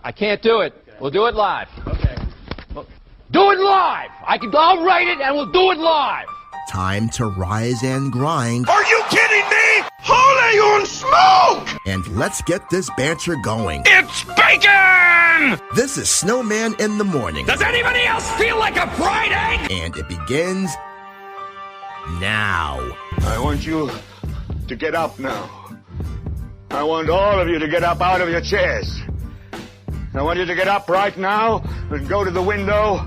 I can't do it. Okay. We'll do it live. Okay. Do it live! I'll write it and we'll do it live! Time to rise and grind. Are you kidding me? Holy on smoke! And let's get this banter going. It's bacon! This is Snowman in the Morning. Does anybody else feel like a fried egg? And it begins now. I want you to get up now. I want all of you to get up out of your chairs. I want you to get up right now and go to the window,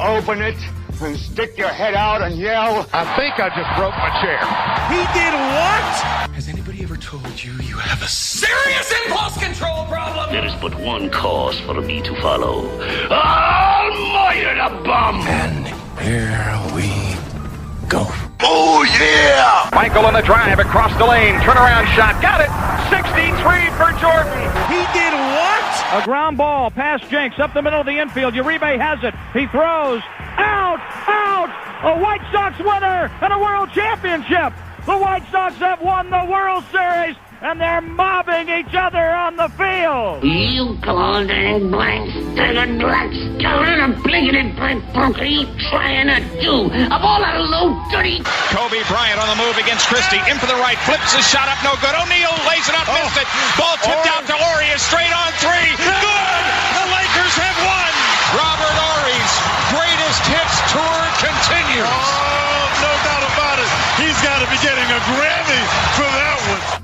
open it, and stick your head out and yell, I think I just broke my chair. He did what? Has anybody ever told you you have a serious impulse control problem? There is but one cause for me to follow. Almighty the bomb! And here we go. oh yeah! Michael on the drive across the lane. Turnaround shot. Got it. 63 for Jordan. He did what? A ground ball past Jenks up the middle of the infield. Uribe has it. He throws. Out! A White Sox winner and a world championship. The White Sox have won the World Series, and they're mobbing each other on the field. You golden blank staggered black skeleton of blinkety black punk, are you trying to do? Of all that low dirty... Kobe Bryant on the move against Christie. In for the right. Flips his shot up. No good. O'Neal lays it up. Missed it. Ball tipped out to Ori. Straight on three. Good! The Lakers have won! Robert Ory's greatest hits tour continues. Oh, no doubt about it. He's got to be getting a Grammy for that one.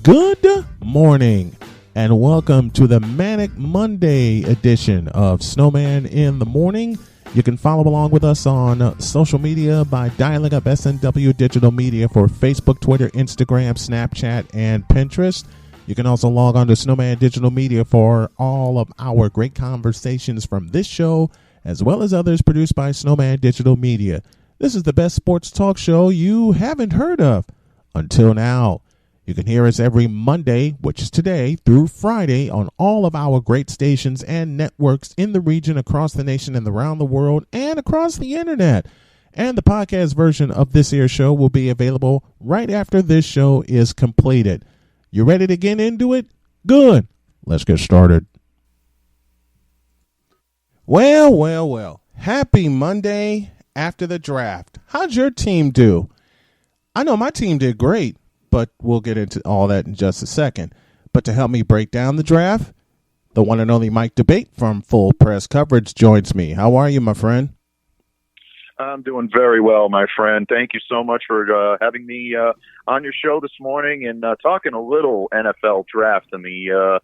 Good morning, and welcome to the Manic Monday edition of Snowman in the Morning. You can follow along with us on social media by dialing up SNW Digital Media for Facebook, Twitter, Instagram, Snapchat, and Pinterest. You can also log on to Snowman Digital Media for all of our great conversations from this show, as well as others produced by Snowman Digital Media. This is the best sports talk show you haven't heard of until now. You can hear us every Monday, which is today, through Friday on all of our great stations and networks in the region, across the nation, and around the world, and across the internet. And the podcast version of this here show will be available right after this show is completed. You ready to get into it? Good. Let's get started. Well. Happy Monday after the draft. How'd your team do? I know my team did great, but we'll get into all that in just a second. But to help me break down the draft, the one and only Mike Debate from Full Press Coverage joins me. How are you, my friend? I'm doing very well, my friend. Thank you so much for having me on your show this morning and talking a little NFL draft and the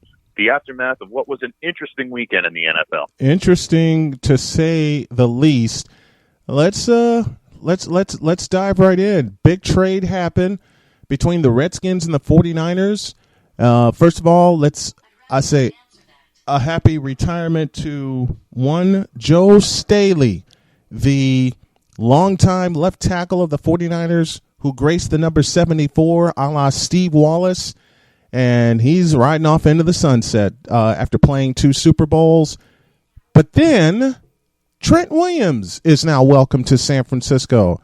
aftermath of what was an interesting weekend in the NFL. Interesting to say the least. Let's dive right in. Big trade happened between the Redskins and the 49ers. First of all, I say a happy retirement to one Joe Staley, the longtime left tackle of the 49ers who graced the number 74 a la Steve Wallace. And he's riding off into the sunset after playing 2 Super Bowls. But then Trent Williams is now welcome to San Francisco.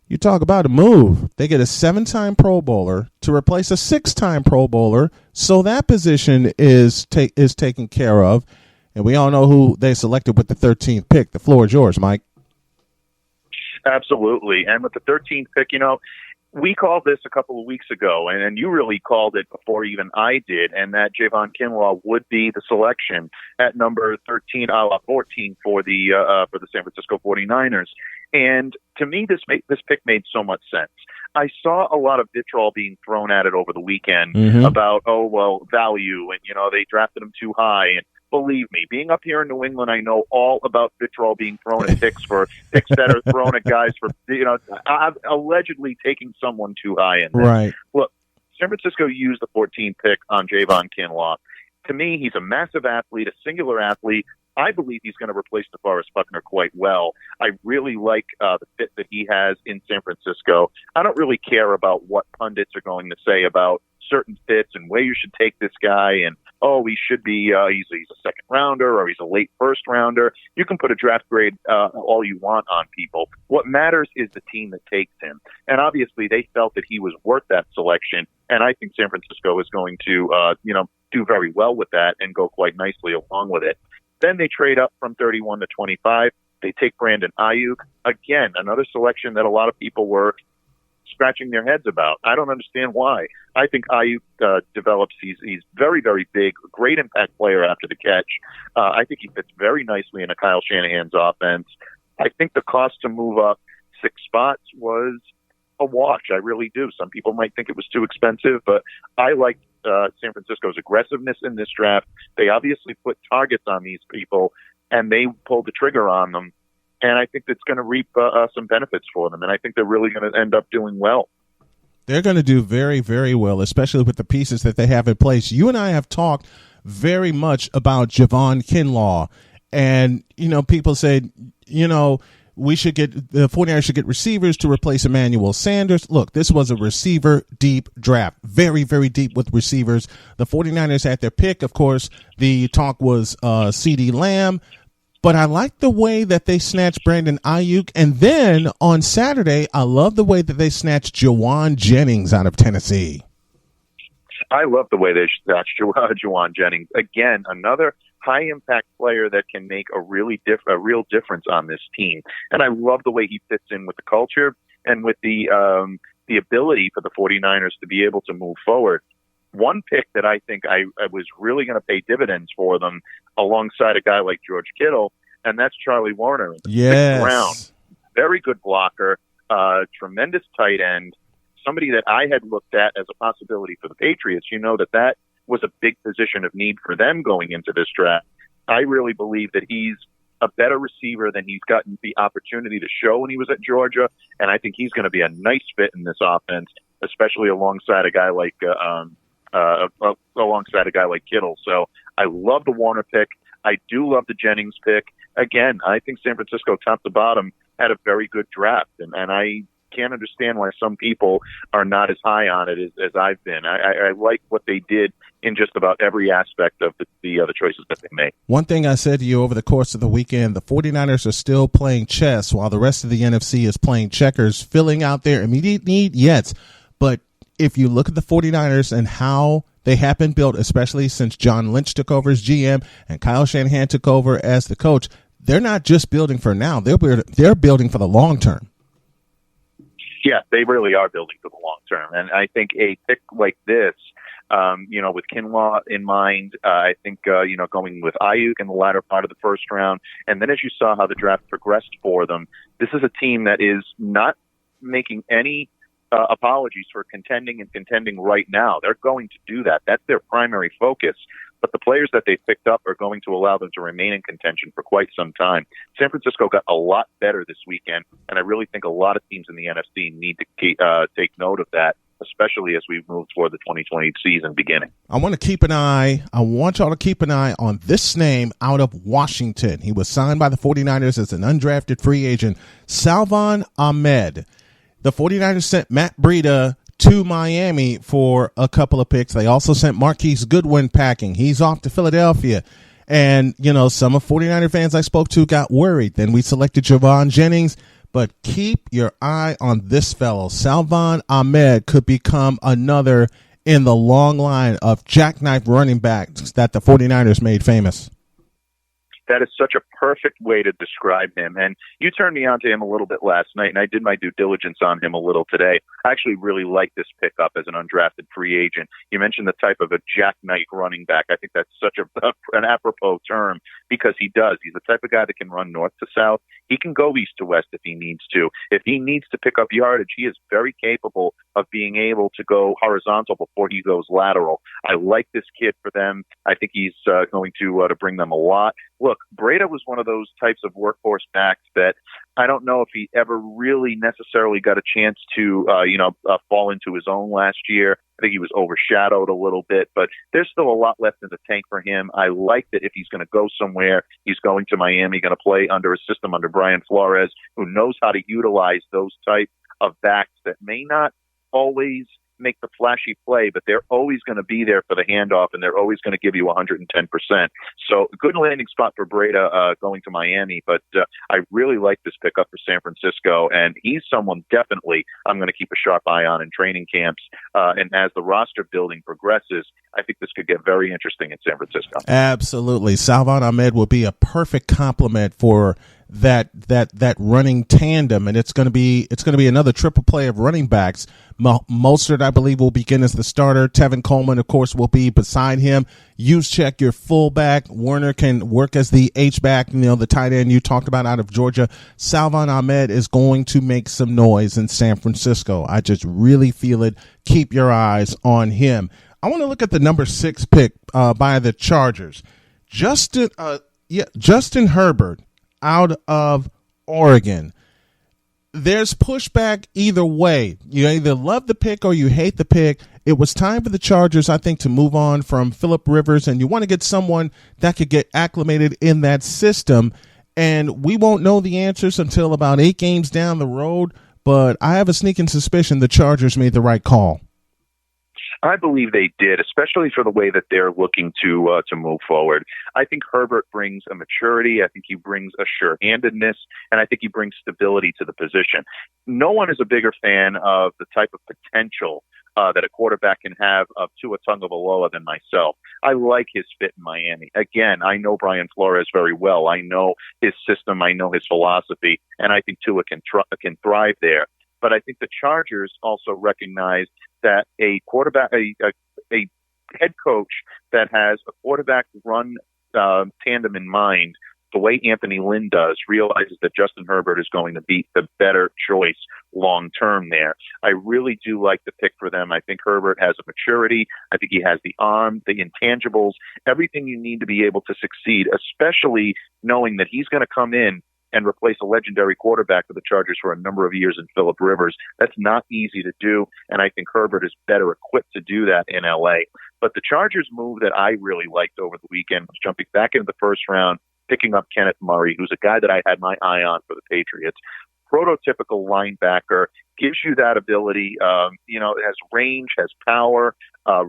You talk about a move. They get a 7-time Pro Bowler to replace a 6-time Pro Bowler. So that position is taken care of. And we all know who they selected with the 13th pick. The floor is yours, Mike. Absolutely. And with the 13th pick, we called this a couple of weeks ago, and you really called it before even I did, and that Javon Kinlaw would be the selection at number 13, 14 for the San Francisco 49ers. And to me, this pick made so much sense. I saw a lot of vitriol being thrown at it over the weekend about, value, and, they drafted him too high. And believe me, being up here in New England, I know all about vitriol being thrown at picks that are thrown at guys for, allegedly taking someone too high in there. Right. Look, San Francisco used the 14th pick on Javon Kinlaw. To me, he's a massive athlete, a singular athlete. I believe he's going to replace DeForest Buckner quite well. I really like the fit that he has in San Francisco. I don't really care about what pundits are going to say about certain fits and where you should take this guy and oh, he should be, he's a second rounder or he's a late first rounder. You can put a draft grade all you want on people. What matters is the team that takes him. And obviously they felt that he was worth that selection. And I think San Francisco is going to, do very well with that and go quite nicely along with it. Then they trade up from 31 to 25. They take Brandon Ayuk. Again, another selection that a lot of people were scratching their heads about. I don't understand why. I think Ayuk develops. He's very, very big, great impact player after the catch. I think he fits very nicely in a Kyle Shanahan's offense. I think the cost to move up 6 spots was a wash. I really do. Some people might think it was too expensive, but I like San Francisco's aggressiveness in this draft. They obviously put targets on these people, and they pulled the trigger on them. And I think it's going to reap some benefits for them. And I think they're really going to end up doing well. They're going to do very, very well, especially with the pieces that they have in place. You and I have talked very much about Javon Kinlaw. And, people said, we should get the 49ers should get receivers to replace Emmanuel Sanders. Look, this was a receiver deep draft, very, very deep with receivers. The 49ers had their pick. Of course, the talk was CeeDee Lamb. But I like the way that they snatched Brandon Ayuk. And then on Saturday, I love the way that they snatched Jawan Jennings out of Tennessee. I love the way they snatched Jawan Jennings. Again, another high-impact player that can make a real difference on this team. And I love the way he fits in with the culture and with the ability for the 49ers to be able to move forward. One pick that I think I was really going to pay dividends for them alongside a guy like George Kittle, and that's Charlie Warner in the 6th round. Very good blocker, tremendous tight end, somebody that I had looked at as a possibility for the Patriots. You know that was a big position of need for them going into this draft. I really believe that he's a better receiver than he's gotten the opportunity to show when he was at Georgia, and I think he's going to be a nice fit in this offense, especially alongside a guy like Kittle. So I love the Warner pick. I do love the Jennings pick. Again, I think San Francisco, top to bottom, had a very good draft, and I can't understand why some people are not as high on it as I've been. I like what they did in just about every aspect of the other choices that they made. One thing I said to you over the course of the weekend, the 49ers are still playing chess while the rest of the NFC is playing checkers, filling out their immediate need, yes. But if you look at the 49ers and how they have been built, especially since John Lynch took over as GM and Kyle Shanahan took over as the coach, they're not just building for now. They're building for the long term. Yeah, they really are building for the long term. And I think a pick like this, with Kinlaw in mind, I think, going with Ayuk in the latter part of the first round. And then as you saw how the draft progressed for them, this is a team that is not making any apologies for contending right now. They're going to do that. That's their primary focus. But the players that they picked up are going to allow them to remain in contention for quite some time. San Francisco got a lot better this weekend, and I really think a lot of teams in the NFC need to take note of that, especially as we move toward the 2020 season beginning. I want y'all to keep an eye on this name out of Washington. He was signed by the 49ers as an undrafted free agent, Salvon Ahmed. The 49ers sent Matt Breida to Miami for a couple of picks. They also sent Marquise Goodwin packing. He's off to Philadelphia. And, some of 49er fans I spoke to got worried. Then we selected Javon Jennings. But keep your eye on this fellow. Salvon Ahmed could become another in the long line of jackknife running backs that the 49ers made famous. That is such a perfect way to describe him. And you turned me on to him a little bit last night, and I did my due diligence on him a little today. I actually really like this pickup as an undrafted free agent. You mentioned the type of a jackknife running back. I think that's such an apropos term because he does. He's the type of guy that can run north to south. He can go east to west if he needs to. If he needs to pick up yardage, he is very capable of being able to go horizontal before he goes lateral. I like this kid for them. I think he's going to bring them a lot. Look, Breida was one of those types of workhorse backs that I don't know if he ever really necessarily got a chance to, fall into his own last year. I think he was overshadowed a little bit, but there's still a lot left in the tank for him. I like that if he's going to go somewhere, he's going to Miami, going to play under a system under Brian Flores, who knows how to utilize those type of backs that may not always make the flashy play, but they're always going to be there for the handoff, and they're always going to give you 110%. So good landing spot for Breda going to Miami, but I really like this pickup for San Francisco, and he's someone definitely I'm going to keep a sharp eye on in training camps. And as the roster building progresses, I think this could get very interesting in San Francisco. Absolutely. Salvon Ahmed will be a perfect complement for that running tandem, and it's going to be another triple play of running backs. Mostert, I believe, will begin as the starter. Tevin Coleman, of course, will be beside him. Juszczyk, your fullback. Werner can work as the H-back, the tight end you talked about out of Georgia. Salvon Ahmed is going to make some noise in San Francisco. I just really feel it. Keep your eyes on him. I want to look at the number 6 pick by the Chargers. Justin Herbert out of Oregon. There's pushback either way. You either love the pick or you hate the pick. It was time for the Chargers, I think, to move on from Phillip Rivers, and you want to get someone that could get acclimated in that system. And we won't know the answers until about 8 games down the road, but I have a sneaking suspicion the Chargers made the right call. I believe they did, especially for the way that they're looking to move forward. I think Herbert brings a maturity. I think he brings a sure-handedness, and I think he brings stability to the position. No one is a bigger fan of the type of potential that a quarterback can have of Tua Tagovailoa than myself. I like his fit in Miami. Again, I know Brian Flores very well. I know his system. I know his philosophy, and I think Tua can thrive there. But I think the Chargers also recognize that a quarterback, a head coach that has a quarterback run tandem in mind, the way Anthony Lynn does, realizes that Justin Herbert is going to be the better choice long term there. I really do like the pick for them. I think Herbert has a maturity. I think he has the arm, the intangibles, everything you need to be able to succeed, especially knowing that he's going to come in and replace a legendary quarterback for the Chargers for a number of years in Phillip Rivers. That's not easy to do, and I think Herbert is better equipped to do that in L.A. But the Chargers move that I really liked over the weekend was jumping back into the first round, picking up Kenneth Murray, who's a guy that I had my eye on for the Patriots. Prototypical linebacker, gives you that ability, has range, has power,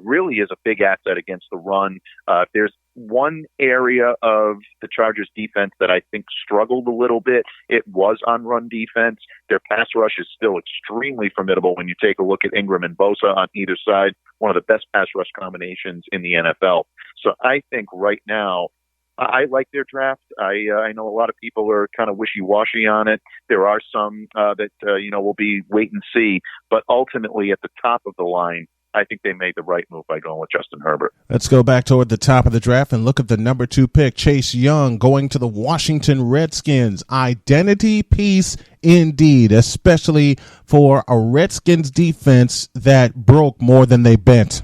really is a big asset against the run. If there's one area of the Chargers defense that I think struggled a little bit, it was on run defense. Their pass rush is still extremely formidable when you take a look at Ingram and Bosa on either side, one of the best pass rush combinations in the NFL. So I think right now, I like their draft. I know a lot of people are kind of wishy-washy on it. There are some that will be wait and see. But ultimately, at the top of the line, I think they made the right move by going with Justin Herbert. Let's go back toward the top of the draft and look at the number 2 pick, Chase Young, going to the Washington Redskins. Identity piece indeed, especially for a Redskins defense that broke more than they bent.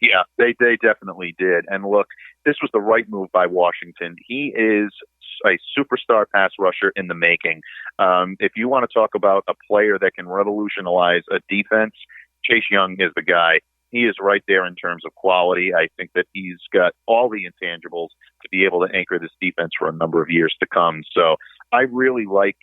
Yeah, they definitely did. And look, this was the right move by Washington. He is a superstar pass rusher in the making. If you want to talk about a player that can revolutionize a defense, Chase Young is the guy. He is right there in terms of quality. I think that he's got all the intangibles to be able to anchor this defense for a number of years to come. So I really like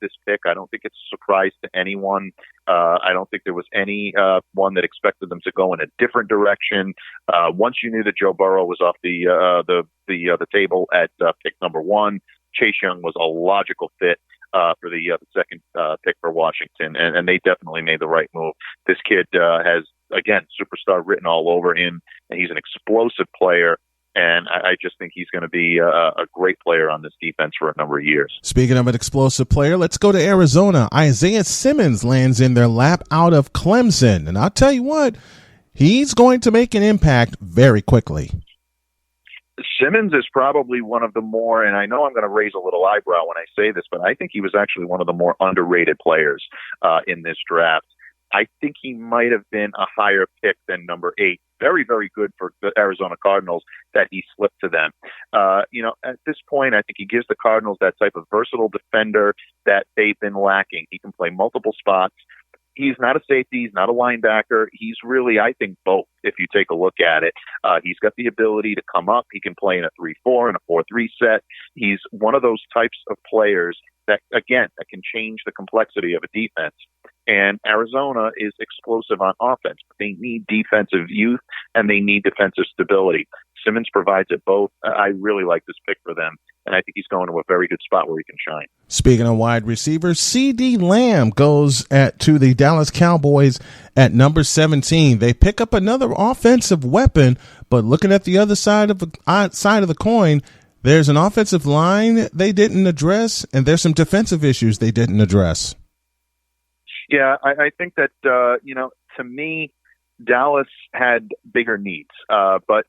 this pick. I don't think it's a surprise to anyone. I don't think there was any one that expected them to go in a different direction. Once you knew that Joe Burrow was off the table at pick number 1, Chase Young was a logical fit for the second pick for Washington, and they definitely made the right move. This kid has, again, superstar written all over him, and he's an explosive player. And I just think he's going to be a great player on this defense for a number of years. Speaking of an explosive player, let's go to Arizona. Isaiah Simmons lands in their lap out of Clemson. And I'll tell you what, he's going to make an impact very quickly. Simmons is probably one of the more, and I know I'm going to raise a little eyebrow when I say this, but I think he was actually one of the more underrated players in this draft. I think he might have been a higher pick than number 8. Very, very good for the Arizona Cardinals that he slipped to them. At this point, I think he gives the Cardinals that type of versatile defender that they've been lacking. He can play multiple spots. He's not a safety. He's not a linebacker. He's really, I think, both, if you take a look at it. He's got the ability to come up. He can play in a 3-4 and a 4-3 set. He's one of those types of players that, again, that can change the complexity of a defense. And Arizona is explosive on offense. They need defensive youth and they need defensive stability. Simmons provides it both. I really like this pick for them, and I think he's going to a very good spot where he can shine. Speaking of wide receivers, CeeDee Lamb goes to the Dallas Cowboys at number 17. They pick up another offensive weapon, but looking at the other side of the coin, there's an offensive line they didn't address, and there's some defensive issues they didn't address. Yeah, I think that, to me, Dallas had bigger needs. But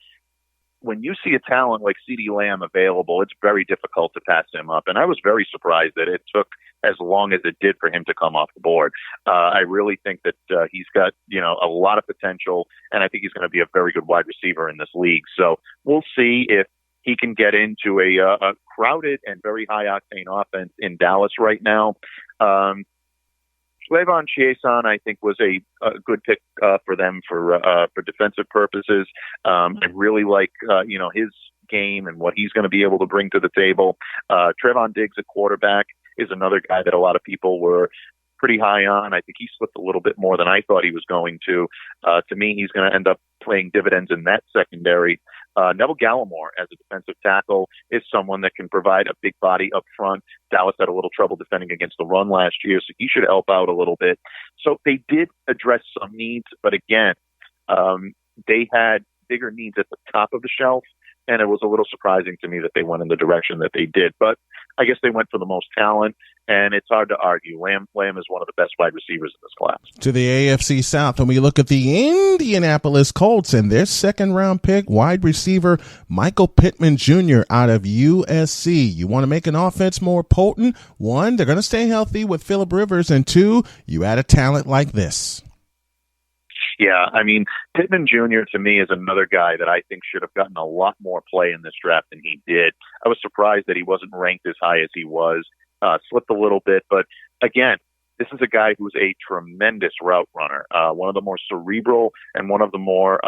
when you see a talent like CeeDee Lamb available, it's very difficult to pass him up. And I was very surprised that it took as long as it did for him to come off the board. I really think that he's got, a lot of potential, and I think he's going to be a very good wide receiver in this league. So we'll see if he can get into a crowded and very high-octane offense in Dallas right now. Clavon Chiason, I think, was a good pick for them for defensive purposes. I really like his game and what he's going to be able to bring to the table. Trevon Diggs at quarterback is another guy that a lot of people were pretty high on. I think he slipped a little bit more than I thought he was going to. To me, he's going to end up playing dividends in that secondary. Neville Gallimore as a defensive tackle is someone that can provide a big body up front. Dallas had a little trouble defending against the run last year, so he should help out a little bit. So they did address some needs, but again, they had bigger needs at the top of the shelf, and it was a little surprising to me that they went in the direction that they did. But I guess they went for the most talent, and it's hard to argue. Lamb is one of the best wide receivers in this class. To the AFC South, when we look at the Indianapolis Colts and their second-round pick, wide receiver Michael Pittman Jr. out of USC. You want to make an offense more potent? One, they're going to stay healthy with Phillip Rivers, and two, you add a talent like this. Yeah, I mean, Pittman Jr. to me is another guy that I think should have gotten a lot more play in this draft than he did. I was surprised that he wasn't ranked as high as he was, slipped a little bit. But again, this is a guy who's a tremendous route runner, one of the more cerebral and one of the more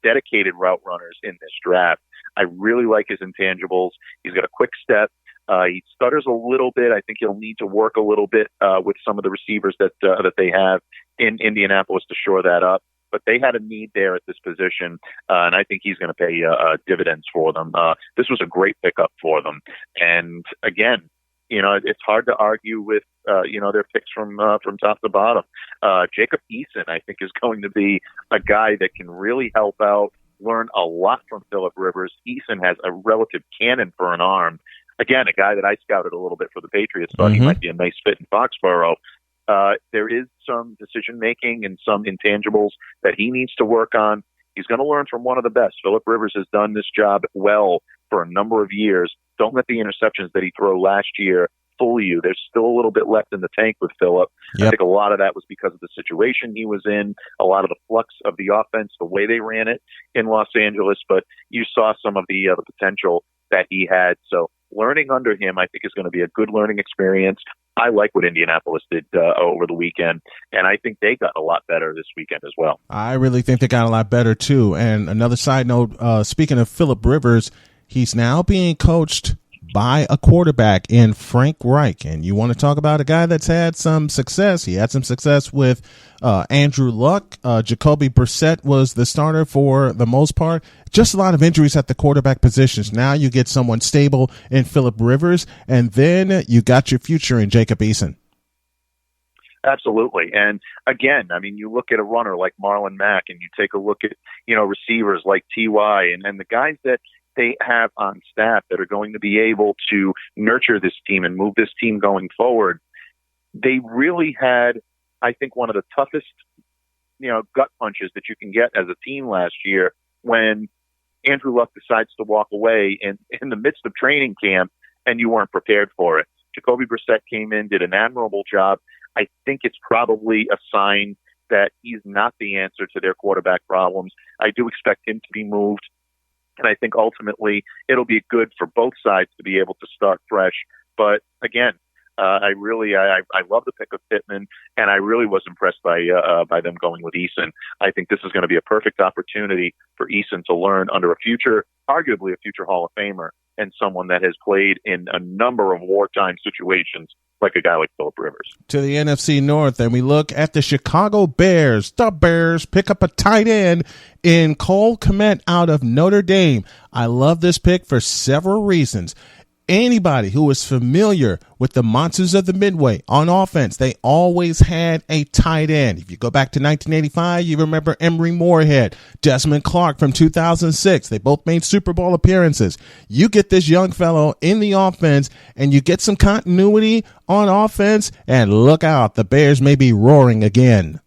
dedicated route runners in this draft. I really like his intangibles. He's got a quick step. He stutters a little bit. I think he'll need to work a little bit with some of the receivers that they have in Indianapolis to shore that up. But they had a need there at this position, and I think he's going to pay dividends for them. This was a great pickup for them. And again, it's hard to argue with their picks from top to bottom. Jacob Eason, I think, is going to be a guy that can really help out, learn a lot from Phillip Rivers. Eason has a relative cannon for an arm. Again, a guy that I scouted a little bit for the Patriots, thought he might be a nice fit in Foxborough. There is some decision-making and some intangibles that he needs to work on. He's going to learn from one of the best. Phillip Rivers has done this job well for a number of years. Don't let the interceptions that he threw last year fool you. There's still a little bit left in the tank with Phillip. Yep. I think a lot of that was because of the situation he was in, a lot of the flux of the offense, the way they ran it in Los Angeles, but you saw some of the potential that he had. So learning under him, I think, is going to be a good learning experience. I like what Indianapolis did over the weekend, and I think they got a lot better this weekend as well. I really think they got a lot better, too. And another side note, speaking of Phillip Rivers, he's now being coached by a quarterback in Frank Reich. And you want to talk about a guy that's had some success. He had some success with Andrew Luck. Jacoby Brissett was the starter for the most part. Just a lot of injuries at the quarterback positions. Now you get someone stable in Phillip Rivers, and then you got your future in Jacob Eason. Absolutely. And again, I mean, you look at a runner like Marlon Mack, and you take a look at, receivers like T.Y. and the guys that they have on staff that are going to be able to nurture this team and move this team going forward. They really had, I think, one of the toughest, gut punches that you can get as a team last year when Andrew Luck decides to walk away in the midst of training camp and you weren't prepared for it. Jacoby Brissett came in, did an admirable job. I think it's probably a sign that he's not the answer to their quarterback problems. I do expect him to be moved. And I think ultimately it'll be good for both sides to be able to start fresh. But again, I love the pick of Pittman, and I really was impressed by them going with Eason. I think this is going to be a perfect opportunity for Eason to learn under arguably a future Hall of Famer, and someone that has played in a number of wartime situations like a guy like Phillip Rivers. To the NFC North, and we look at the Chicago Bears. The Bears pick up a tight end in Cole Kmet out of Notre Dame. I love this pick for several reasons. Anybody who is familiar with the Monsters of the Midway on offense, they always had a tight end. If you go back to 1985, you remember Emory Moorhead, Desmond Clark from 2006. They both made Super Bowl appearances. You get this young fellow in the offense, and you get some continuity on offense, and look out, the Bears may be roaring again.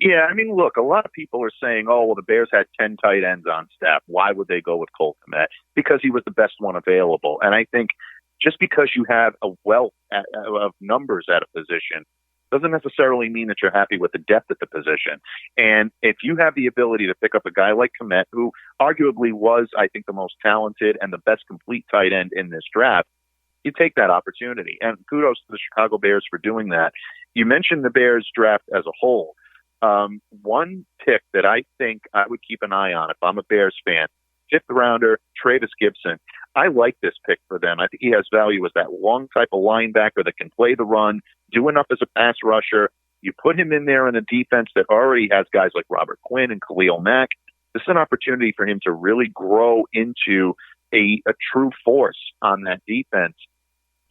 Yeah, I mean, look, a lot of people are saying, oh, well, the Bears had 10 tight ends on staff. Why would they go with Cole Kmet? Because he was the best one available. And I think just because you have a wealth of numbers at a position doesn't necessarily mean that you're happy with the depth at the position. And if you have the ability to pick up a guy like Kmet, who arguably was, I think, the most talented and the best complete tight end in this draft, you take that opportunity. And kudos to the Chicago Bears for doing that. You mentioned the Bears draft as a whole. One pick that I think I would keep an eye on if I'm a Bears fan, 5th rounder, Travis Gibson. I like this pick for them. I think he has value as that long type of linebacker that can play the run, do enough as a pass rusher. You put him in there in a defense that already has guys like Robert Quinn and Khalil Mack. This is an opportunity for him to really grow into a true force on that defense.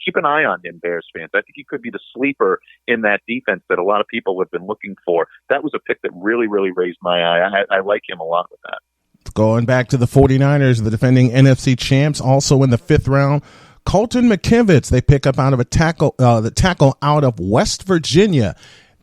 Keep an eye on him, Bears fans. I think he could be the sleeper in that defense that a lot of people have been looking for. That was a pick that really, really raised my eye. I like him a lot with that. Going back to the 49ers, the defending NFC champs, also in the 5th round, Colton McKivitz, they pick up out of the tackle out of West Virginia.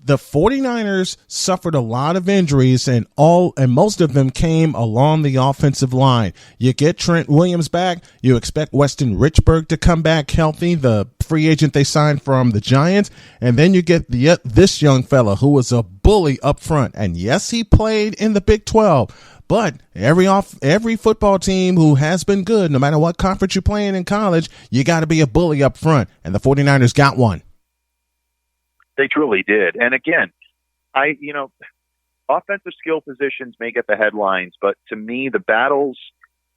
The 49ers suffered a lot of injuries, and most of them came along the offensive line. You get Trent Williams back. You expect Weston Richburg to come back healthy, the free agent they signed from the Giants. And then you get this young fella who was a bully up front. And yes, he played in the Big 12. But every football team who has been good, no matter what conference you're playing in college, you got to be a bully up front. And the 49ers got one. They truly did. And again, offensive skill positions may get the headlines, but to me, the battles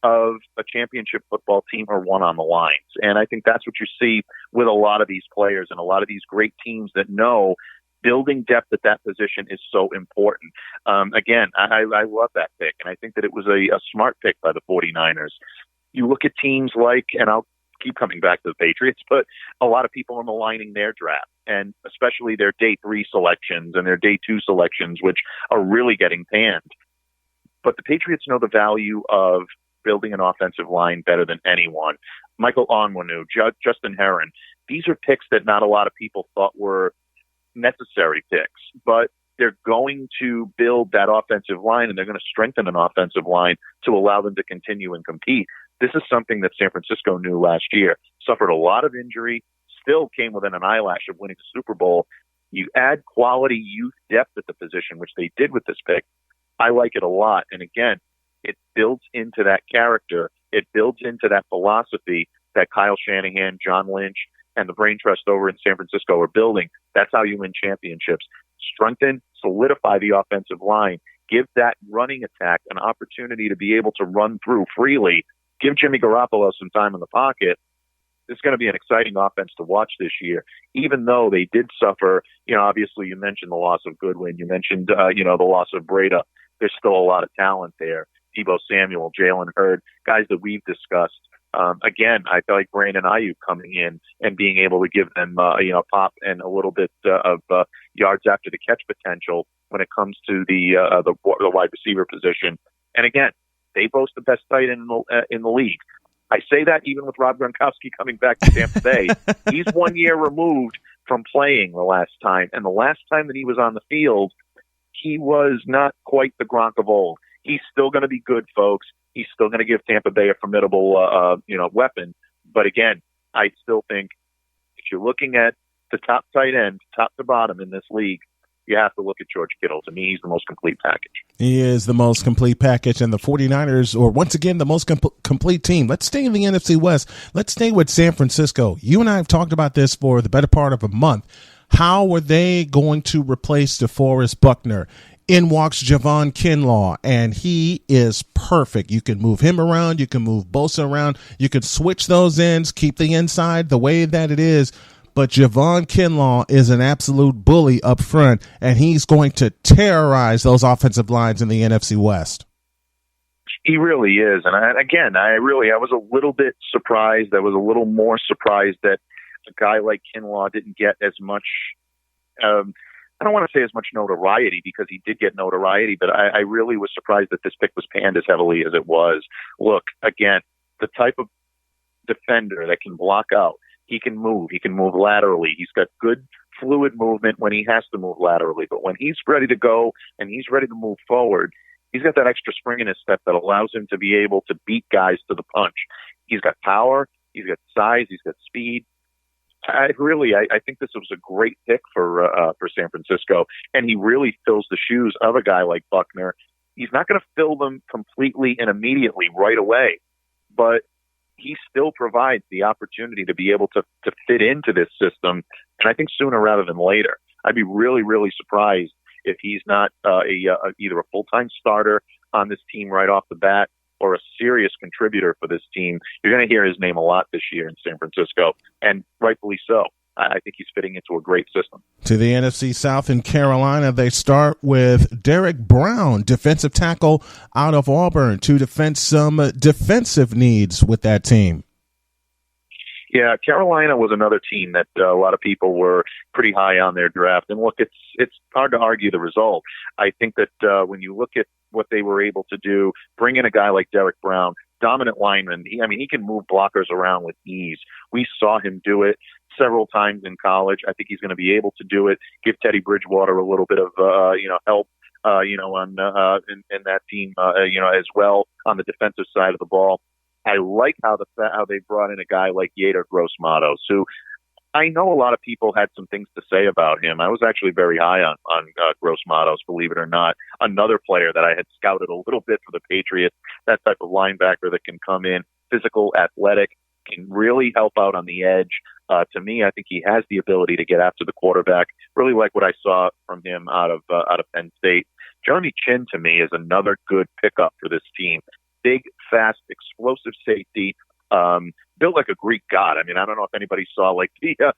of a championship football team are won on the lines. And I think that's what you see with a lot of these players and a lot of these great teams that know building depth at that position is so important. Again, I love that pick. And I think that it was a smart pick by the 49ers. You look at teams like, and I'll keep coming back to the Patriots, but a lot of people are maligning their draft, and especially their day 3 selections and their day 2 selections, which are really getting panned. But the Patriots know the value of building an offensive line better than anyone. Michael Onwenu, Justin Herron, these are picks that not a lot of people thought were necessary picks, but they're going to build that offensive line, and they're going to strengthen an offensive line to allow them to continue and compete. This is something that San Francisco knew last year. Suffered a lot of injury, still came within an eyelash of winning the Super Bowl. You add quality youth depth at the position, which they did with this pick. I like it a lot. And again, it builds into that character. It builds into that philosophy that Kyle Shanahan, John Lynch, and the Brain Trust over in San Francisco are building. That's how you win championships. Strengthen, solidify the offensive line. Give that running attack an opportunity to be able to run through freely. Give Jimmy Garoppolo some time in the pocket. It's going to be an exciting offense to watch this year, even though they did suffer. Obviously you mentioned the loss of Goodwin. You mentioned, the loss of Breda. There's still a lot of talent there. Deebo Samuel, Jalen Hurd, guys that we've discussed. Again, I feel like Brandon Ayuk coming in and being able to give them, pop and a little bit of yards after the catch potential when it comes to the wide receiver position. And again, they boast the best tight end in the league. I say that even with Rob Gronkowski coming back to Tampa Bay. He's 1 year removed from playing the last time. And the last time that he was on the field, he was not quite the Gronk of old. He's still going to be good, folks. He's still going to give Tampa Bay a formidable, weapon. But again, I still think if you're looking at the top tight end, top to bottom in this league, you have to look at George Kittle. To me, he's the most complete package. He is the most complete package, and the 49ers are, once again, the most complete team. Let's stay in the NFC West. Let's stay with San Francisco. You and I have talked about this for the better part of a month. How are they going to replace DeForest Buckner? In walks Javon Kinlaw, and he is perfect. You can move him around. You can move Bosa around. You can switch those ends, keep the inside the way that it is. but Javon Kinlaw is an absolute bully up front, and he's going to terrorize those offensive lines in the NFC West. He really is. And I was a little bit surprised. I was a little more surprised that a guy like Kinlaw didn't get as much, I don't want to say as much notoriety, because he did get notoriety, but I really was surprised that this pick was panned as heavily as it was. Look, again, the type of defender that can block out. He can move laterally. He's got good fluid movement when he has to move laterally, but when he's ready to go and he's ready to move forward, he's got that extra spring in his step that allows him to be able to beat guys to the punch. He's got power, he's got size, he's got speed. I think this was a great pick for San Francisco, and he really fills the shoes of a guy like Buckner. He's not going to fill them completely and immediately right away, but he still provides the opportunity to be able to fit into this system, and I think sooner rather than later. I'd be really, really surprised if he's not either a full-time starter on this team right off the bat or a serious contributor for this team. You're going to hear his name a lot this year in San Francisco, and rightfully so. I think he's fitting into a great system. To the NFC South in Carolina, they start with Derek Brown, defensive tackle out of Auburn, to defend some defensive needs with that team. Yeah, Carolina was another team that a lot of people were pretty high on their draft. And look, it's hard to argue the result. I think that when you look at what they were able to do, bring in a guy like Derek Brown, dominant lineman. He can move blockers around with ease. We saw him do it several times in college. I think he's going to be able to do it. Give Teddy Bridgewater a little bit of help on in that team as well on the defensive side of the ball. I like how they brought in a guy like Yader Gross-Matos, who I know a lot of people had some things to say about him. I was actually very high on Gross-Matos, believe it or not. Another player that I had scouted a little bit for the Patriots, that type of linebacker that can come in, physical, athletic, can really help out on the edge. To me, I think he has the ability to get after the quarterback. Really like what I saw from him out of Penn State. Jeremy Chin, to me, is another good pickup for this team. Big, fast, explosive safety, built like a Greek god. I mean, I don't know if anybody saw like the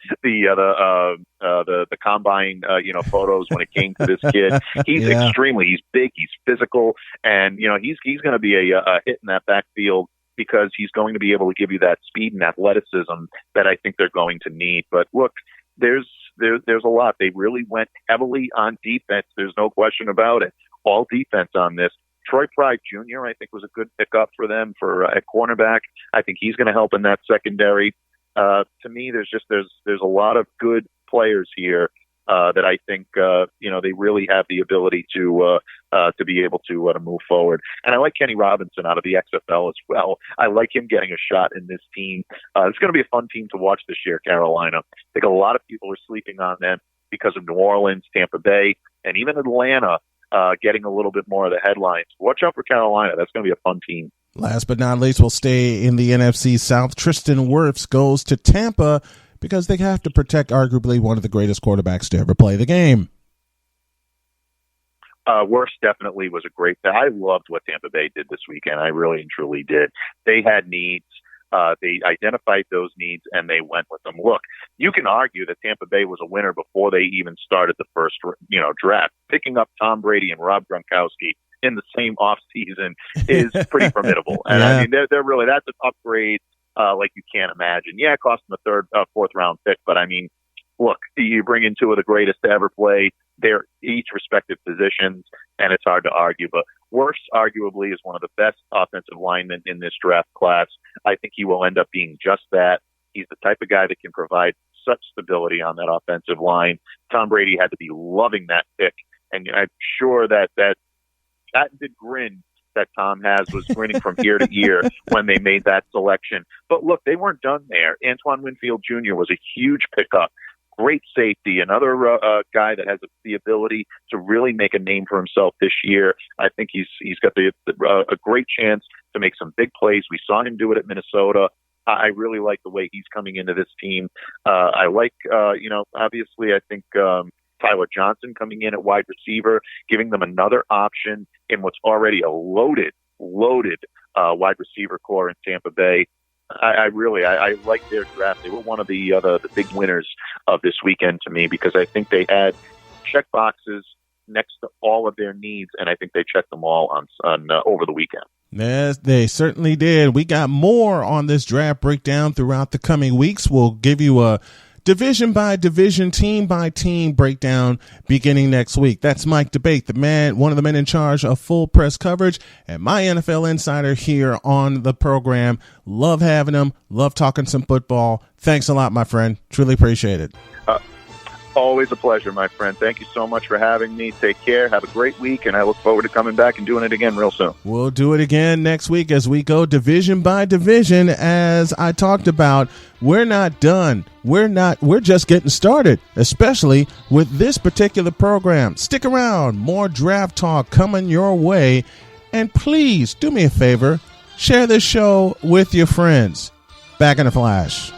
combine, photos when it came to this kid. He's he's big, he's physical, and he's going to be a hit in that backfield because he's going to be able to give you that speed and athleticism that I think they're going to need. But look, there's a lot. They really went heavily on defense. There's no question about it. All defense on this. Troy Pride Jr., I think, was a good pickup for them at cornerback. I think he's going to help in that secondary. To me, there's a lot of good players here that I think they really have the ability to be able to move forward. And I like Kenny Robinson out of the XFL as well. I like him getting a shot in this team. It's going to be a fun team to watch this year, Carolina. I think a lot of people are sleeping on them because of New Orleans, Tampa Bay, and even Atlanta. Getting a little bit more of the headlines. Watch out for Carolina. That's going to be a fun team. Last but not least, we'll stay in the NFC South. Tristan Wirfs goes to Tampa because they have to protect arguably one of the greatest quarterbacks to ever play the game. Wirfs definitely was a great pick. I loved what Tampa Bay did this weekend. I really and truly did. They had needs. They identified those needs and they went with them. Look, you can argue that Tampa Bay was a winner before they even started the first, draft. Picking up Tom Brady and Rob Gronkowski in the same offseason is pretty formidable. And yeah. I mean, they're really, that's an upgrade like you can't imagine. Yeah, it cost them a fourth round pick, but I mean, look, you bring in two of the greatest to ever play. They're each respective positions, and it's hard to argue. But Wirfs arguably is one of the best offensive linemen in this draft class. I think he will end up being just that. He's the type of guy that can provide such stability on that offensive line. Tom Brady had to be loving that pick, and I'm sure that patented grin that Tom has was grinning from ear to ear when they made that selection. But look, they weren't done there. Antoine Winfield Jr. was a huge pickup. Great safety, another guy that has the ability to really make a name for himself this year. I think he's got a great chance to make some big plays. We saw him do it at Minnesota. I really like the way he's coming into this team. I like, obviously, I think Tyler Johnson coming in at wide receiver, giving them another option in what's already a loaded wide receiver core in Tampa Bay. I really like their draft. They were one of the big winners of this weekend to me, because I think they had check boxes next to all of their needs, and I think they checked them all on over the weekend. Yes, they certainly did. We got more on this draft breakdown throughout the coming weeks. We'll give you a division by division, team by team breakdown beginning next week. That's Mike DeBate, one of the men in charge of full press coverage, and my NFL insider here on the program. Love having him. Love talking some football. Thanks a lot, my friend. Truly appreciate it. Always a pleasure, my friend. Thank you so much for having me. Take care. Have a great week, and I look forward to coming back and doing it again real soon. We'll do it again next week as we go division by division. As I talked about, we're not done. We're just getting started, especially with this particular program. Stick around. More draft talk coming your way. And please do me a favor. Share this show with your friends. Back in a flash.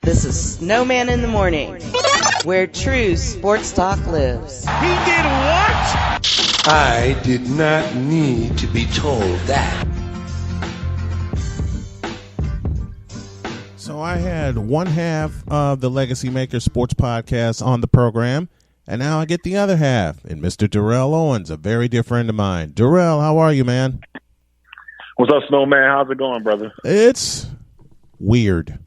This is Snowman in the Morning, where true sports talk lives. He did what? I did not need to be told that. So I had one half of the Legacy Maker Sports Podcast on the program, and now I get the other half, and Mr. Darrell Owens, a very dear friend of mine. Darrell, how are you, man? What's up, Snowman? How's it going, brother? It's weird.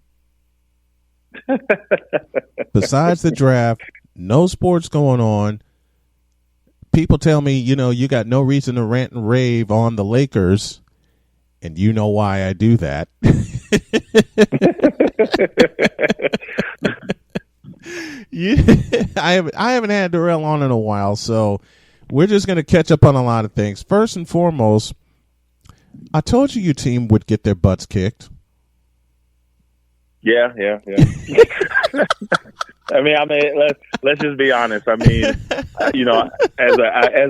Besides the draft, no sports going on. People tell me, you got no reason to rant and rave on the Lakers, and you know why I do that. I haven't had Darrell on in a while, so we're just going to catch up on a lot of things. First and foremost, I told you your team would get their butts kicked. Yeah. I mean, let's just be honest. I mean, as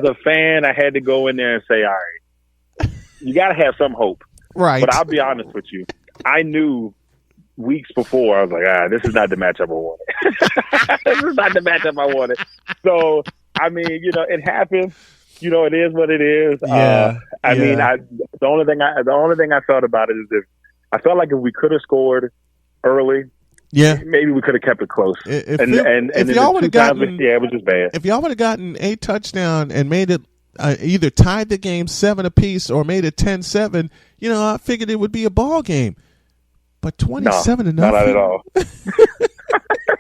a fan, I had to go in there and say, all right, you got to have some hope, right? But I'll be honest with you, I knew weeks before, I was like, this is not the matchup I wanted. This is not the matchup I wanted. So, I mean, it happened. It is what it is. Yeah. I mean, the only thing I felt about it is I felt like if we could have scored early, maybe we could have kept it close. If y'all would have gotten, it was just bad. If y'all would have gotten a touchdown and made it either tied the game 7 apiece or made it 10-7, I figured it would be a ball game. But 27 to nothing. Not at all.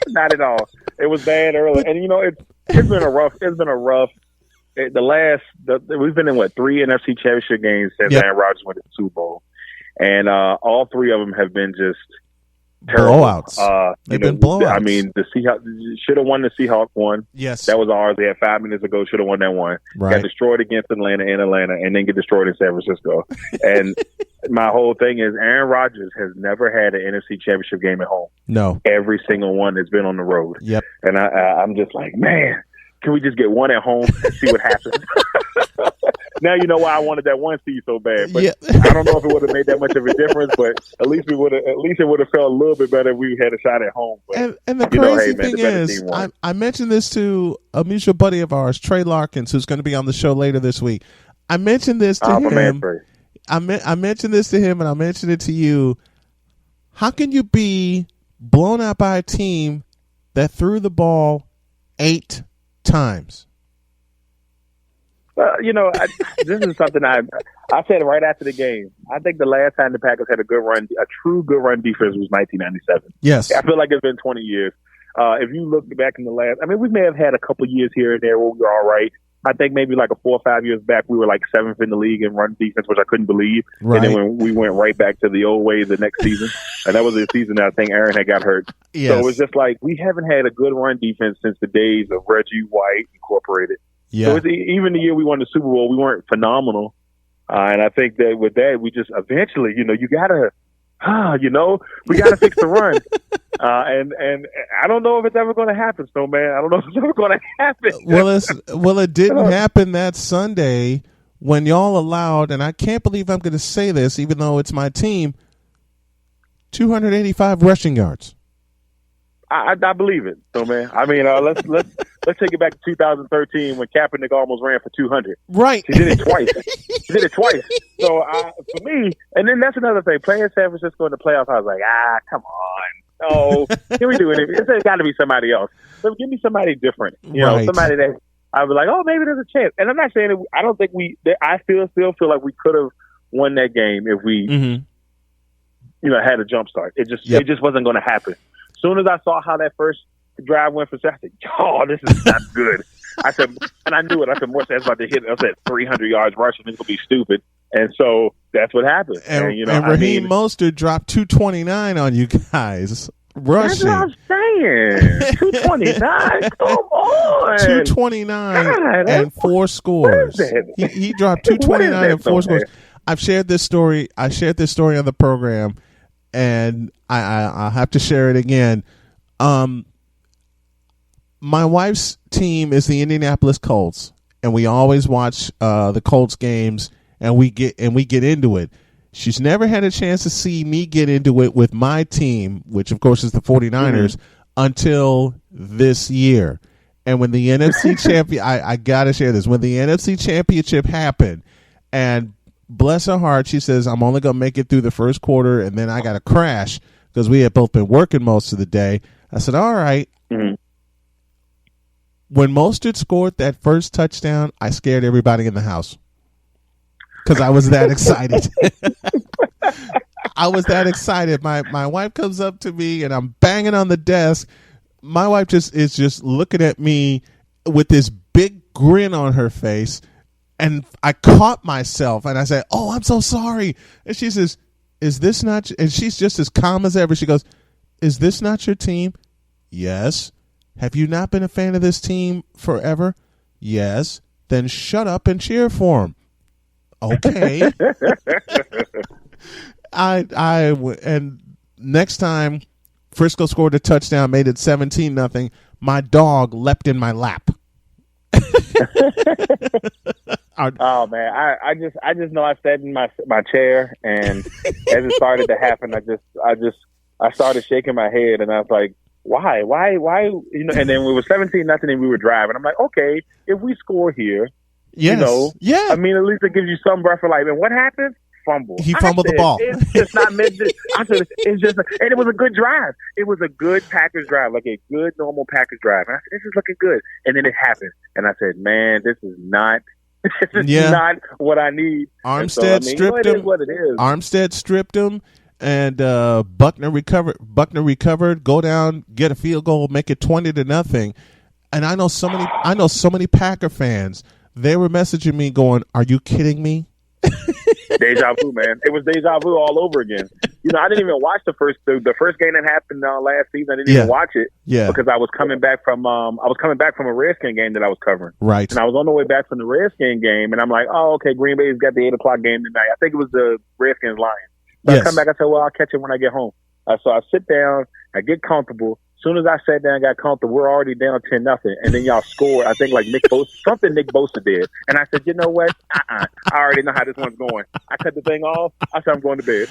Not at all. It was bad early, and it's been a rough. We've been in 3 NFC Championship games since Aaron Rodgers went to the Super Bowl, and all 3 of them have been just terrible. Blowouts. They've been blowouts. I mean, the Seahawks should have won. The Seahawks one. Yes, that was ours. They had 5 minutes ago. Should have won that one. Right. Got destroyed against Atlanta in Atlanta, and then get destroyed in San Francisco. And my whole thing is Aaron Rodgers has never had an NFC Championship game at home. No, every single one has been on the road. Yep. And I'm just like, man, can we just get one at home and see what happens? Now you know why I wanted that 1 seed so bad. But I don't know if it would have made that much of a difference. But at least it would have felt a little bit better if we had a shot at home. But, and the crazy thing is, I mentioned this to a mutual buddy of ours, Trey Larkins, who's going to be on the show later this week. I mentioned this to him. I mentioned this to him, and I mentioned it to you. How can you be blown out by a team that threw the ball 8 times? This is something I said right after the game. I think the last time the Packers had a true good run defense was 1997. Yes. I feel like it's been 20 years. If you look back in we may have had a couple years here and there where we were all right. I think maybe like 4 or 5 years back, we were like 7th in the league in run defense, which I couldn't believe. Right. And then when we went right back to the old ways the next season, and that was the season that I think Aaron had got hurt. Yes. So it was just like we haven't had a good run defense since the days of Reggie White Incorporated. Yeah. So even the year we won the Super Bowl, we weren't phenomenal. And I think that with that, we just eventually, you gotta, we gotta fix the run. And I don't know if it's ever going to happen, Snowman. I don't know if it's ever going to happen. Well, it didn't happen that Sunday when y'all allowed, and I can't believe I'm going to say this, even though it's my team, 285 rushing yards. I believe it, Snowman. I mean, let's take it back to 2013 when Kaepernick almost ran for 200. Right. He did it twice. So for me, and then that's another thing. Playing San Francisco in the playoffs, I was like, come on. No, can we do anything? It's got to be somebody else. So give me somebody different. Somebody that I was like, oh, maybe there's a chance. And I'm not saying that I don't think I still feel like we could have won that game if we, had a jump start. It just wasn't going to happen. As soon as I saw how that first drive went for Saturday, I said, oh, this is not good. I said, and I knew it. I said, Morse's about to hit. I said, 300 yards rushing. It's going to be stupid. And so that's what happened. And Raheem Mostert dropped 229 on you guys rushing. That's what I'm saying. 229. Come on. 229 and 4 scores. He dropped 229 and 4 scores. I've shared this story. I shared this story on the program, and I'll have to share it again. My wife's team is the Indianapolis Colts, and we always watch the Colts games. And we get into it. She's never had a chance to see me get into it with my team, which of course is the 49ers, until this year. And when the NFC champion, I gotta share this. When the NFC championship happened, and bless her heart, she says, I'm only gonna make it through the first quarter, and then I gotta crash because we had both been working most of the day. I said, all right. When Mostert scored that first touchdown, I scared everybody in the house. Because I was that excited. I was that excited. My wife comes up to me and I'm banging on the desk. My wife is just looking at me with this big grin on her face. And I caught myself and I said, oh, I'm so sorry. And she says, is this not? And she's just as calm as ever. She goes, is this not your team? Yes. Have you not been a fan of this team forever? Yes. then shut up and cheer for him. Okay. And next time Frisco scored a touchdown, made it 17-0. My dog leapt in my lap. Oh man, I just know I sat in my chair, and as it started to happen, I started shaking my head, and I was like, why, you know? And then we were 17-0, and we were driving. I'm like, okay, if we score here, yes. You know, yeah. I mean, at least it gives you some breath for life. And what happened? Fumble. He fumbled the ball. It's just not meant to. I said it's just, and it was a good drive. It was a good Packers drive, like a good normal Packers drive. And I said, this is looking good. And then it happened, and I said, man, this is not not what I need. Armstead stripped him. It is what it is. Armstead stripped him, and Buckner recovered. Go down, get a field goal, make it 20-0. And I know so many Packer fans. They were messaging me, going, "Are you kidding me?" Deja vu, man. It was deja vu all over again. You know, I didn't even watch the first game that happened last season. I didn't even watch it because I was coming back from a Redskin game that I was covering. Right. And I was on the way back from the Redskin game, and I'm like, oh, okay, Green Bay's got the 8:00 game tonight. I think it was the Redskins Lions. So I come back, I said, well, I'll catch it when I get home. So I sit down, I get comfortable. As soon as I sat down and got comfortable, we're already down 10-0, and then y'all scored. I think like Nick Bosa did, and I said, you know what? I already know how this one's going. I cut the thing off. I said, I'm going to bed.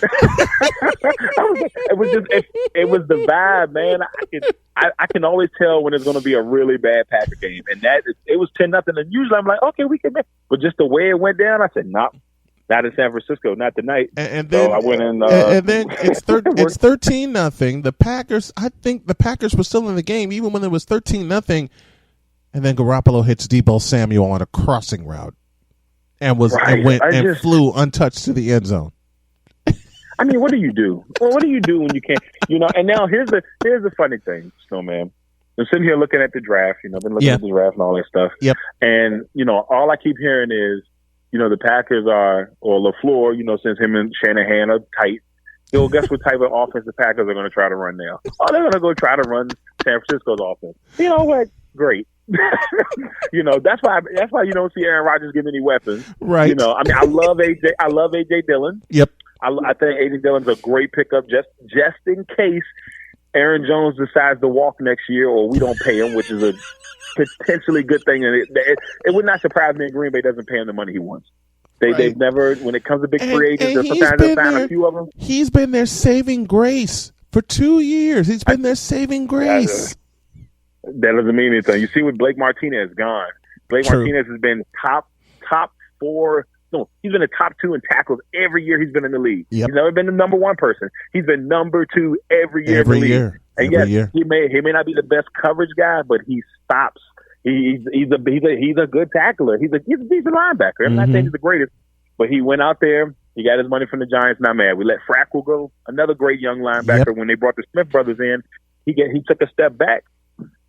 It was the vibe, man. I can always tell when it's going to be a really bad Packer game, and it was 10-0. And usually I'm like, okay, we can make. But just the way it went down, I said, nah. Not in San Francisco, not tonight. And then so I went in. And then it's 13-0. The Packers. I think the Packers were still in the game even when it was 13-0. And then Garoppolo hits Deebo Samuel on a crossing route, and flew untouched to the end zone. I mean, what do you do? Well, what do you do when you can't? You know. And now here's the funny thing, Snowman. I'm sitting here looking at the draft. You know, I've been looking at the draft and all that stuff. Yep. And you know, all I keep hearing is, you know, the Packers or LaFleur, you know, since him and Shanahan are tight, so guess what type of offense the Packers are going to try to run now? Oh, they're going to go try to run San Francisco's offense. You know what? Great. You know, that's why you don't see Aaron Rodgers give any weapons. Right. You know, I mean, I love AJ Dillon. Yep. I think AJ Dillon's a great pickup just in case Aaron Jones decides to walk next year or we don't pay him, which is a potentially good thing, and it would not surprise me if Green Bay doesn't pay him the money he wants. They've never, when it comes to big free agents, sometimes they sign a few of them. He's been their saving grace for 2 years. He's been their saving grace. That doesn't mean anything. You see what Blake Martinez gone. Martinez has been top 4. No, he's been the top 2 in tackles every year he's been in the league. Yep. He's never been the number 1 person. He's been number 2 every year in the league. And yes, he may not be the best coverage guy, but he stops. He's a good tackler. He's a decent linebacker. I'm not saying he's the greatest, but he went out there. He got his money from the Giants. Not mad. We let Frackle go, another great young linebacker. Yep. When they brought the Smith brothers in, he took a step back.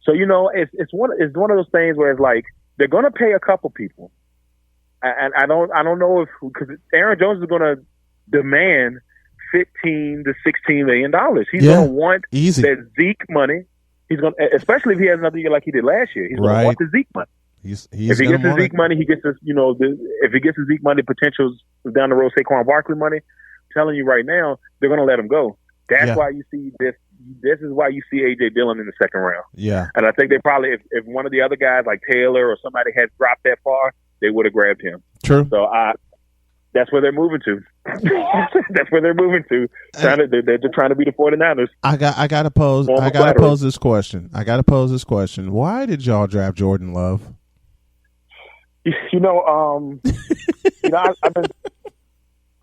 So you know, it's one of those things where it's like they're going to pay a couple people, and I don't know if, because Aaron Jones is going to demand $15 to $16 million. He's going to want that Zeke money. He's going, especially if he has another year like he did last year. He's going to want the Zeke money. If he gets his Zeke money, he gets his, you know, if he gets his Zeke money, potentials down the road, Saquon Barkley money. I'm telling you right now, they're going to let him go. That's why you see this. This is why you see AJ Dillon in the second round. Yeah, and I think they probably, if one of the other guys like Taylor or somebody had dropped that far, they would have grabbed him. True. So that's where they're moving to. That's where they're moving to. They're trying to be the 49ers. I got to pose this question. Why did y'all draft Jordan Love? You know,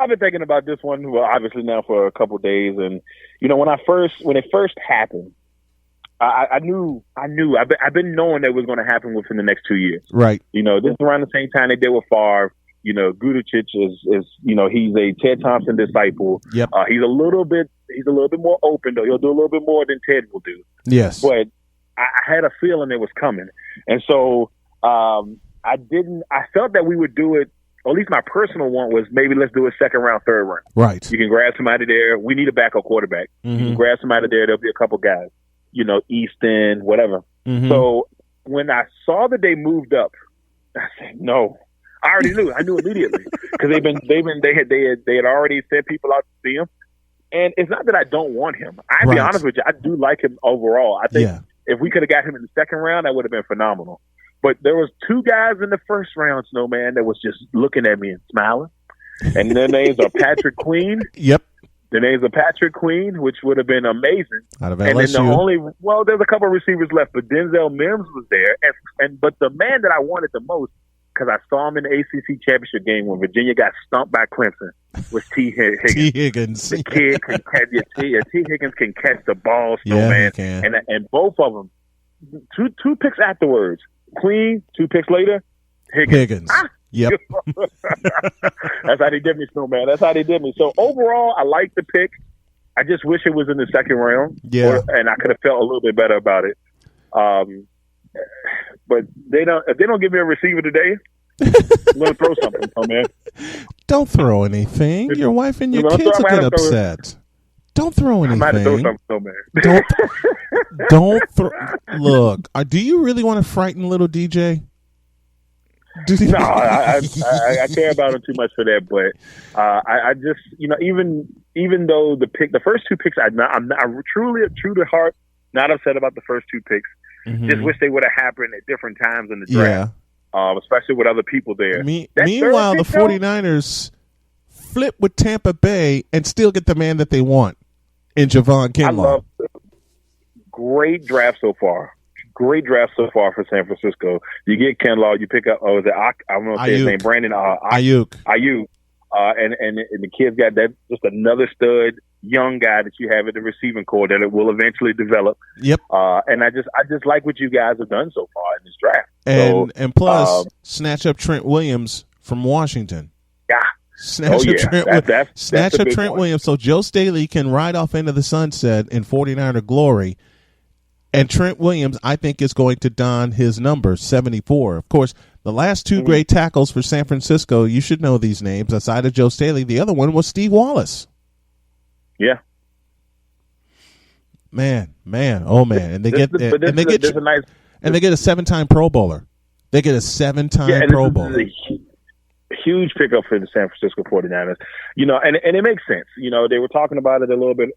I've been thinking about this one, well, obviously now for a couple of days, and you know, when it first happened, I knew. I've been knowing that it was going to happen within the next 2 years. Right. You know, this is around the same time they did with Favre. You know, Gudicic is you know, he's a Ted Thompson disciple. Yep. He's a little bit more open though. He'll do a little bit more than Ted will do. Yes. But I had a feeling it was coming, and so I felt that we would do it. Or at least my personal one was maybe let's do a second round, third round. Right. You can grab somebody there. We need a backup quarterback. Mm-hmm. You can grab somebody there. There'll be a couple guys. You know, Easton, whatever. Mm-hmm. So when I saw that they moved up I said, no. I already knew. I knew immediately because they had already sent people out to see him. And it's not that I don't want him. I'll be honest with you. I do like him overall. I think if we could have got him in the second round, that would have been phenomenal. But there was two guys in the first round, Snowman, that was just looking at me and smiling. And their names are Patrick Queen. Yep. The names are Patrick Queen, which would have been amazing. Out of LSU. And then there's a couple of receivers left, but Denzel Mims was there. But the man that I wanted the most, because I saw him in the ACC championship game when Virginia got stomped by Clemson, was T. Higgins. T. Higgins. The kid can catch T. Higgins can catch the ball, Snowman. Yeah, he can. And both of them, two picks afterwards. Queen, 2 picks later, Higgins. Yep. That's how they did me, Snowman. That's how they did me. So overall, I like the pick. I just wish it was in the second round. Yeah. And I could have felt a little bit better about it. But if they don't give me a receiver today, I'm going to throw something, man. Don't throw anything. Your wife and your kids will get upset. Don't throw anything. I might have to throw something, man. Don't throw. Look, do you really want to frighten little DJ? No, I care about him too much for that. But I just, even though the first 2 picks, I'm truly, true to heart, not upset about the first 2 picks. Mm-hmm. Just wish they would have happened at different times in the draft, especially with other people there. Meanwhile, the 49ers flip with Tampa Bay and still get the man that they want in Javon Kinlaw. I love great draft so far. Great draft so far for San Francisco. You get Kinlaw, you pick up, I don't know his name, Brandon Ayuk. And the kid's got that, just another stud young guy that you have at the receiving core that it will eventually develop. Yep. And I just like what you guys have done so far in this draft. And plus, snatch up Trent Williams from Washington. Yeah. Snatch up Trent Williams so Joe Staley can ride off into the sunset in 49er glory. And Trent Williams, I think, is going to don his number, 74. Of course, the last 2 great tackles for San Francisco, you should know these names. Aside of Joe Staley, the other one was Steve Wallace. Yeah. Man, oh man, and they get a 7-time Pro Bowler. They get a 7-time Pro Bowler. Huge pickup for the San Francisco 49ers. And it makes sense. They were talking about it a little bit.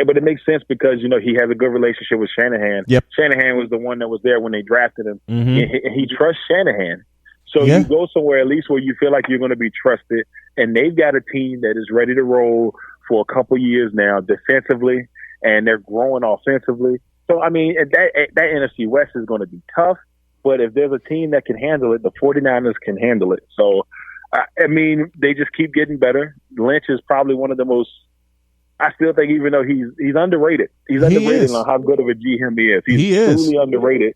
But it makes sense because, he has a good relationship with Shanahan. Yep. Shanahan was the one that was there when they drafted him. Mm-hmm. He trusts Shanahan. So you go somewhere at least where you feel like you're going to be trusted. And they've got a team that is ready to roll for a couple years now defensively, and they're growing offensively. So, I mean, that NFC West is going to be tough. But if there's a team that can handle it, the 49ers can handle it. So, I mean, they just keep getting better. Lynch is probably one of the most, I still think, even though he's underrated. He's underrated on how good of a GM he is. He's truly underrated,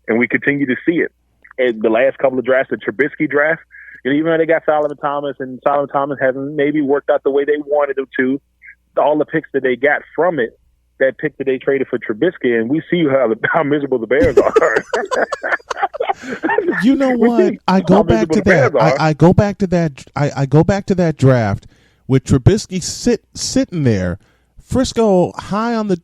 and we continue to see it. In the last couple of drafts, the Trubisky draft, even though they got Solomon Thomas, and Solomon Thomas hasn't maybe worked out the way they wanted him to, all the picks that they got from it, that pick that they traded for Trubisky, and we see how miserable the Bears are. You know what? I go back to that. I go back to that. I go back to that draft with Trubisky sitting there. Frisco high on the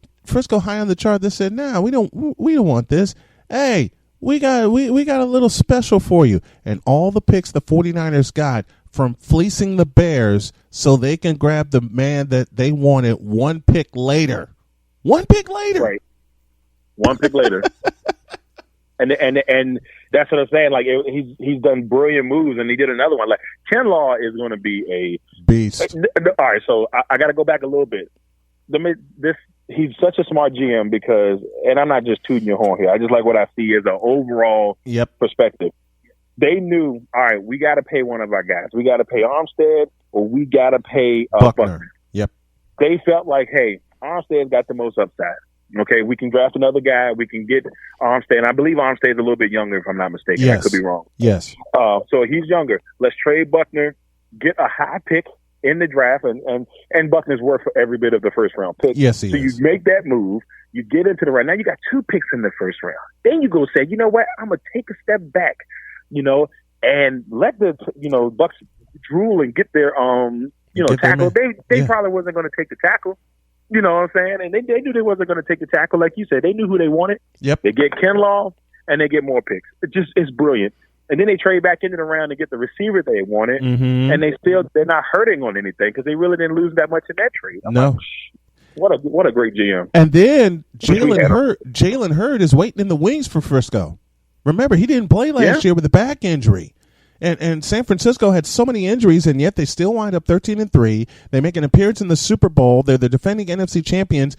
chart. They said, "Nah, we don't want this. Hey, we got a little special for you." And all the picks the 49ers got from fleecing the Bears so they can grab the man that they wanted one pick later. Right. One pick later. And that's what I'm saying. Like, he's done brilliant moves, and he did another one. Like, Kinlaw is going to be a beast. All right, so I got to go back a little bit. He's such a smart GM because, and I'm not just tooting your horn here, I just like what I see as an overall perspective. They knew, all right, we got to pay one of our guys. We got to pay Armstead, or we got to pay Buckner. Yep. They felt like, hey, Armstead's got the most upside. Okay, we can draft another guy. We can get Armstead. And I believe Armstead's a little bit younger, if I'm not mistaken. Yes. I could be wrong. Yes. So he's younger. Let's trade Buckner, get a high pick in the draft, and Buckner's worth for every bit of the first round pick. Yes, he is. You make that move. You get into the round. Now you got 2 picks in the first round. Then you go say, you know what? I'm gonna take a step back, and let the Bucks drool and get their tackle. They probably wasn't going to take the tackle. You know what I'm saying? And they knew they wasn't going to take the tackle, like you said. They knew who they wanted. Yep. They get Kinlaw, and they get more picks. It's brilliant. And then they trade back into the round to get the receiver they wanted, and they're not hurting on anything because they really didn't lose that much in that trade. No. What a great GM. And then Jalen Hurd is waiting in the wings for Frisco. Remember, he didn't play last year with a back injury. And San Francisco had so many injuries, and yet they still wind up 13-3. They make an appearance in the Super Bowl. They're the defending NFC champions.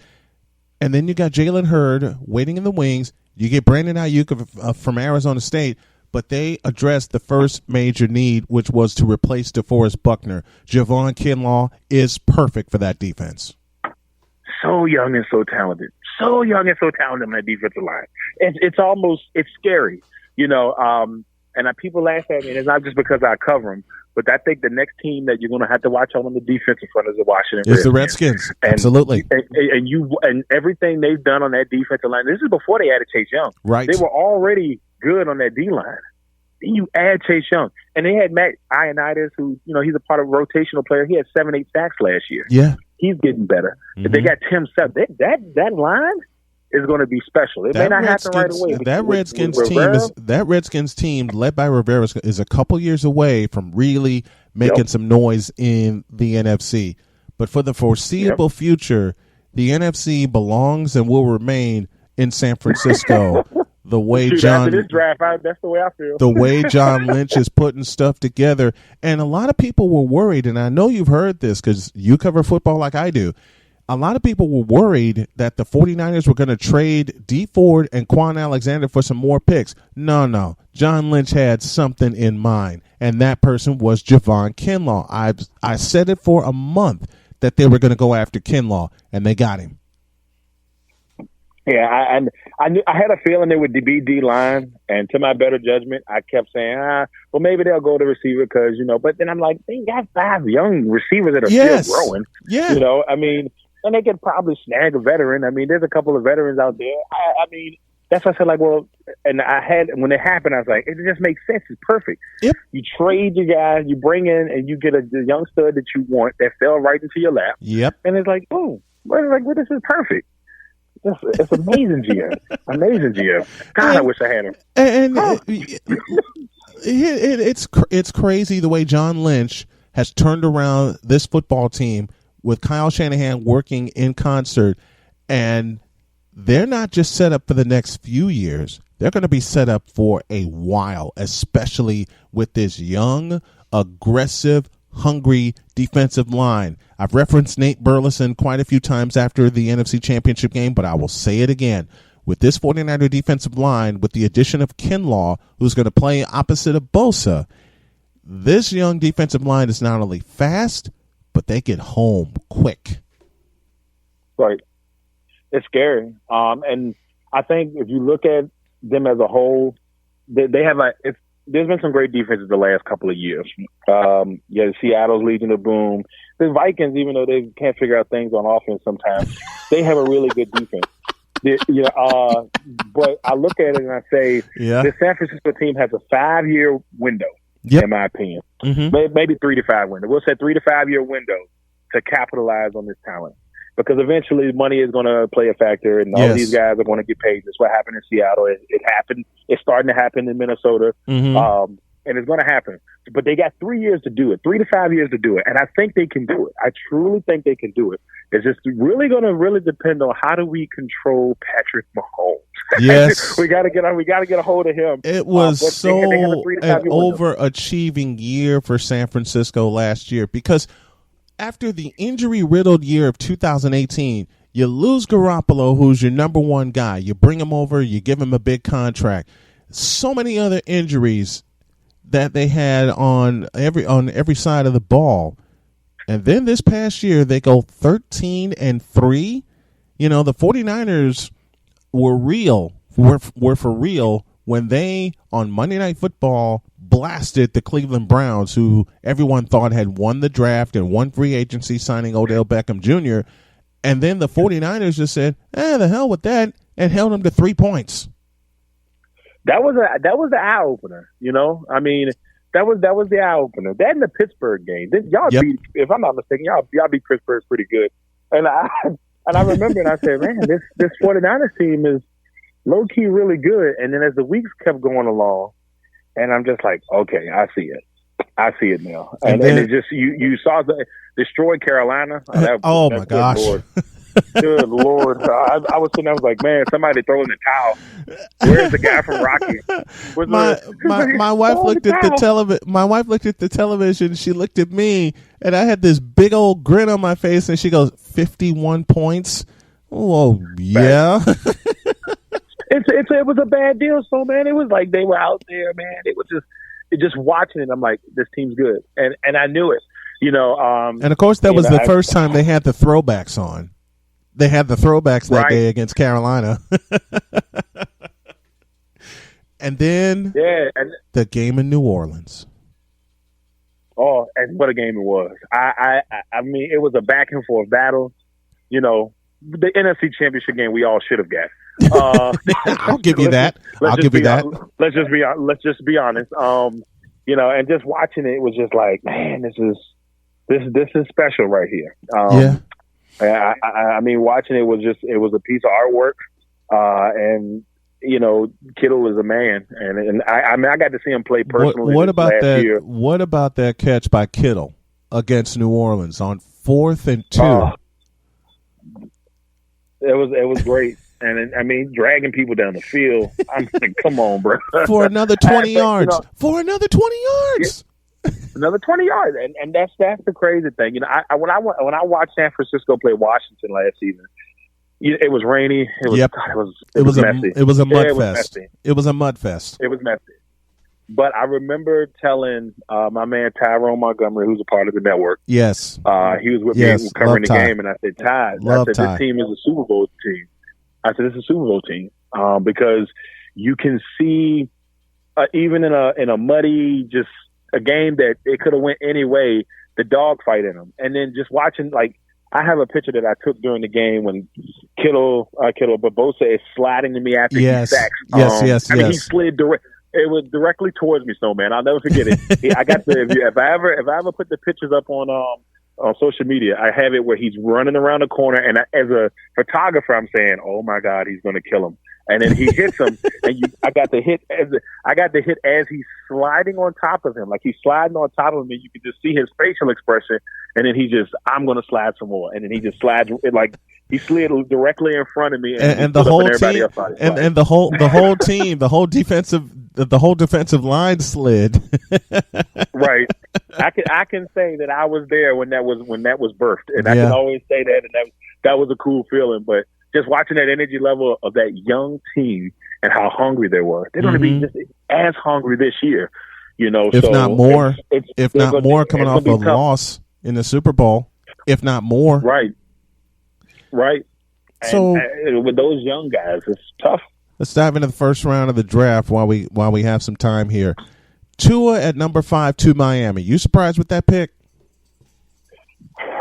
And then you got Jalen Hurd waiting in the wings. You get Brandon Ayuk from Arizona State. But they addressed the first major need, which was to replace DeForest Buckner. Javon Kinlaw is perfect for that defense. So young and so talented. So young and so talented on that defensive line. It's scary, and people laugh at me, and it's not just because I cover them, but I think the next team that you're going to have to watch on the defensive front is the Washington Redskins. It's the Redskins. Absolutely. And everything they've done on that defensive line, this is before they added Chase Young. Right. They were already good on that D-line. Then you add Chase Young. And they had Matt Ioannidis, who, he's a part of a rotational player. He had 7-8 sacks last year. Yeah. He's getting better. They got Tim Sutton. That line is going to be special. It may not happen right away. That Redskins team led by Rivera is a couple years away from really making some noise in the NFC. But for the foreseeable future, the NFC belongs and will remain in San Francisco. The way after this draft, that's the way I feel. The way John Lynch is putting stuff together. And a lot of people were worried, and I know you've heard this because you cover football like I do. A lot of people were worried that the 49ers were going to trade Dee Ford and Quan Alexander for some more picks. No. John Lynch had something in mind, and that person was Javon Kinlaw. I said it for a month that they were going to go after Kinlaw, and they got him. Yeah, I had a feeling it would be D-line, and to my better judgment, I kept saying, well, maybe they'll go to receiver because, but then I'm like, they got 5 young receivers that are still growing. Yeah. And they could probably snag a veteran. There's a couple of veterans out there. That's why I said, and when it happened, I was like, it just makes sense. It's perfect. Yep. You trade your guys, you bring in, and you get a young stud that you want that fell right into your lap. Yep. And it's like, boom. This is perfect. It's amazing, GM. Amazing, GM. God, I wish I had him. And it's crazy the way John Lynch has turned around this football team with Kyle Shanahan working in concert, and they're not just set up for the next few years. They're going to be set up for a while, especially with this young, aggressive, hungry defensive line. I've referenced Nate Burleson quite a few times after the NFC Championship game, but I will say it again. With this 49er defensive line, with the addition of Kinlaw, who's going to play opposite of Bosa, this young defensive line is not only fast, but they get home quick. Right. It's scary. And I think if you look at them as a whole, they have there's been some great defenses the last couple of years. Seattle's Legion of Boom. The Vikings, even though they can't figure out things on offense sometimes, they have a really good defense. But I look at it and I say, the San Francisco team has a 5-year window, in my opinion. Maybe 3 to 5 window. We'll say 3 to 5 year window to capitalize on this talent. Because eventually money is going to play a factor, and all these guys are going to get paid. That's what happened in Seattle. It happened. It's starting to happen in Minnesota, and it's going to happen. But they got 3 years to do it, 3 to 5 years to do it, and I think they can do it. I truly think they can do it. It's just really going to depend on how do we control Patrick Mahomes. Yes, we got to get a hold of him. It was an overachieving year for San Francisco last year because after the injury-riddled year of 2018, you lose Garoppolo, who's your number one guy. You bring him over, you give him a big contract. So many other injuries that they had on every side of the ball. And then this past year, they go 13-3. The 49ers were for real when they, on Monday Night Football, blasted the Cleveland Browns, who everyone thought had won the draft and won free agency, signing Odell Beckham Jr. And then the 49ers just said, the hell with that, and held them to 3 points. That was the eye opener, that was the eye opener. That in the Pittsburgh game, beat, if I'm not mistaken, y'all beat Pittsburgh pretty good. And I remember, and I said, man, this 49ers team is low key really good. And then as the weeks kept going along, And I'm just like, okay, I see it. I see it now. And it just you saw the destroy Carolina. My gosh. Lord. Good Lord. I was sitting there, I was like, man, somebody throw in the towel. Where's the guy from Rocky? My wife looked at the television. My wife looked at the television. She looked at me, and I had this big old grin on my face, and she goes, 51 points? Oh, yeah. It was a bad deal, so, man. It was like they were out there, man. It was just watching it. I'm like, this team's good. And I knew it, and, of course, that was the first time they had the throwbacks on. They had the throwbacks that day against Carolina. And then the game in New Orleans. Oh, and what a game it was. I mean, it was a back and forth battle. The NFC Championship game we all should have got. I'll give you that. I'll give you that. Let's just be honest. And just watching it was just like, man, this is special right here. I mean, watching it was a piece of artwork, and Kittle is a man, and I mean, I got to see him play personally. What about that? Year. What about that catch by Kittle against New Orleans on 4th and 2? It was great, and I mean, dragging people down the field. I'm like, come on, bro, for another 20 yards. For another 20 yards. Another 20 yards, and that's the crazy thing. When I watched San Francisco play Washington last season, it was rainy. It was messy. It was a mud fest. It was a mud fest. It was messy. But I remember telling my man Tyrone Montgomery, who's a part of the network. Yes, he was with me covering the game, and I said, Ty, this team is a Super Bowl team. I said, it's a Super Bowl team because you can see even in a muddy just. A game that it could have went any way, the dogfight in them. And then just watching, like, I have a picture that I took during the game when but Bosa is sliding to me after he sacks. I mean, he slid it was directly towards me, Snowman. I'll never forget it. I got if I ever put the pictures up on social media, I have it where he's running around the corner, and as a photographer, I'm saying, "Oh my God, he's going to kill him." And then he hits him, and I got the hit as he's sliding on top of him, like he's sliding on top of him, and you can just see his facial expression. And then I'm going to slide some more, and then he just slides it like he slid directly in front of me, and the whole team, and the whole team, the whole defensive line slid. Right. I can say that I was there when that was birthed, and I can always say that, and that was a cool feeling, but. Just watching that energy level of that young team and how hungry they were. They're going to be just as hungry this year, If not more. If not more, coming off a loss in the Super Bowl. If not more. Right. So and with those young guys, it's tough. Let's dive into the first round of the draft while we have some time here. Tua at number 5 to Miami. You surprised with that pick?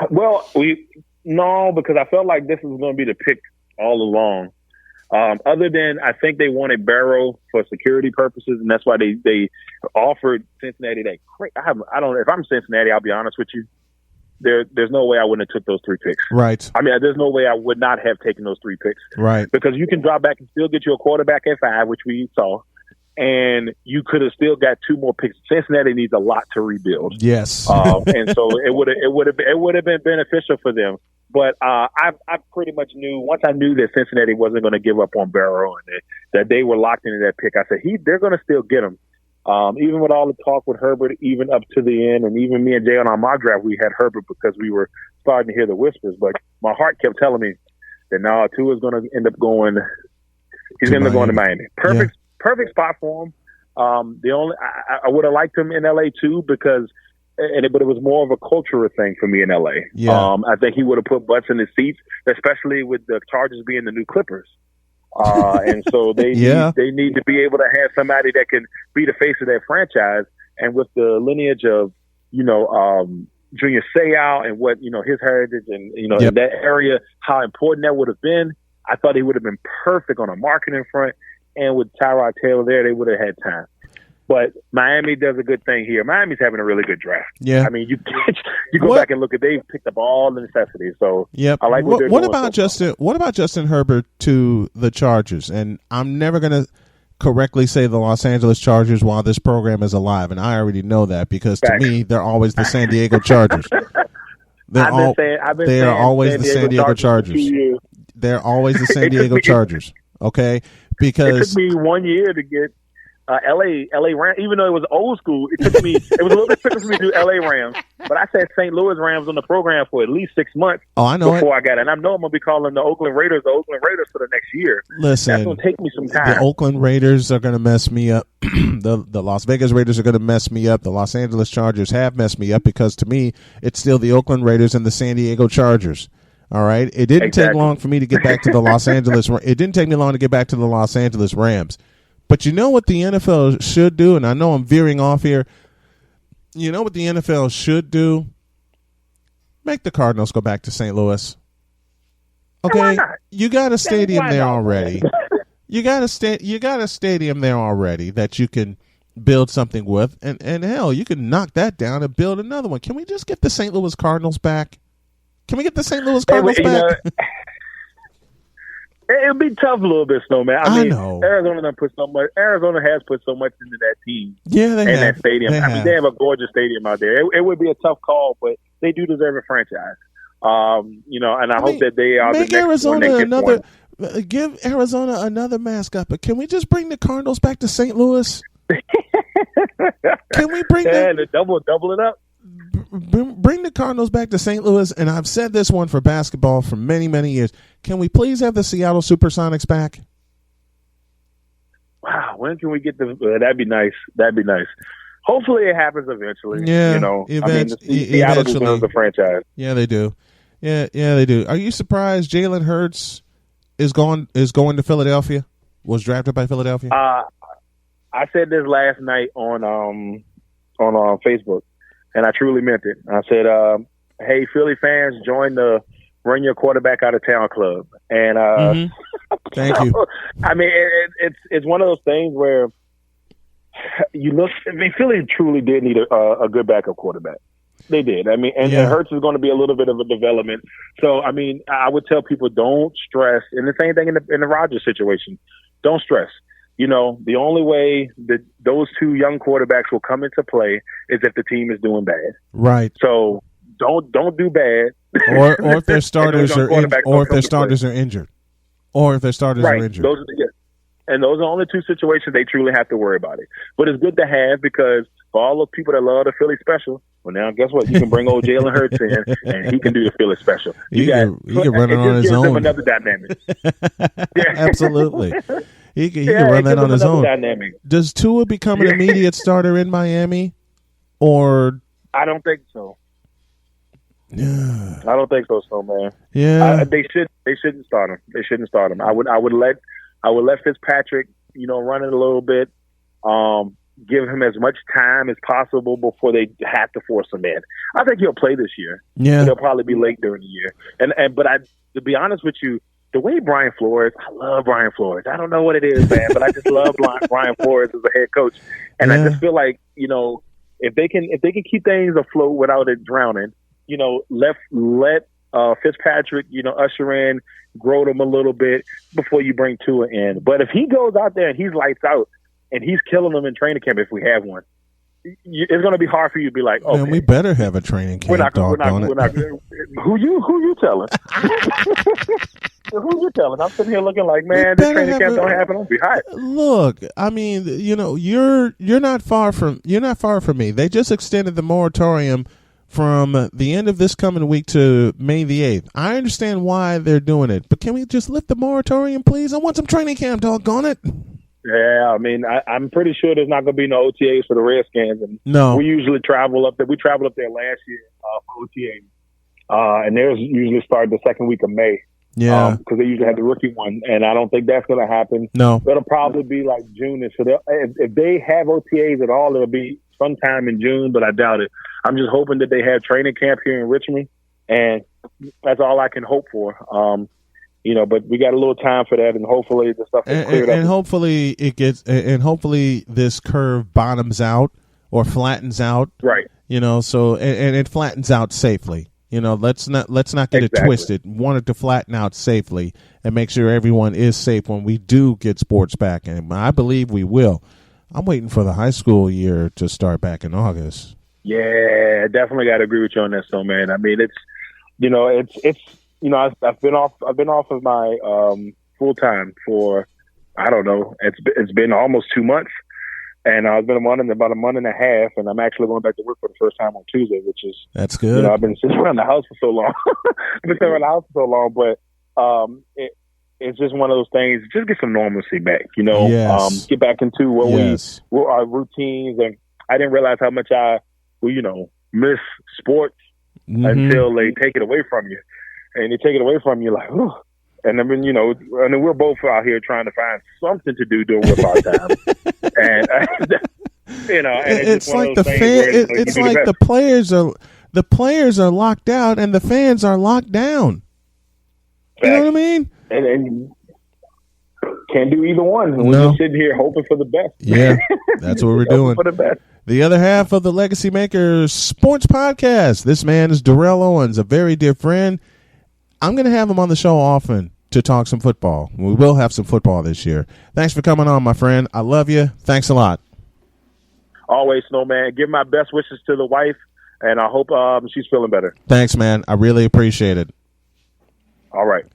Well, no, because I felt like this was going to be the pick all along. Other than I think they wanted Barrow for security purposes, and that's why they offered Cincinnati that. I don't. If I'm Cincinnati, I'll be honest with you. There's no way I wouldn't have took those 3 picks. Right. I mean, there's no way I would not have taken those 3 picks. Right. Because you can drop back and still get you a quarterback at 5, which we saw, and you could have still got 2 more picks. Cincinnati needs a lot to rebuild. Yes. And so it would have been beneficial for them. But I pretty much knew, once I knew that Cincinnati wasn't going to give up on Barrow and that they were locked into that pick, I said, they're going to still get him. Even with all the talk with Herbert, even up to the end, and even me and Jay on our mock draft, we had Herbert because we were starting to hear the whispers. But my heart kept telling me that Tua is going to end up going. He's going to end up going to Miami. Perfect spot for him. I would have liked him in LA too because. But it was more of a cultural thing for me in LA. Yeah. I think he would have put butts in his seats, especially with the Chargers being the new Clippers. And so they need to be able to have somebody that can be the face of that franchise. And with the lineage of, Junior Seau and what, his heritage and, in that area, how important that would have been. I thought he would have been perfect on a marketing front. And with Tyrod Taylor there, they would have had time. But Miami does a good thing here. Miami's having a really good draft. Yeah. I mean, you go back and look at, they've picked up all the necessities. So I like what about Justin Herbert to the Chargers? And I'm never going to correctly say the Los Angeles Chargers while this program is alive, and I already know that because to me they're always the San Diego Chargers. They are always the San Diego Chargers. They're always the San Diego Chargers. Okay, because it took me 1 year to get LA Rams, even though it was old school. It was a little bit quicker for me to do LA Rams, but I said St. Louis Rams on the program for at least 6 months. I know before I got it. And I know I'm gonna be calling the Oakland Raiders for the next year. Listen, that's gonna take me some time. The Oakland Raiders are gonna mess me up. the Las Vegas Raiders are gonna mess me up. The Los Angeles Chargers have messed me up because to me it's still the Oakland Raiders and the San Diego Chargers. All right, it didn't take long for me to get back to the Los Angeles. It didn't take me long to get back to the Los Angeles Rams. But you know what the NFL should do, and I know I'm veering off here. You know what the NFL should do? Make the Cardinals go back to St. Louis. Okay, you got a stadium there already. You got a stadium there already that you can build something with, and hell, you can knock that down and build another one. Can we just get the St. Louis Cardinals back? Can we get the St. Louis Cardinals back? It'll be tough a little bit, Snowman. I know. Arizona has put so much into that team. Yeah, they have. That stadium. They have a gorgeous stadium out there. It would be a tough call, but they do deserve a franchise. And I hope that they are make the next Arizona one another. Give Arizona another mascot, but can we just bring the Cardinals back to St. Louis? Can we bring the double it up? Bring the Cardinals back to St. Louis, and I've said this one for basketball for many, many years. Can we please have the Seattle Supersonics back? Wow, when can we get the? That'd be nice. Hopefully, it happens eventually. Yeah, Seattle deserves the franchise. Yeah, they do. Yeah, they do. Are you surprised Jalen Hurts is going to Philadelphia? Was drafted by Philadelphia? I said this last night on Facebook. And I truly meant it. I said, hey, Philly fans, join the Run Your Quarterback Out of Town club. And thank you. I mean, it's one of those things where you look. I mean, Philly truly did need a good backup quarterback. They did. I mean, and Hurts is going to be a little bit of a development. So, I mean, I would tell people don't stress. And the same thing in the Rodgers situation. Don't stress. You know, the only way that those two young quarterbacks will come into play is if the team is doing bad. Right. So don't do bad. Or if their starters are injured. Or if their starters are injured. And those are only two situations they truly have to worry about it. But it's good to have because for all the people that love the Philly special, well, now guess what? You can bring old Jalen Hurts in, and he can do the Philly special. He can run it on his own. Another dynamic. Absolutely. He can run that on his own. Dynamic. Does Tua become an immediate starter in Miami, or? I don't think so. Yeah. I don't think so, man. Yeah. They shouldn't start him. They shouldn't start him. I would let Fitzpatrick, run it a little bit. Give him as much time as possible before they have to force him in. I think he'll play this year. Yeah. He'll probably be late during the year. But to be honest with you, the way Brian Flores, I love Brian Flores. I don't know what it is, man, but I just love Brian Flores as a head coach. And I just feel like, if they can keep things afloat without it drowning, let Fitzpatrick, usher in, grow them a little bit before you bring Tua in. But if he goes out there and he's lights out and he's killing them in training camp, if we have one, it's going to be hard for you to be like, okay, man, we better have a training camp. We're not, who you telling? Who you telling? I'm sitting here looking like, man, this training camp don't happen. I'll be hot. Look, I mean, you're not far from me. They just extended the moratorium from the end of this coming week to May the 8th. I understand why they're doing it, but can we just lift the moratorium, please? I want some training camp, doggone it. Yeah, I mean, I'm pretty sure there's not going to be no OTAs for the Redskins. And no. We usually travel up there. We traveled up there last year for OTAs. And theirs usually started the second week of May. Yeah. Because they usually have the rookie one. And I don't think that's going to happen. No. It'll probably be like June. So if they have OTAs at all, it'll be sometime in June, but I doubt it. I'm just hoping that they have training camp here in Richmond. And that's all I can hope for. But we got a little time for that, and hopefully the stuff is cleared up. And hopefully hopefully this curve bottoms out or flattens out. Right. So it flattens out safely. Let's not get it twisted. Wanted to flatten out safely and make sure everyone is safe when we do get sports back, and I believe we will. I'm waiting for the high school year to start back in August. Yeah, definitely got to agree with you on that, man. I mean, I've been off of my full time for, I don't know, it's been almost 2 months. And I've been about a month and a half, and I'm actually going back to work for the first time on Tuesday, which is that's good. I've been sitting around the house for so long. But it's just one of those things. Just get some normalcy back, Yes. Get back into our routines. And I didn't realize how much I miss sports until they take it away from you, and they take it away from you like, oh. And I mean, we're both out here trying to find something to do during our time. And it's like the players are locked out and the fans are locked down. You know what I mean? And can't do either one. We're just sitting here hoping for the best. Yeah, that's what we're doing. For the best. The other half of the Legacy Makers Sports Podcast. This man is Darrell Owens, a very dear friend. I'm going to have him on the show often to talk some football. We will have some football this year. Thanks for coming on, my friend. I love you. Thanks a lot. Always, Snowman. Give my best wishes to the wife, and I hope she's feeling better. Thanks, man. I really appreciate it. All right.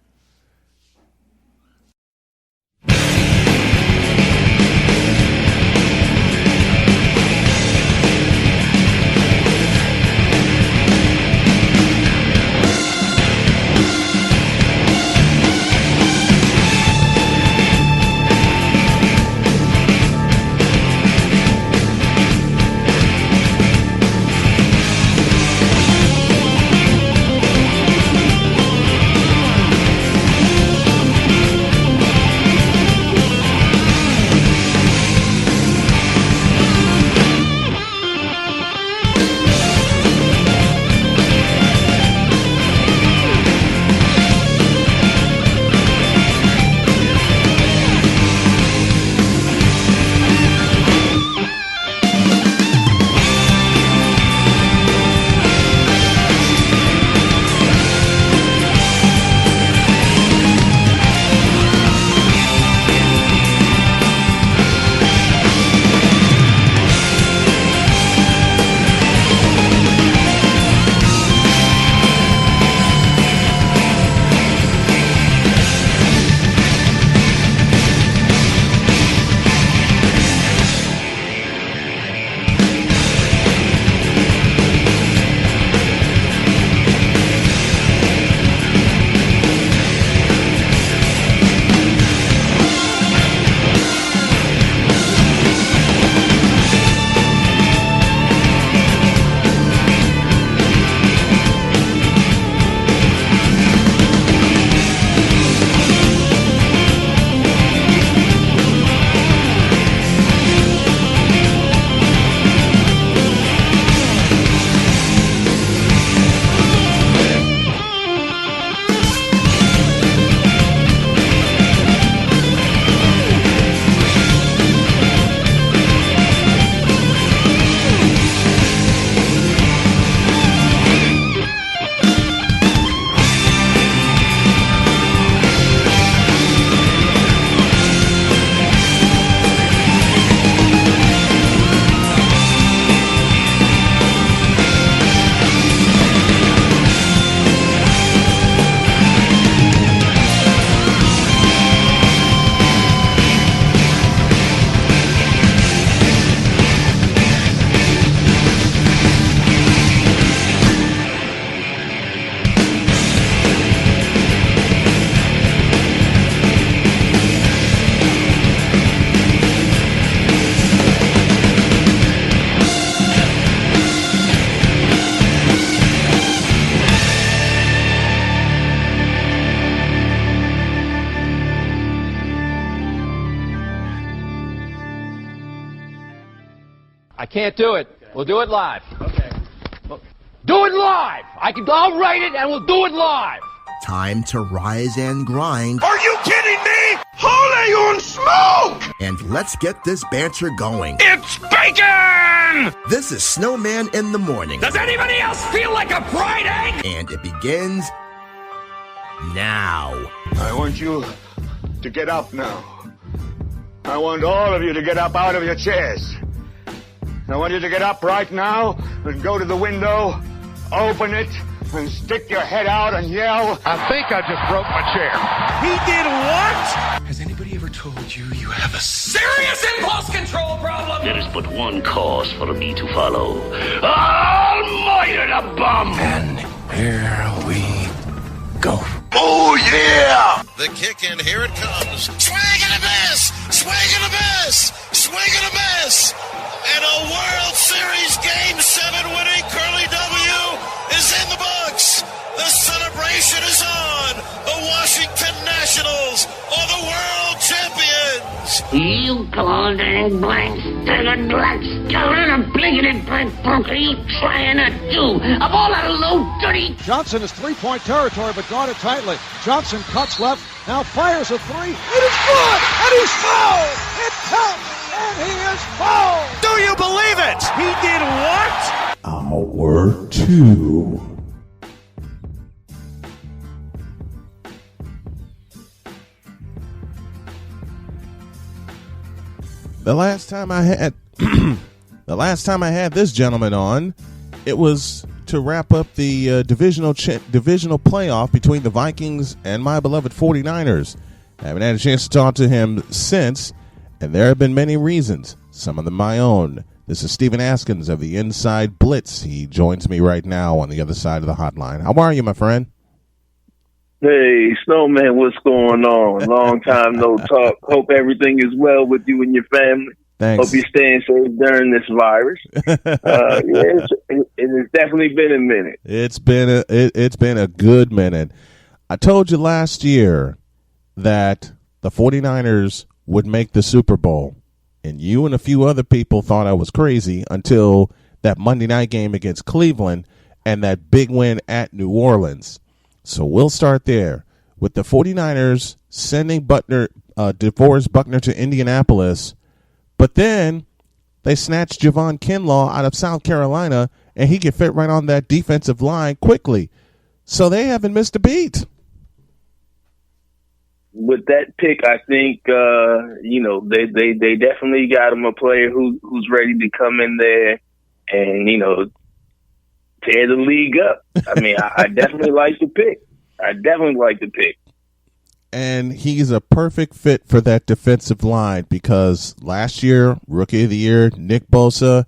I can't do it. We'll do it live. Okay. Do it live. I'll write it and we'll do it live. Time to rise and grind. Are you kidding me? Holy un smoke! And let's get this banter going. It's bacon! This is Snowman in the Morning. Does anybody else feel like a fried egg? And it begins now. I want you to get up now. I want all of you to get up out of your chairs. I want you to get up right now and go to the window, open it, and stick your head out and yell, I think I just broke my chair. He did what? Has anybody ever told you you have a Serious impulse control problem! There is but one course for me to follow. Almighty the bomb! And here we go. Oh, yeah! The kick, and here it comes. Swing and a miss! Swing and a miss! Swing and a miss! And a World Series Game 7 winning Curly W is in the books. The celebration is on. The Washington Nationals are the world champions. You golden blank staggered black skull and a blinking black punk, are you trying to do? Of all that low dirty... Johnson is three-point territory, but guarded tightly. Johnson cuts left, now fires a three. It is good, and he's fouled. It counts, and he is fouled. Do you believe it? He did what? Hour 2. The last time I had this gentleman on, it was to wrap up the divisional playoff between the Vikings and my beloved 49ers. I haven't had a chance to talk to him since, and there have been many reasons, some of them my own. This is Stephen Askins of the Inside Blitz. He joins me right now on the other side of the hotline. How are you, my friend? Hey, Snowman, what's going on? Long time no talk. Hope everything is well with you and your family. Thanks. Hope you're staying safe during this virus. It has definitely been a minute. It's been a good minute. I told you last year that the 49ers would make the Super Bowl, and you and a few other people thought I was crazy until that Monday night game against Cleveland and that big win at New Orleans. So we'll start there with the 49ers sending DeForest Buckner to Indianapolis, but then they snatched Javon Kinlaw out of South Carolina, and he could fit right on that defensive line quickly. So they haven't missed a beat. With that pick, I think they definitely got him a player who's ready to come in there and tear the league up. I mean, I definitely like the pick. And he's a perfect fit for that defensive line because last year, Rookie of the Year, Nick Bosa,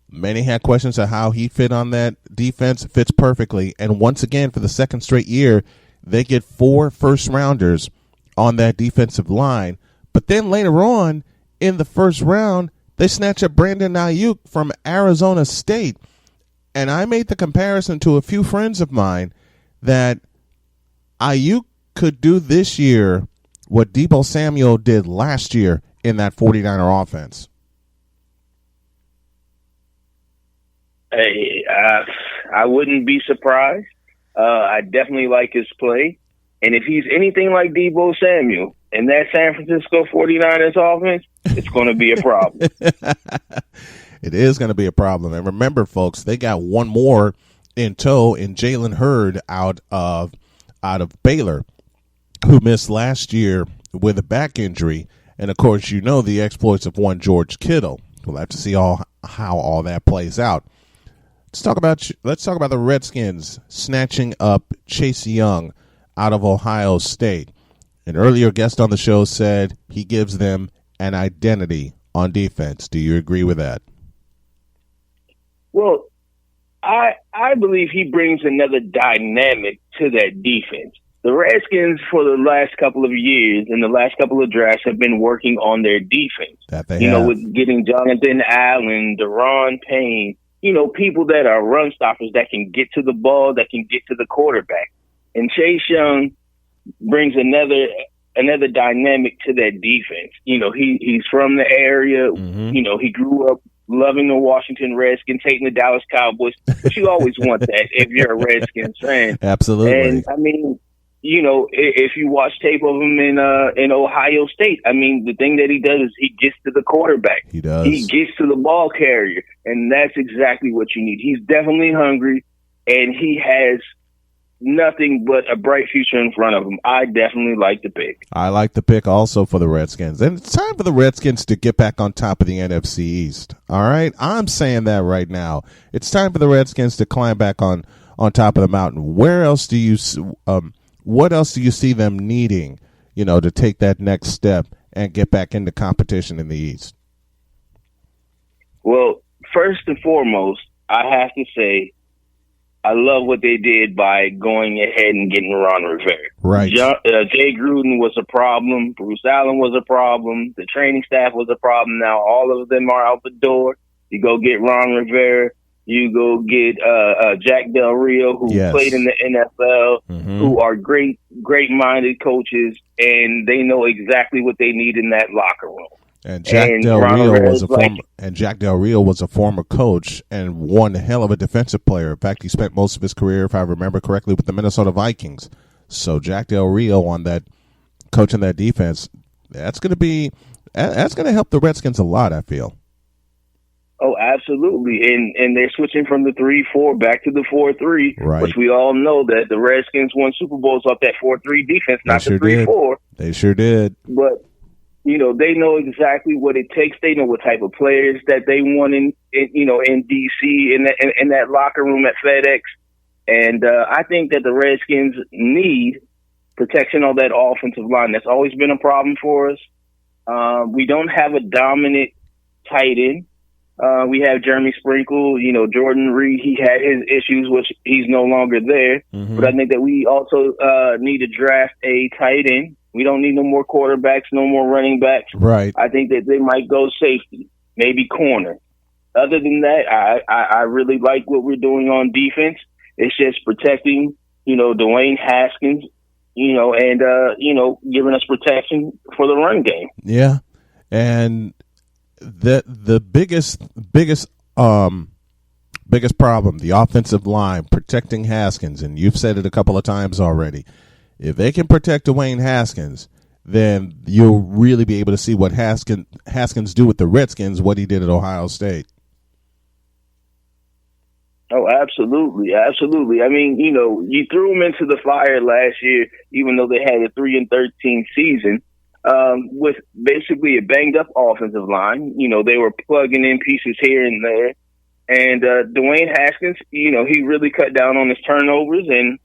many had questions of how he fit on that defense. Fits perfectly. And once again, for the second straight year, they get 4 first-rounders on that defensive line. But then later on, in the first round, they snatch up Brandon Ayuk from Arizona State. And I made the comparison to a few friends of mine that Ayuk could do this year what Deebo Samuel did last year in that 49er offense. Hey, I wouldn't be surprised. I definitely like his play. And if he's anything like Deebo Samuel in that San Francisco 49ers offense, it's going to be a problem. It is going to be a problem. And remember, folks, they got one more in tow in Jalen Hurd out of Baylor, who missed last year with a back injury. And, of course, the exploits of one George Kittle. We'll have to see how all that plays out. Let's talk about the Redskins snatching up Chase Young out of Ohio State. An earlier guest on the show said he gives them an identity on defense. Do you agree with that? Well, I believe he brings another dynamic to that defense. The Redskins, for the last couple of years and the last couple of drafts, have been working on their defense. That they have. With getting Jonathan Allen, Deron Payne, people that are run stoppers that can get to the ball, that can get to the quarterback. And Chase Young brings another dynamic to that defense. He's from the area. Mm-hmm. He grew up loving the Washington Redskins, hating the Dallas Cowboys. But you always want that if you're a Redskins fan. Absolutely. And, I mean, if you watch tape of him in Ohio State, I mean, the thing that he does is he gets to the quarterback. He does. He gets to the ball carrier, and that's exactly what you need. He's definitely hungry, and he has nothing but a bright future in front of him. I definitely like the pick. I like the pick also for the Redskins. And it's time for the Redskins to get back on top of the NFC East. All right? I'm saying that right now. It's time for the Redskins to climb back on top of the mountain. Where else do you what else do you see them needing, to take that next step and get back into competition in the East? Well, first and foremost, I have to say I love what they did by going ahead and getting Ron Rivera. Right. Jay Gruden was a problem. Bruce Allen was a problem. The training staff was a problem. Now all of them are out the door. You go get Ron Rivera. You go get Jack Del Rio, who played in the NFL, who are great-minded coaches, and they know exactly what they need in that locker room. And Jack Del Rio was a former coach and one hell of a defensive player. In fact, he spent most of his career, if I remember correctly, with the Minnesota Vikings. So Jack Del Rio on that coaching that defense, that's going to help the Redskins a lot, I feel. Oh, absolutely. And they're switching from the 3-4 back to the 4-3, right, which we all know that the Redskins won Super Bowls off that 4-3 defense, not the 3-4. They sure did. But they know exactly what it takes. They know what type of players that they want in DC, in that locker room at FedEx. And I think that the Redskins need protection on that offensive line. That's always been a problem for us. We don't have a dominant tight end. We have Jeremy Sprinkle, Jordan Reed. He had his issues, which he's no longer there. But I think that we also need to draft a tight end. We don't need no more quarterbacks, no more running backs. Right. I think that they might go safety, maybe corner. Other than that, I really like what we're doing on defense. It's just protecting, Dwayne Haskins, and giving us protection for the run game. Yeah, and the biggest problem, the offensive line, protecting Haskins, and you've said it a couple of times already. If they can protect Dwayne Haskins, then you'll really be able to see what Haskins do with the Redskins, what he did at Ohio State. Oh, absolutely. Absolutely. I mean, you threw them into the fire last year, even though they had a 3-13 season, with basically a banged up offensive line. They were plugging in pieces here and there. And Dwayne Haskins, he really cut down on his turnovers, and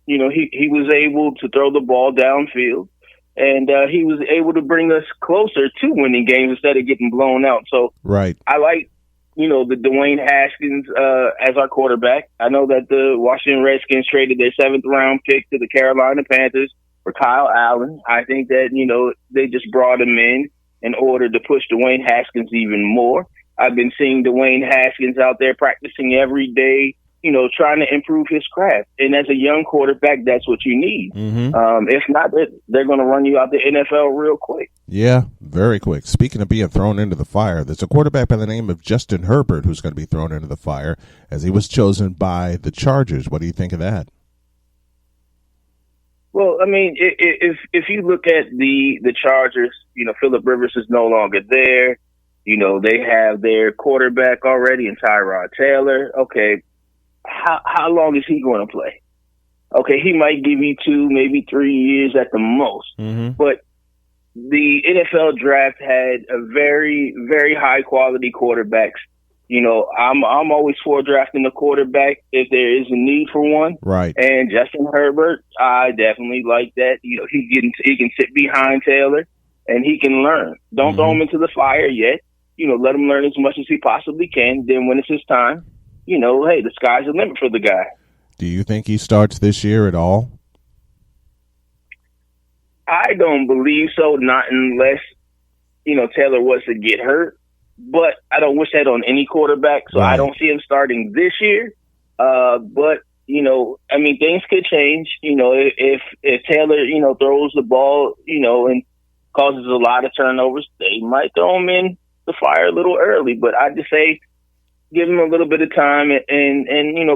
he was able to throw the ball downfield, and he was able to bring us closer to winning games instead of getting blown out. So right. I like, the Dwayne Haskins as our quarterback. I know that the Washington Redskins traded their 7th round pick to the Carolina Panthers for Kyle Allen. I think that, they just brought him in order to push Dwayne Haskins even more. I've been seeing Dwayne Haskins out there practicing every day, trying to improve his craft. And as a young quarterback, that's what you need. If not, they're going to run you out the NFL real quick. Yeah, very quick. Speaking of being thrown into the fire, there's a quarterback by the name of Justin Herbert who's going to be thrown into the fire as he was chosen by the Chargers. What do you think of that? Well, I mean, if you look at the Chargers, Phillip Rivers is no longer there. They have their quarterback already in Tyrod Taylor. Okay. How long is he going to play? Okay, he might give you 2, maybe 3 years at the most. But the NFL draft had a very, very high quality quarterbacks. I'm always for drafting a quarterback if there is a need for one. Right. And Justin Herbert, I definitely like that. He can sit behind Taylor and he can learn. Don't throw him into the fire yet. Let him learn as much as he possibly can. Then when it's his time, hey, the sky's the limit for the guy. Do you think he starts this year at all? I don't believe so, not unless, Taylor was to get hurt. But I don't wish that on any quarterback, so I don't see him starting this year. But, things could change. If Taylor, throws the ball, and causes a lot of turnovers, they might throw him in the fire a little early. But I just say, give him a little bit of time and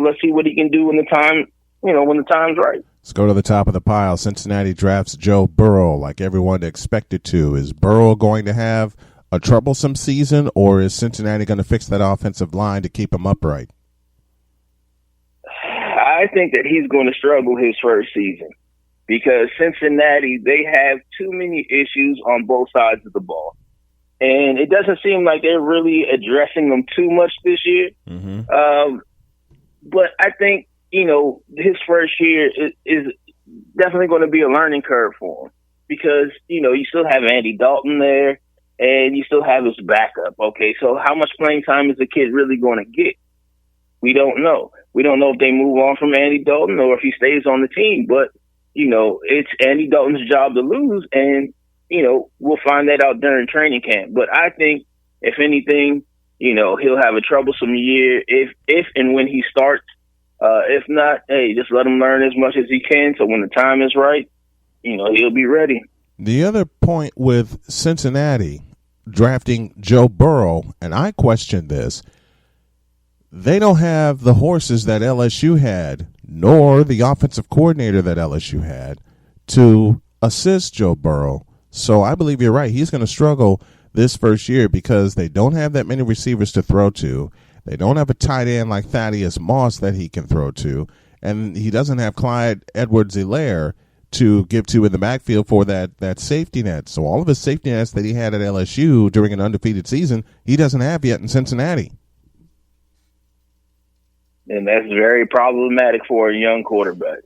let's see what he can do when the time when the time's right. Let's go to the top of the pile. Cincinnati drafts Joe Burrow like everyone expected to. Is Burrow going to have a troublesome season, or is Cincinnati going to fix that offensive line to keep him upright? I think that he's going to struggle his first season because Cincinnati, they have too many issues on both sides of the ball. And it doesn't seem like they're really addressing them too much this year. Mm-hmm. But I think, his first year is definitely going to be a learning curve for him because, you still have Andy Dalton there and you still have his backup. Okay, so how much playing time is the kid really going to get? We don't know. We don't know if they move on from Andy Dalton or if he stays on the team. But, it's Andy Dalton's job to lose, and, we'll find that out during training camp. But I think, if anything, he'll have a troublesome year if and when he starts. If not, hey, just let him learn as much as he can so when the time is right, he'll be ready. The other point with Cincinnati drafting Joe Burrow, and I question this, they don't have the horses that LSU had, nor the offensive coordinator that LSU had, to assist Joe Burrow. So I believe you're right. He's going to struggle this first year because they don't have that many receivers to throw to. They don't have a tight end like Thaddeus Moss that he can throw to. And he doesn't have Clyde Edwards-Helaire to give to in the backfield for that safety net. So all of his safety nets that he had at LSU during an undefeated season, he doesn't have yet in Cincinnati. And that's very problematic for a young quarterback.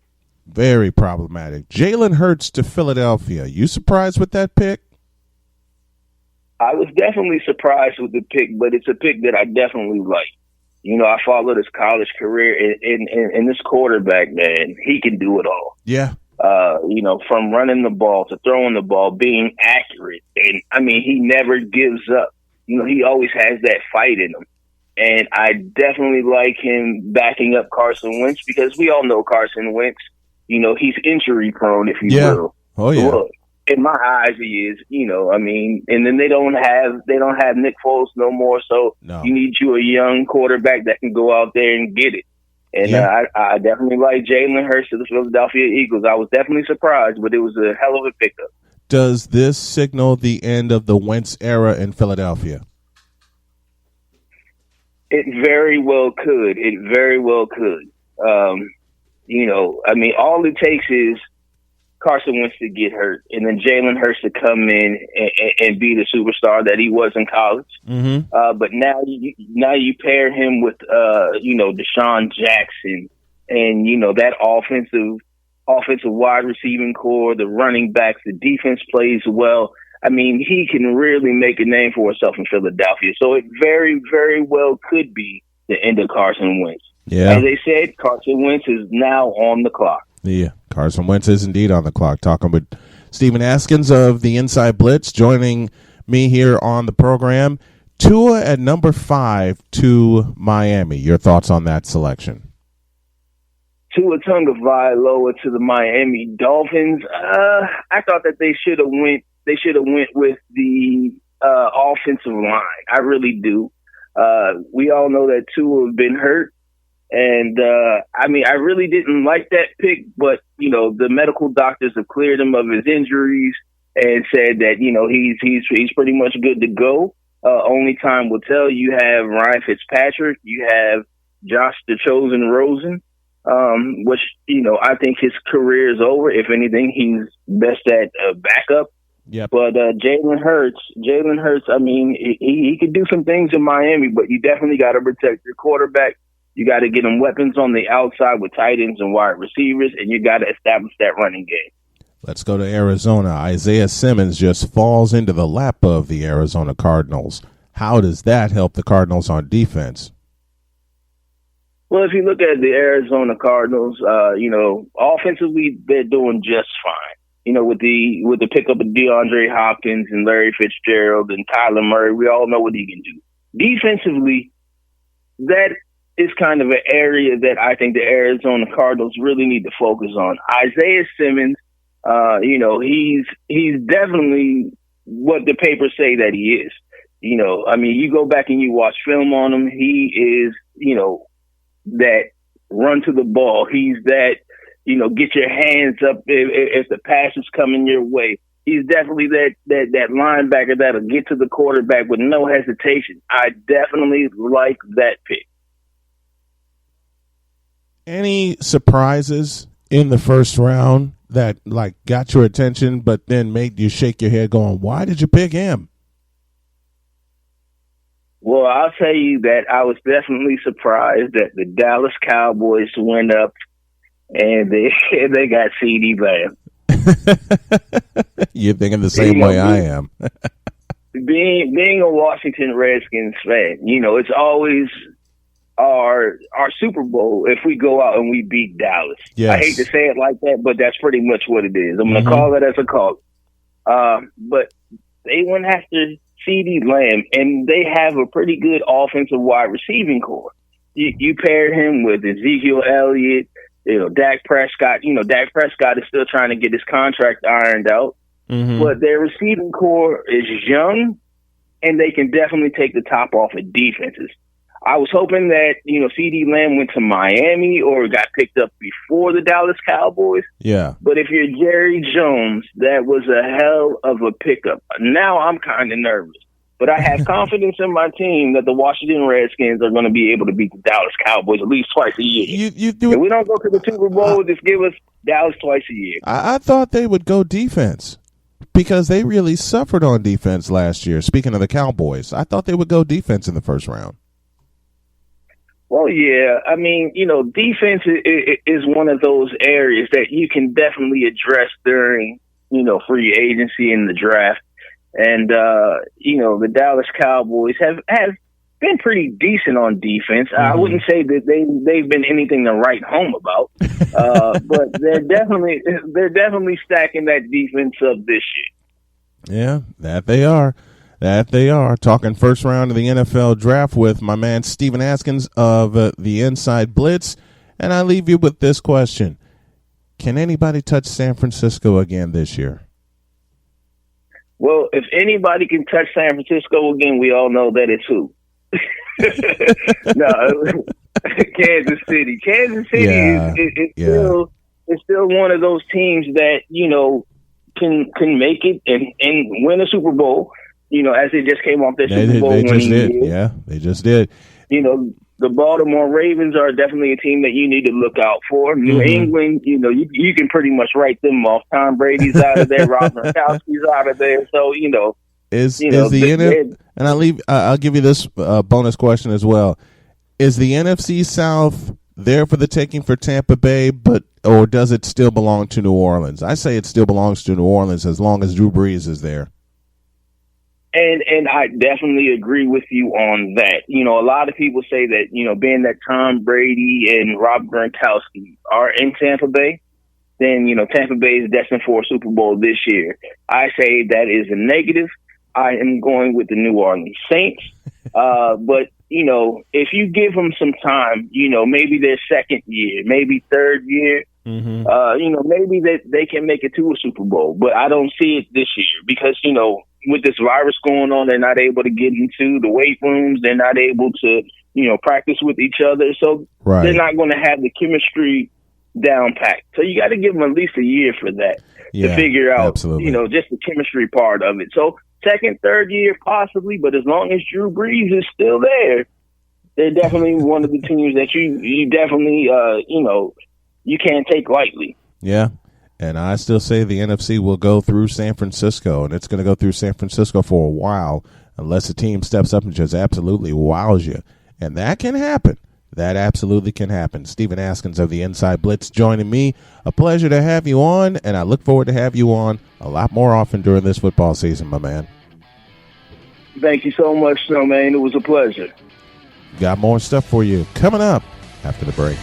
Very problematic. Jalen Hurts to Philadelphia. You surprised with that pick? I was definitely surprised with the pick, but it's a pick that I definitely like. I followed his college career, and this quarterback, man, he can do it all. Yeah. From running the ball to throwing the ball, being accurate. And, he never gives up. He always has that fight in him. And I definitely like him backing up Carson Wentz because we all know Carson Wentz, he's injury prone, if you will. Oh, yeah. Well, in my eyes, he is, and then they don't have Nick Foles no more. So You need you a young quarterback that can go out there and get it. And I definitely like Jalen Hurts to the Philadelphia Eagles. I was definitely surprised, but it was a hell of a pickup. Does this signal the end of the Wentz era in Philadelphia? It very well could. All it takes is Carson Wentz to get hurt, and then Jalen Hurts to come in and be the superstar that he was in college. Mm-hmm. But now you pair him with Deshaun Jackson, and that offensive wide receiving core, the running backs, the defense plays well. He can really make a name for himself in Philadelphia. So it very, very well could be the end of Carson Wentz. Yeah. As they said, Carson Wentz is now on the clock. Yeah, Carson Wentz is indeed on the clock. Talking with Stephen Askins of the Inside Blitz, joining me here on the program. Tua at number 5 to Miami. Your thoughts on that selection? Tua Tagovailoa to the Miami Dolphins. I thought that they should have went with the offensive line. I really do. We all know that Tua has been hurt. And, I really didn't like that pick, but, the medical doctors have cleared him of his injuries and said that, he's pretty much good to go. Only time will tell. You have Ryan Fitzpatrick. You have Josh the Chosen Rosen, which, I think his career is over. If anything, he's best at backup. Yep. But Jalen Hurts, he could do some things in Miami, but you definitely got to protect your quarterback. You got to get him weapons on the outside with tight ends and wide receivers, and you got to establish that running game. Let's go to Arizona. Isaiah Simmons just falls into the lap of the Arizona Cardinals. How does that help the Cardinals on defense? Well, if you look at the Arizona Cardinals, offensively, they're doing just fine. With the pickup of DeAndre Hopkins and Larry Fitzgerald and Kyler Murray, we all know what he can do. Defensively, that is kind of an area that I think the Arizona Cardinals really need to focus on. Isaiah Simmons, he's definitely what the papers say that he is. You go back and you watch film on him, he is, that run to the ball. He's that, get your hands up if the pass is coming your way. He's definitely that linebacker that'll get to the quarterback with no hesitation. I definitely like that pick. Any surprises in the first round that got your attention, but then made you shake your head going, why did you pick him? Well, I'll tell you that I was definitely surprised that the Dallas Cowboys went up and they got CeeDee Lamb. You're thinking the same way I am. being a Washington Redskins fan, it's always our Super Bowl if we go out and we beat Dallas. Yes. I hate to say it like that, but that's pretty much what it is. I'm going to call it as a call. But they went after CeeDee Lamb, and they have a pretty good offensive wide receiving core. You paired him with Ezekiel Elliott, Dak Prescott. Dak Prescott is still trying to get his contract ironed out. But their receiving core is young, and they can definitely take the top off of defenses. I was hoping that, CeeDee Lamb went to Miami or got picked up before the Dallas Cowboys. Yeah. But if you're Jerry Jones, that was a hell of a pickup. Now I'm kind of nervous. But I have confidence in my team that the Washington Redskins are going to be able to beat the Dallas Cowboys at least twice a year. If we don't go to the Super Bowl, just give us Dallas twice a year. I thought they would go defense because they really suffered on defense last year. Speaking of the Cowboys, I thought they would go defense in the first round. Well, yeah. I mean, defense is one of those areas that you can definitely address during, free agency and the draft. And, the Dallas Cowboys have been pretty decent on defense. I wouldn't say that they've been anything to write home about, but they're definitely stacking that defense up this year. Yeah, that they are. Talking first round of the NFL draft with my man Steven Askins of the Inside Blitz. And I leave you with this question. Can anybody touch San Francisco again this year? Well, if anybody can touch San Francisco again, we all know that it's who. No, Kansas City. Kansas City is still one of those teams that, can make it and win a Super Bowl. As they just came off their Super Bowl winning year. Yeah, they just did. The Baltimore Ravens are definitely a team that you need to look out for. New England, you can pretty much write them off. Tom Brady's out of there. Rob Gronkowski's out of there. So, is the NFC, and I'll give you this bonus question as well. Is the NFC South there for the taking for Tampa Bay, or does it still belong to New Orleans? I say it still belongs to New Orleans as long as Drew Brees is there. And I definitely agree with you on that. A lot of people say that, being that Tom Brady and Rob Gronkowski are in Tampa Bay, then, Tampa Bay is destined for a Super Bowl this year. I say that is a negative. I am going with the New Orleans Saints. But, if you give them some time, maybe their second year, maybe third year, maybe they can make it to a Super Bowl. But I don't see it this year because, with this virus going on, they're not able to get into the weight rooms. They're not able to, practice with each other. So they're not going to have the chemistry down packed. So you got to give them at least a year for that to figure out, just the chemistry part of it. So second, third year, possibly, but as long as Drew Brees is still there, they're definitely one of the teams that you definitely, you can't take lightly. Yeah. And I still say the NFC will go through San Francisco, and it's going to go through San Francisco for a while unless a team steps up and just absolutely wows you. And that can happen. That absolutely can happen. Steven Askins of the Inside Blitz joining me. A pleasure to have you on, and I look forward to have you on a lot more often during this football season, my man. Thank you so much, Snowman. It was a pleasure. Got more stuff for you coming up after the break.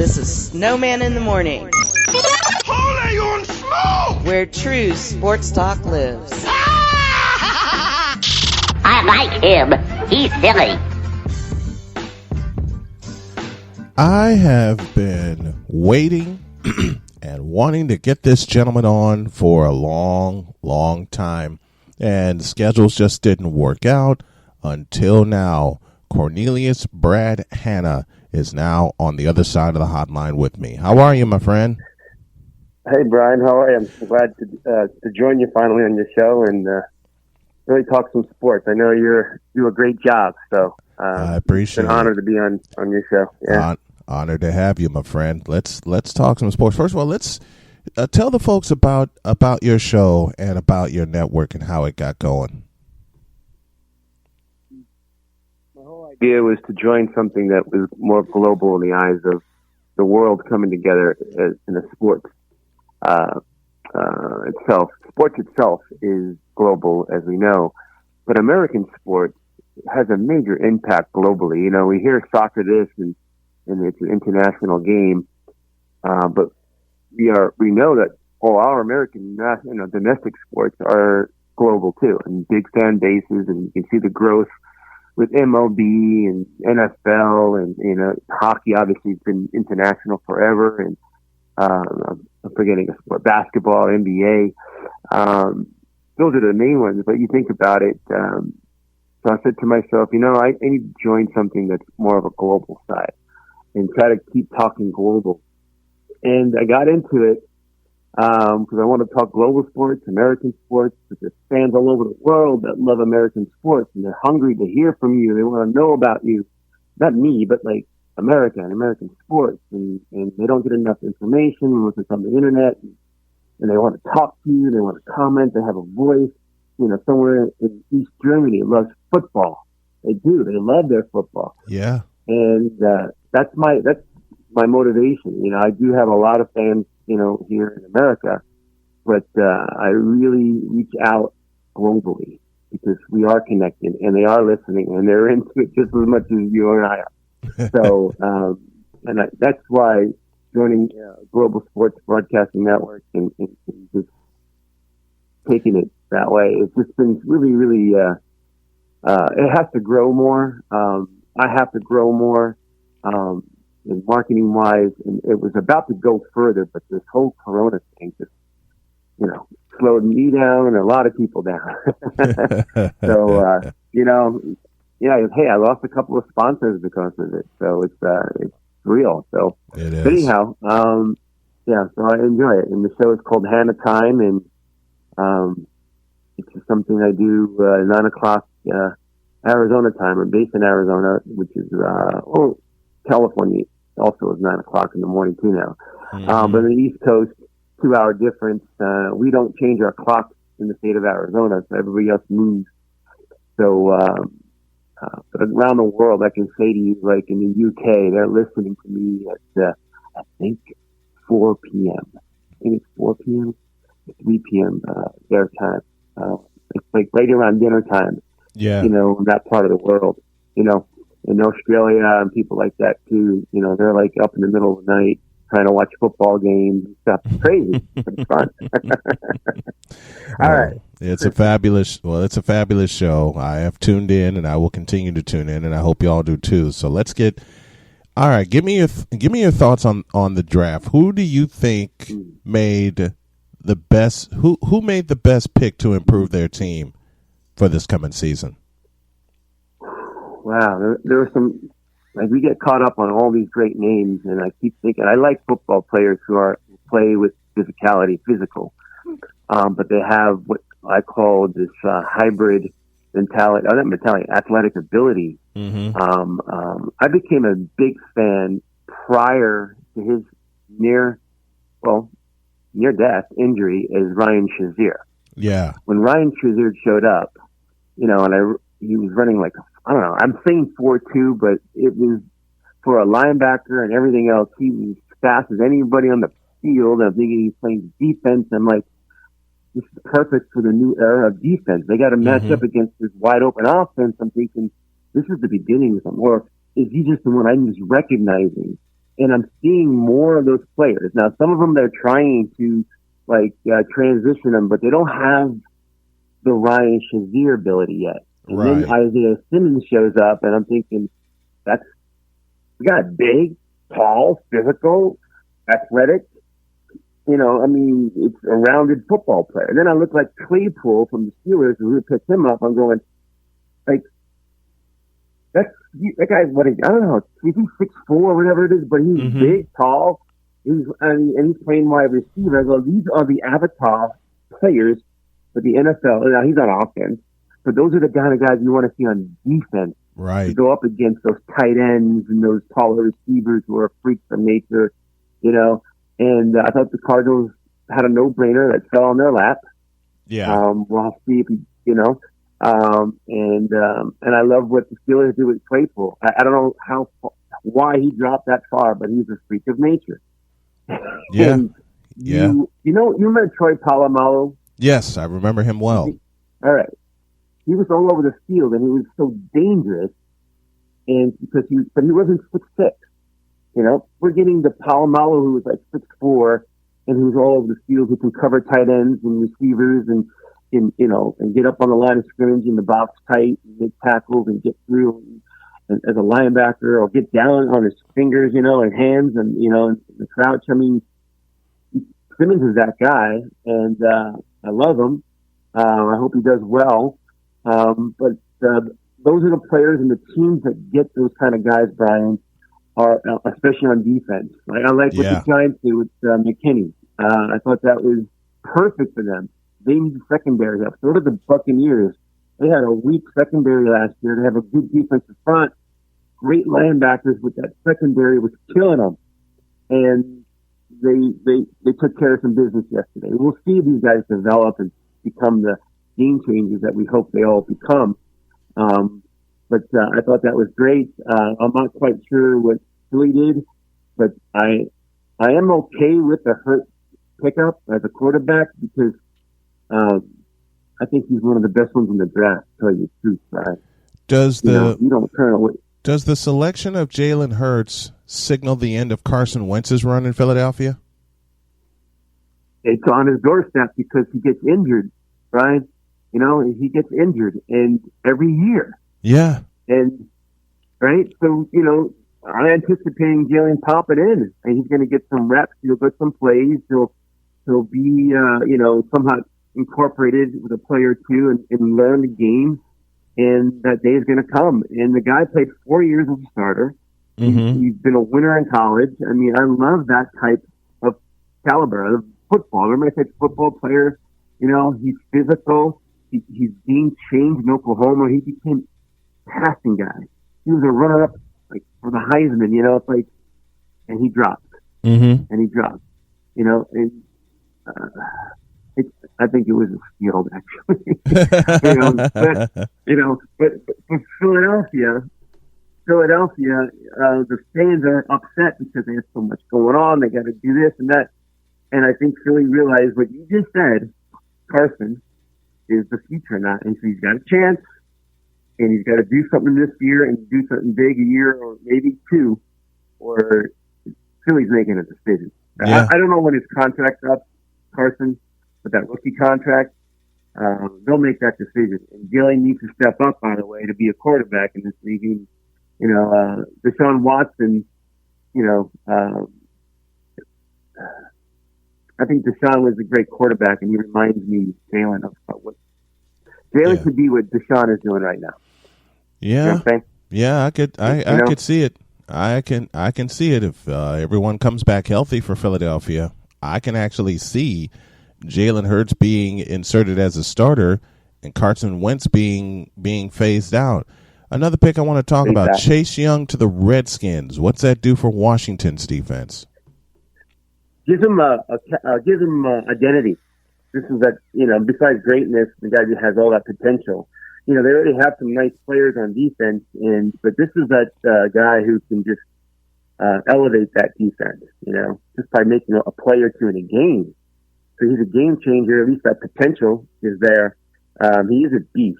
This is Snowman in the Morning. Holy on smoke! Where true sports talk lives. I like him. He's silly. I have been waiting and wanting to get this gentleman on for a long, long time, and schedules just didn't work out until now. Cornelius Brad Hanna is now on the other side of the hotline with me. How are you, my friend? Hey, Brian. How are you? I'm glad to join you finally on your show and really talk some sports. I know you do a great job, so I appreciate it. It's an honor to be on your show. Yeah. Honored to have you, my friend. Let's talk some sports. First of all, let's tell the folks about your show and about your network and how it got going. My whole idea was to join something that was more global in the eyes of the world coming together in a sport itself. Sports itself is global, as we know, but American sports has a major impact globally. You know, we hear soccer this and it's an international game, but we know that all our American domestic sports are global too, and big fan bases, and you can see the growth with MLB and NFL, and hockey obviously has been international forever, and I'm forgetting a sport, basketball, NBA. Those are the main ones, but you think about it. So I said to myself, I need to join something that's more of a global side and try to keep talking global. And I got into it because I want to talk global sports, American sports, because there's fans all over the world that love American sports, and they're hungry to hear from you. They want to know about you. Not me, but like America and American sports. And they don't get enough information unless it's on the internet. And they want to talk to you. They want to comment. They have a voice. Somewhere in East Germany loves football. They do. They love their football. Yeah. And that's my motivation. I do have a lot of fans, here in America, but I really reach out globally because we are connected and they are listening and they're into it just as much as you and I are. So, that's why joining Global Sports Broadcasting Network and just taking it that way, it's just been really, really, it has to grow more. I have to grow more, in marketing wise, and it was about to go further, but this whole Corona thing just, slowed me down and a lot of people down. So, hey, I lost a couple of sponsors because of it. So it's real. So, it is. But anyhow, so I enjoy it. And the show is called Hannah Time, and, it's just something I do, 9:00, Arizona time. I'm based in Arizona, which is, California also is 9:00 in the morning too now. Mm-hmm. But on the East Coast, 2-hour difference. We don't change our clocks in the state of Arizona, so everybody else moves. So, but around the world, I can say to you, like in the UK, they're listening to me at, I think 4 p.m. I think it's 4 p.m., 3 p.m. Their time. It's like right around dinner time. Yeah. In that part of the world, in Australia and people like that too, they're like up in the middle of the night trying to watch football games and stuff. It's crazy, but it's fun. All right. It's a fabulous show. I have tuned in and I will continue to tune in, and I hope you all do too. So let's get, all right, give me your thoughts on the draft. Who do you think made the best, who made the best pick to improve their team for this coming season? Wow, there were some, like, we get caught up on all these great names, and I keep thinking, I like football players who play with physicality, physical, but they have what I call this hybrid mentality, athletic ability. Mm-hmm. I became a big fan prior to his near-death injury as Ryan Shazier. Yeah. When Ryan Shazier showed up, he was running like, I don't know, I'm saying 4.2, but it was for a linebacker and everything else. He was fast as anybody on the field. I'm thinking he's playing defense. I'm like, this is perfect for the new era of defense. They got to match up against this wide open offense. I'm thinking, this is the beginning of something. Or is he just the one I'm just recognizing And I'm seeing more of those players. Now, some of them, they're trying to, transition them, but they don't have the Ryan Shazier ability yet. And then Isaiah Simmons shows up, and I'm thinking, we got big, tall, physical, athletic. It's a rounded football player. And then I look like Claypool from the Steelers, who picked him up. I'm going, that guy's I don't know, is he 6'4", whatever it is, but he's big, tall. And he's playing wide receiver. I go, these are the avatar players for the NFL. Now, he's on offense, but those are the kind of guys you want to see on defense. Right. To go up against those tight ends and those taller receivers who are freaks of nature, And I thought the Cardinals had a no-brainer that fell on their lap. Yeah. We'll see if and I love what the Steelers do with Claypool. I don't know why he dropped that far, but he's a freak of nature. Yeah. You remember Troy Polamalu? Yes, I remember him well. All right. He was all over the field, and he was so dangerous, but he wasn't 6'6". We're getting the Polamalu who was like 6'4", and who's all over the field, who can cover tight ends and receivers and get up on the line of scrimmage in the box tight, and make tackles and get through and as a linebacker, or get down on his fingers, and hands and, in the crouch. I mean, Simmons is that guy, and I love him. I hope he does well. But those are the players and the teams that get those kind of guys, Brian, are especially on defense. I like what the Giants did with McKinney. I thought that was perfect for them. They need the secondary help. So did the Buccaneers. They had a weak secondary last year. They have a good defensive front, great linebackers, but that secondary was killing them. And they took care of some business yesterday. We'll see these guys develop and become the game changers that we hope they all become. But I thought that was great. I'm not quite sure what Philly did, but I am okay with the Hurts pickup as a quarterback because I think he's one of the best ones in the draft, to tell you the truth, Brian. You don't turn away. Does the selection of Jalen Hurts signal the end of Carson Wentz's run in Philadelphia? It's on his doorstep because he gets injured, Brian. He gets injured, and every year. Yeah. And, right? So, I'm anticipating Jalen popping in, and he's going to get some reps. He'll get some plays. He'll be, somehow incorporated with a player or two and learn the game. And that day is going to come. And the guy played 4 years as a starter. Mm-hmm. He's been a winner in college. I mean, I love that type of caliber of football. Remember I said football player, he's physical. He's being changed in Oklahoma. He became a passing guy. He was a runner-up for the Heisman, and he dropped. Mm-hmm. And he dropped. I think it was a steal, actually. But for Philadelphia, the fans are upset because they have so much going on. They got to do this and that. And I think Philly realized what you just said, Carson, is the future now. And so he's got a chance, and he's got to do something this year and do something big a year or maybe two, or Philly's making a decision. Yeah. I don't know when his contract's up, Carson, but that rookie contract, they'll make that decision. And Jalen needs to step up, by the way, to be a quarterback in this league. Deshaun Watson, I think Deshaun was a great quarterback, and he reminds me, Jalen, of what Jalen could be what Deshaun is doing right now. Yeah, you know what I'm saying? Yeah, I could see it. I can see it if everyone comes back healthy for Philadelphia. I can actually see Jalen Hurts being inserted as a starter and Carson Wentz being phased out. Another pick I want to talk about, Chase Young to the Redskins. What's that do for Washington's defense? Gives him identity. This is that, besides greatness, the guy that has all that potential. They already have some nice players on defense, but this is that guy who can just elevate that defense, just by making a play or two in a game. So he's a game changer. At least that potential is there. He is a beast.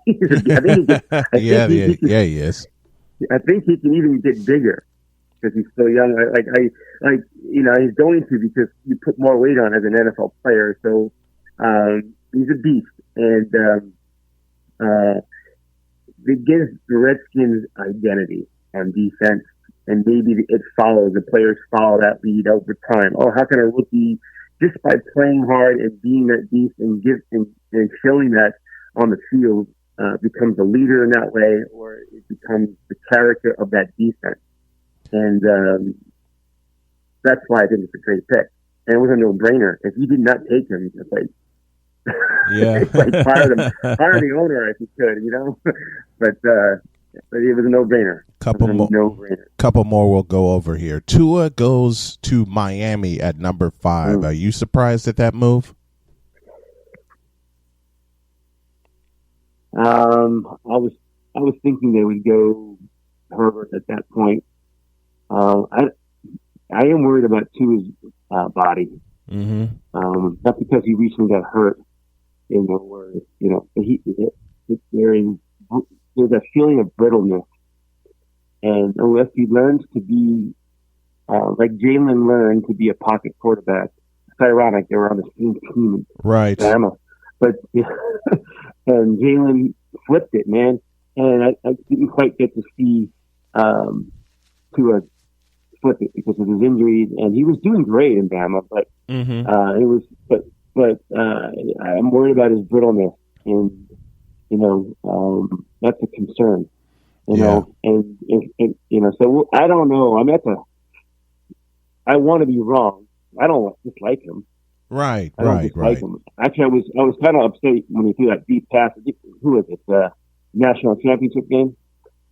He is. He is. I think he can even get bigger. because he's still young. He's going to because you put more weight on as an NFL player. So he's a beast, and it gives the Redskins identity on defense, and maybe it follows. The players follow that lead over time. Oh, how can a rookie, just by playing hard and being that beast and showing that on the field, becomes a leader in that way, or it becomes the character of that defense. And that's why I think it's a great pick. And it was a no-brainer. If you did not take him, it's like, it's like fire the owner if you could, but it was a no-brainer. Couple more we'll go over here. Tua goes to Miami at number 5. Are you surprised at that move? I was thinking they would go Herbert at that point. I am worried about Tua's body. Mm-hmm. Not because he recently got hurt, where there's a feeling of brittleness, and unless he learns to be like Jalen learned to be a pocket quarterback. It's ironic they were on the same team, right? Alabama. But and Jalen flipped it, man. And I didn't quite get to see Tua flip it because of his injuries, and he was doing great in Bama. But it was, but I'm worried about his brittleness, and that's a concern. So I don't know. I want to be wrong. I don't dislike him. Right. Him. Actually, I was kind of upset when he threw that deep pass. Who was it? National championship game.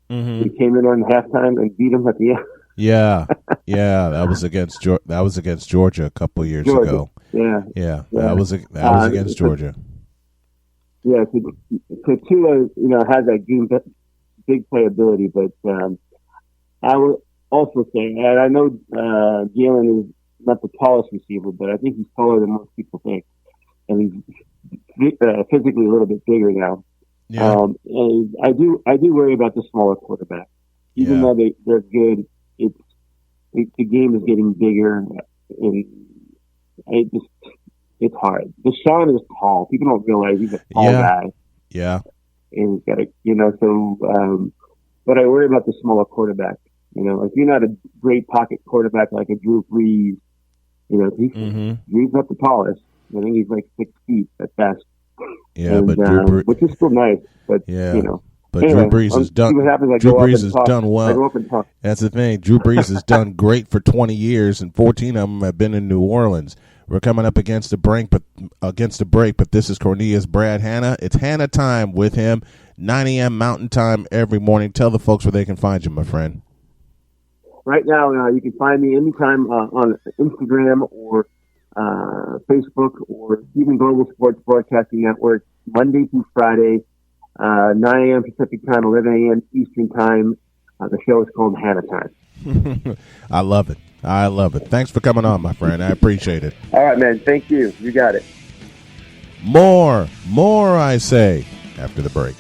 Mm-hmm. He came in on halftime and beat him at the end. Yeah. That was against Georgia a couple years ago. Yeah. That was against Georgia. Yeah. So Tua, has that game, big playability, but I would also say, and I know Jalen is not the tallest receiver, but I think he's taller than most people think, and he's physically a little bit bigger now. Yeah. And I do worry about the smaller quarterback, even though they're good. The game is getting bigger, and it's hard. Deshaun is tall. People don't realize he's a tall guy. Yeah. And he's got but I worry about the smaller quarterback. If you're not a great pocket quarterback like a Drew Brees, he's not the tallest. I think he's like 6 feet at best. Yeah, but which is still nice. But but anyway, Drew Brees has done. Drew Brees has done well. That's the thing. Drew Brees has done great for 20 years, and 14 of them have been in New Orleans. We're coming up against the break, but this is Cornelius Brad Hanna. It's Hanna time with him, 9 a.m. Mountain Time every morning. Tell the folks where they can find you, my friend. Right now, you can find me anytime on Instagram or Facebook or even Global Sports Broadcasting Network, Monday through Friday, 9 a.m. Pacific Time, 11 a.m. Eastern Time. The show is called Hanna Time. I love it. Thanks for coming on, my friend. I appreciate it. All right, man. Thank you. You got it. More, I say, after the break.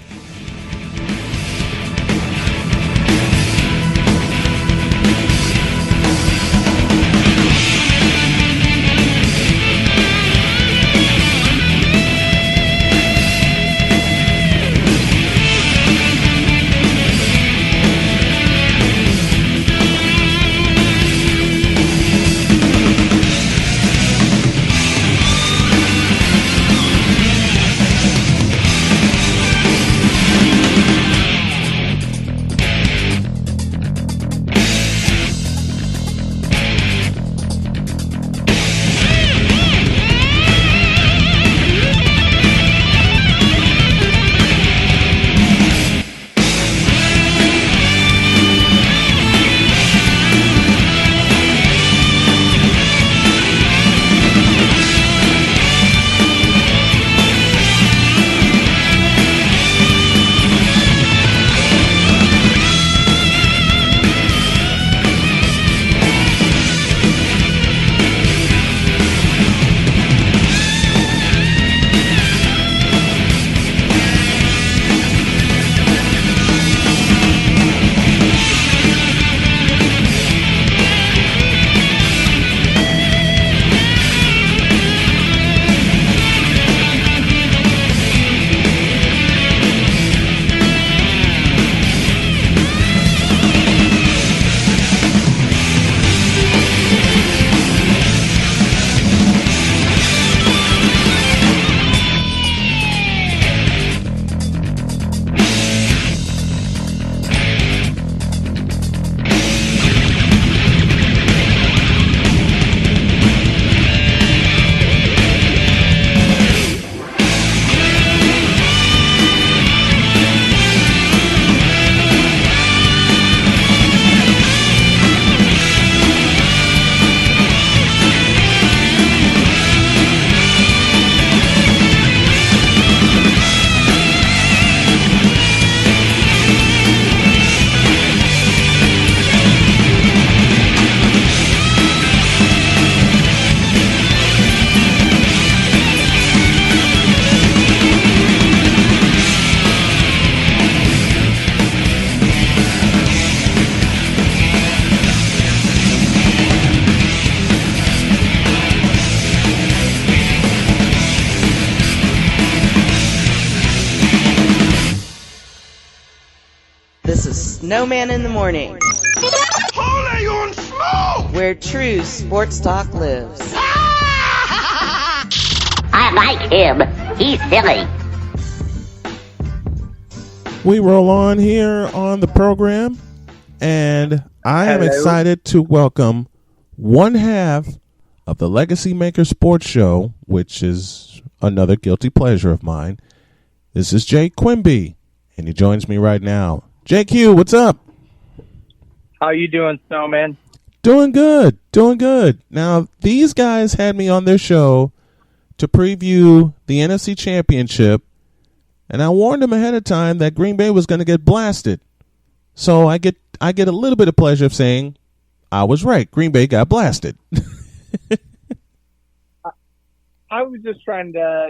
Snowman in the Morning. Holy on smoke! Where true sports talk lives. I like him. He's silly. We roll on here on the program, and I am excited to welcome one half of the Legacy Maker Sports Show, which is another guilty pleasure of mine. This is Jake Quimby, and he joins me right now. JQ, what's up? How you doing, Snowman? Doing good, doing good. Now, these guys had me on their show to preview the NFC Championship, and I warned them ahead of time that Green Bay was going to get blasted. So I get a little bit of pleasure of saying I was right. Green Bay got blasted. I was just trying to,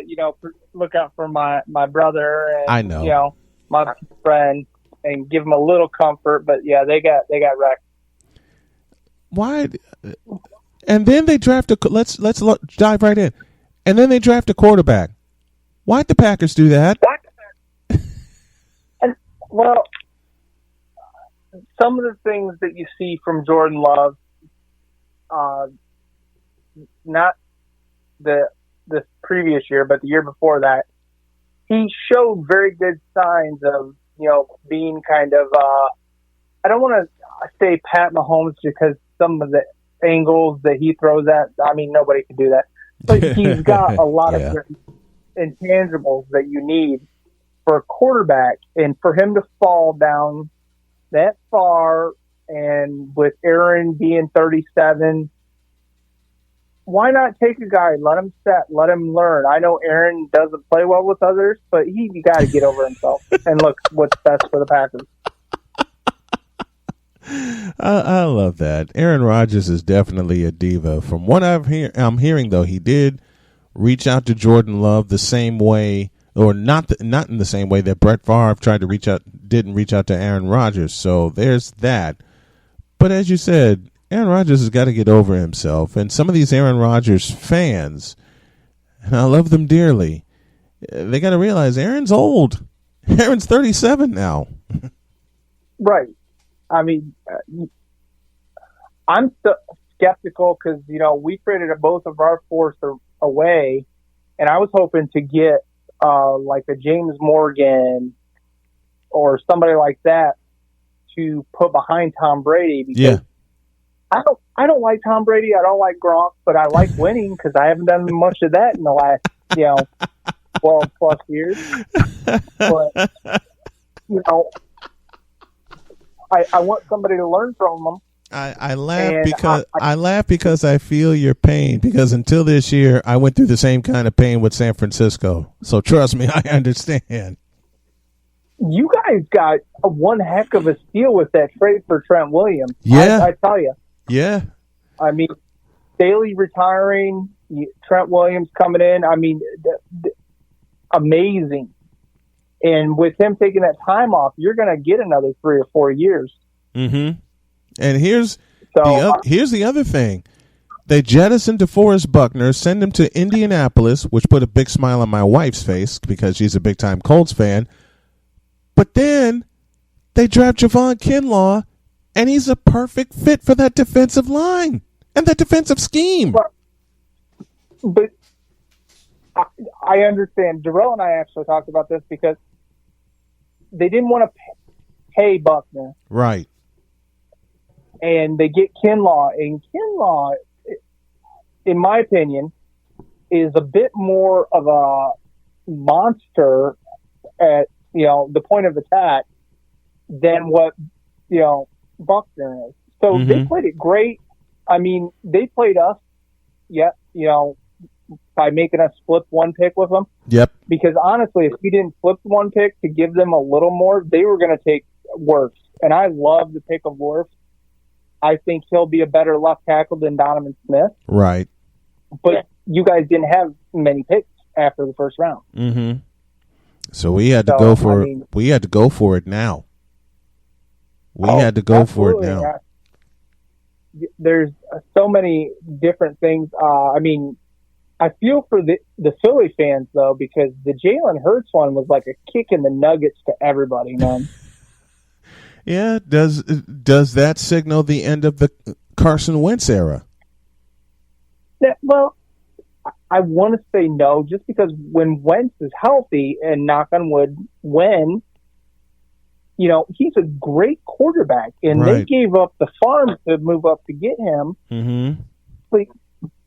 look out for my brother and I know. My friend and give them a little comfort. But yeah, they got wrecked. Why? And then they draft let's dive right in. And then they draft a quarterback. Why'd the Packers do that? Well, some of the things that you see from Jordan Love, not this previous year, but the year before that, he showed very good signs of, being kind of, I don't want to say Pat Mahomes because some of the angles that he throws at, nobody can do that. But he's got a lot of intangibles that you need for a quarterback, and for him to fall down that far, and with Aaron being 37, why not take a guy, let him set, let him learn? I know Aaron doesn't play well with others, but he got to get over himself and look what's best for the Packers. I love that. Aaron Rodgers is definitely a diva. From what I'm hearing, though, he did reach out to Jordan Love the same way, or not in the same way that Brett Favre didn't reach out to Aaron Rodgers. So there's that. But as you said, Aaron Rodgers has got to get over himself. And some of these Aaron Rodgers fans, and I love them dearly, they got to realize Aaron's old. Aaron's 37 now. Right. I'm skeptical because, we traded both of our fourths away, and I was hoping to get like a James Morgan or somebody like that to put behind Tom Brady, because I don't like Tom Brady. I don't like Gronk, but I like winning because I haven't done much of that in the last 12 plus years. But I want somebody to learn from them. I laugh because I feel your pain, because until this year I went through the same kind of pain with San Francisco. So trust me, I understand. You guys got one heck of a steal with that trade for Trent Williams. Yeah, I tell you. Yeah. Staley retiring, Trent Williams coming in. Amazing. And with him taking that time off, you're going to get another 3 or 4 years. Mm-hmm. And here's the other thing. They jettisoned DeForest Buckner, send him to Indianapolis, which put a big smile on my wife's face because she's a big-time Colts fan. But then they draft Javon Kinlaw, and he's a perfect fit for that defensive line and that defensive scheme. But I understand. Darrell and I actually talked about this because they didn't want to pay Buckner. Right. And they get Kinlaw. And Kinlaw, in my opinion, is a bit more of a monster at, the point of attack than what, Buckner is. So they played it great. They played us, by making us flip one pick with them. Yep. Because honestly, if we didn't flip one pick to give them a little more, they were going to take Wirfs. And I love the pick of Wirfs. I think he'll be a better left tackle than Donovan Smith. Right. But you guys didn't have many picks after the first round. Mm-hmm. So we had to go for it. We had to go for it now. We had to go for it now. There's so many different things. I feel for the Philly fans, though, because the Jalen Hurts one was like a kick in the nuggets to everybody, man. Yeah. Does that signal the end of the Carson Wentz era? Yeah, well, I want to say no, just because when Wentz is healthy, and knock on wood, when, he's a great quarterback, and they gave up the farm to move up to get him. Mm-hmm. But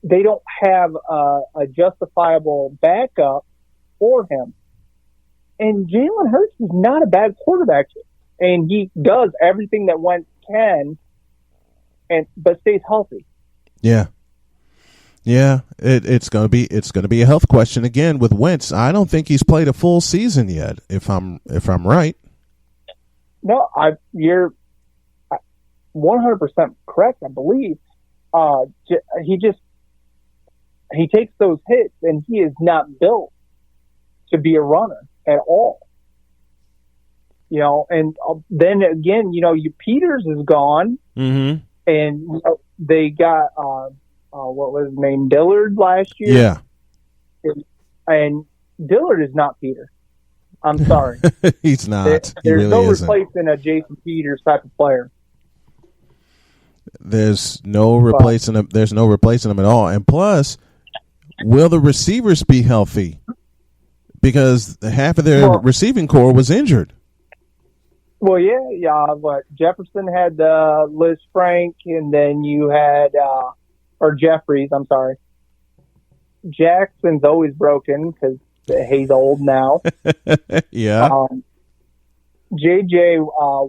they don't have a justifiable backup for him. And Jalen Hurts is not a bad quarterback, and he does everything that Wentz can, but stays healthy. Yeah. Yeah, it's gonna be a health question again with Wentz. I don't think he's played a full season yet. If I'm right. No, you're 100% correct. I believe he takes those hits, and he is not built to be a runner at all. And then again, Peters is gone, and they got. What was his name? Dillard last year? Yeah. And Dillard is not Peter. I'm sorry. He's not. There's really no isn't. replacing a Jason Peters type of player. There's no replacing him. There's no replacing him at all. And plus, will the receivers be healthy? Because half of their receiving core was injured. Well, yeah. But Jefferson had Liz Frank, and then you had or Jeffries. I'm sorry. Jackson's always broken because he's old now. Yeah. JJ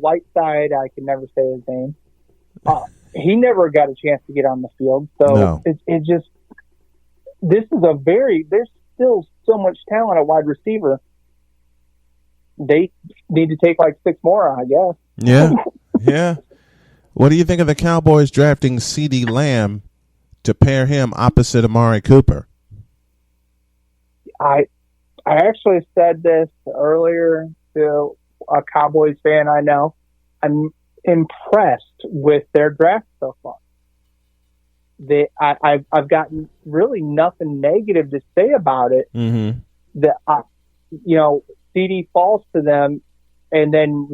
Whiteside, I can never say his name. He never got a chance to get on the field. So it just, this is there's still so much talent at wide receiver. They need to take like 6 more, I guess. Yeah. Yeah. What do you think of the Cowboys drafting CeeDee Lamb to pair him opposite Amari Cooper? I actually said this earlier to a Cowboys fan I know. I'm impressed with their draft so far. I've gotten really nothing negative to say about it. Mm-hmm. That CD falls to them, and then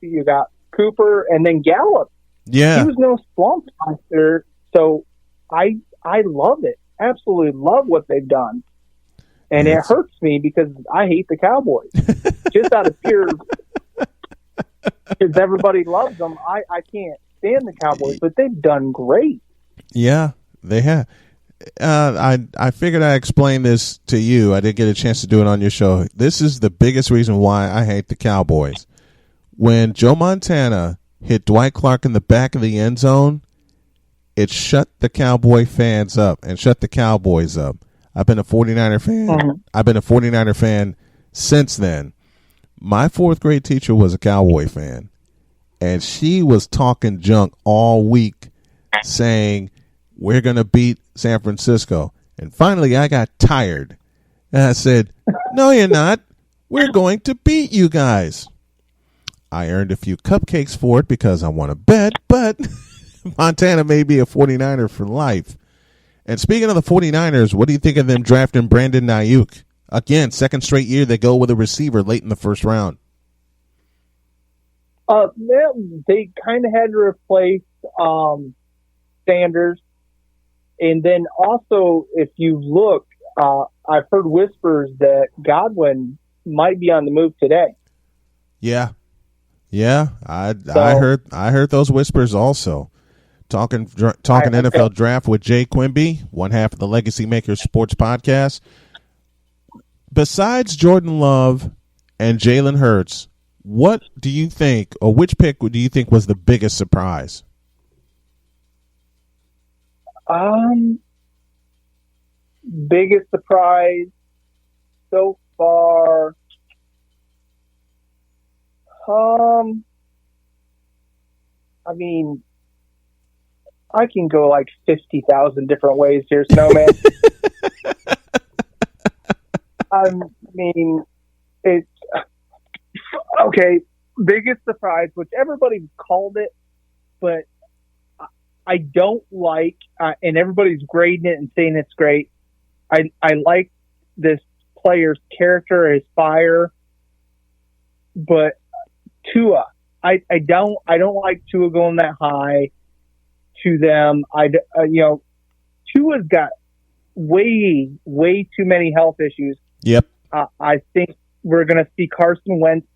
you got Cooper and then Gallup. Yeah, he was no slump monster. So I love it. Absolutely love what they've done. And it hurts me because I hate the Cowboys. Just out of pure, because everybody loves them. I can't stand the Cowboys, but they've done great. Yeah, they have. I figured I'd explain this to you. I didn't get a chance to do it on your show. This is the biggest reason why I hate the Cowboys. When Joe Montana hit Dwight Clark in the back of the end zone, it shut the Cowboy fans up and shut the Cowboys up. I've been a 49er fan. Mm-hmm. I've been a 49er fan since then. My 4th grade teacher was a Cowboy fan, and she was talking junk all week saying, we're going to beat San Francisco. And finally, I got tired. And I said, no, you're not. We're going to beat you guys. I earned a few cupcakes for it because I won a bet, but Montana may be a 49er for life. And speaking of the 49ers, what do you think of them drafting Brandon Ayuk? Again, 2nd straight year they go with a receiver late in the 1st round. They kind of had to replace Sanders. And then also, if you look, I've heard whispers that Godwin might be on the move today. Yeah. I heard those whispers also. Talking NFL draft with Jay Quimby, one half of the Legacy Makers Sports Podcast. Besides Jordan Love and Jalen Hurts, what do you think, or which pick do you think was the biggest surprise? Biggest surprise so far. I mean, I can go like 50,000 different ways here, Snowman. I mean, it's okay. Biggest surprise, which everybody called it, but I don't like, and everybody's grading it and saying it's great. I like this player's character, his fire, but Tua, I don't like Tua going that high to them. Tua's got way too many health issues. Yep. I think we're going to see Carson Wentz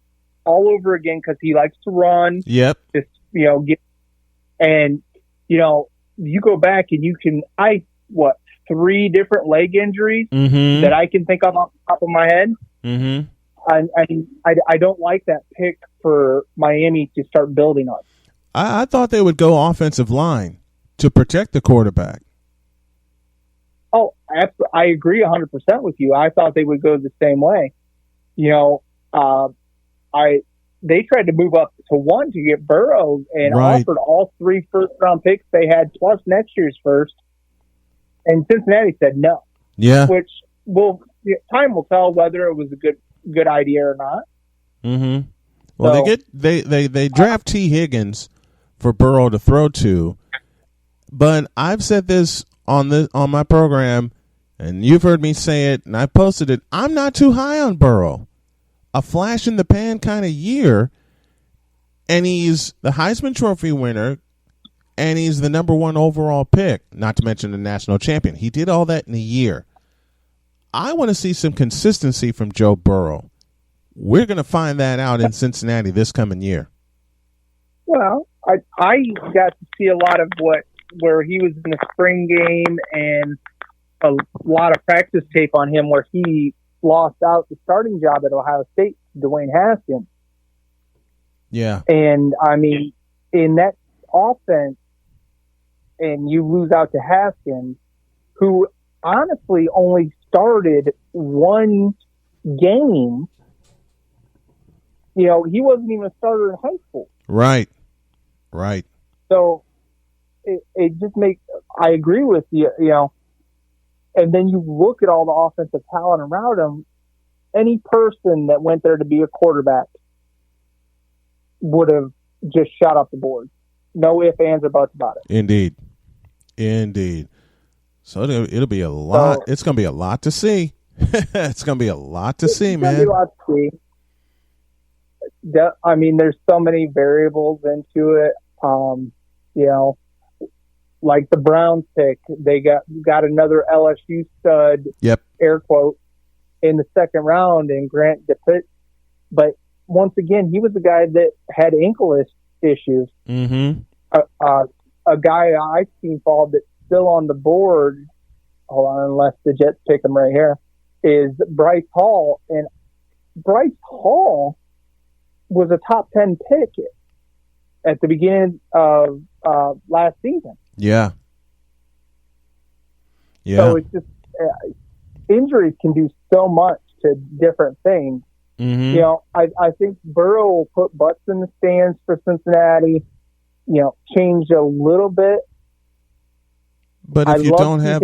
all over again because he likes to run. Yep. Just, you go back and you can, 3 different leg injuries that I can think of off the top of my head. Mm-hmm. I don't like that pick for Miami to start building on. I thought they would go offensive line to protect the quarterback. Oh, I agree 100% with you. I thought they would go the same way. They tried to move up to 1 to get Burrow and offered all 3 first-round picks they had plus next year's first. And Cincinnati said no. Yeah. Which time will tell whether it was a good idea or not. Mm-hmm. Well, So, they draft T. Higgins for Burrow to throw to, but I've said this on my program, and you've heard me say it, and I posted it. I'm not too high on Burrow. A flash in the pan kind of year, and he's the Heisman Trophy winner, and he's the number 1 overall pick, not to mention the national champion. He did all that in a year. I want to see some consistency from Joe Burrow. We're going to find that out in Cincinnati this coming year. Well, I got to see a lot of where he was in the spring game and a lot of practice tape on him where he lost out the starting job at Ohio State to Dwayne Haskins. Yeah. And, in that offense, and you lose out to Haskins, who honestly only started 1 game. He wasn't even a starter in high school. Right. So it just makes, I agree with you, and then you look at all the offensive talent around him, any person that went there to be a quarterback would have just shot off the board. No ifs, ands, or buts about it. Indeed. So it'll be a lot. It's going to be a lot to see. It's going to be a lot to see, man. Be a lot to see. There's so many variables into it. Like the Browns pick, they got another LSU stud, yep, air quote, in the second round, and Grant DePitt. But once again, he was the guy that had ankle issues. Mm-hmm. A guy I've seen fall that's still on the board, hold on, unless the Jets pick him right here, is Bryce Hall. And Bryce Hall was a top 10 pick at the beginning of last season. Yeah. So it's just injuries can do so much to different things. Mm-hmm. I think Burrow will put butts in the stands for Cincinnati. Change a little bit. But if you don't have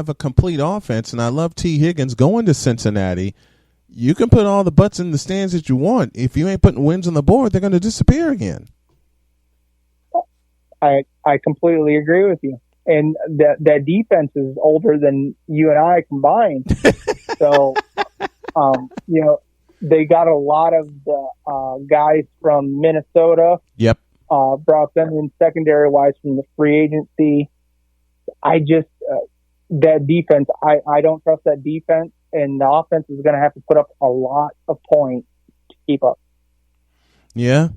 a complete offense, and I love T. Higgins going to Cincinnati, you can put all the butts in the stands that you want. If you ain't putting wins on the board, they're going to disappear again. I completely agree with you. And that defense is older than you and I combined. So, they got a lot of the guys from Minnesota. Yep. Brought them in secondary wise from the free agency. I just, that defense, I don't trust that defense, and the offense is going to have to put up a lot of points to keep up. Yeah,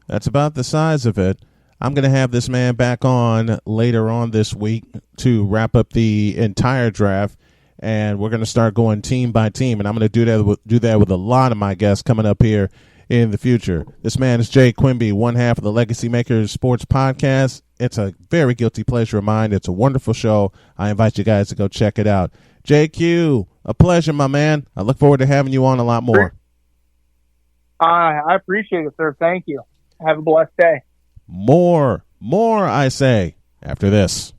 that's about the size of it. I'm going to have this man back on later on this week to wrap up the entire draft, and we're going to start going team by team, and I'm going to do that with a lot of my guests coming up here in the future. This man is Jay Quimby, one half of the Legacy Makers Sports Podcast. It's a very guilty pleasure of mine. It's a wonderful show. I invite you guys to go check it out. JQ, a pleasure, my man. I look forward to having you on a lot more. I appreciate it, sir. Thank you. Have a blessed day. More, I say, after this.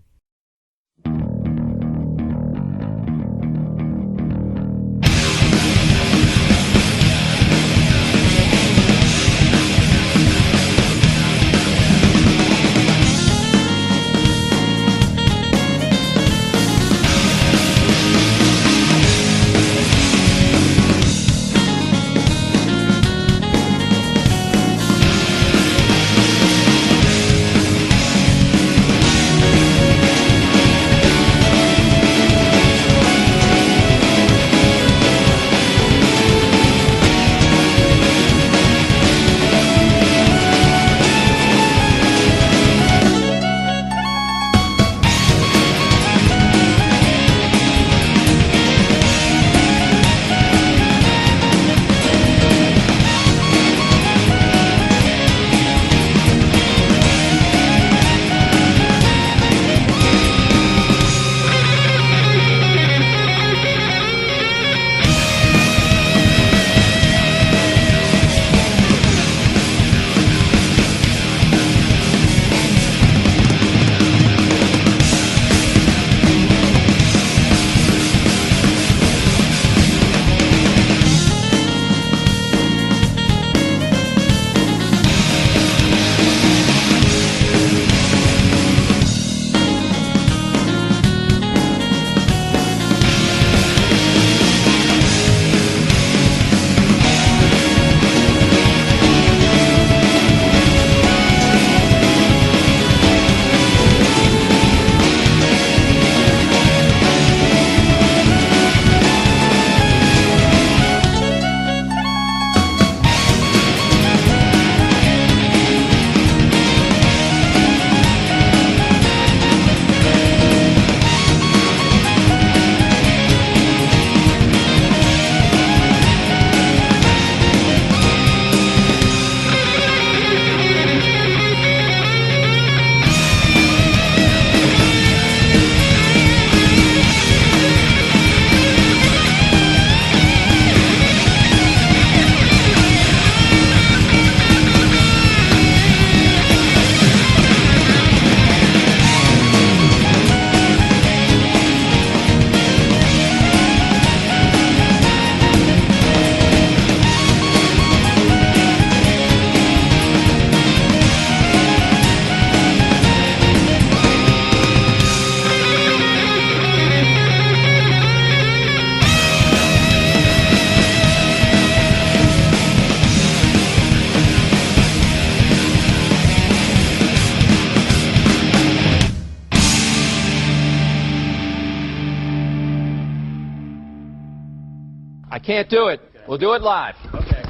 I can't do it. We'll do it live. Okay.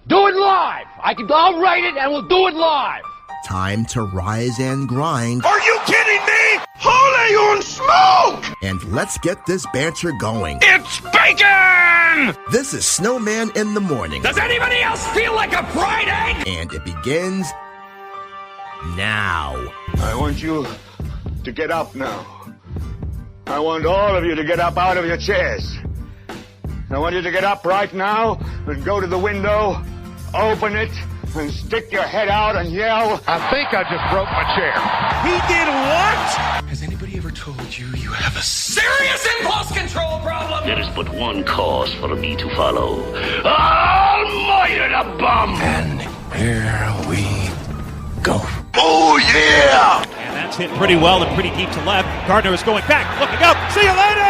Do it live! I'll write it and we'll do it live! Time to rise and grind. Are you kidding me? Holy un smoke! And let's get this banter going. It's bacon! This is Snowman in the Morning. Does anybody else feel like a fried egg? And it begins now. I want you to get up now. I want all of you to get up out of your chairs. I want you to get up right now and go to the window, open it, and stick your head out and yell, I think I just broke my chair. He did what? Has anybody ever told you you have a serious impulse control problem? There is but one cause for me to follow. Almighty the bum! And here we go. Oh, yeah! And that's hit pretty well and pretty deep to left. Gardner is going back, looking up. See you later!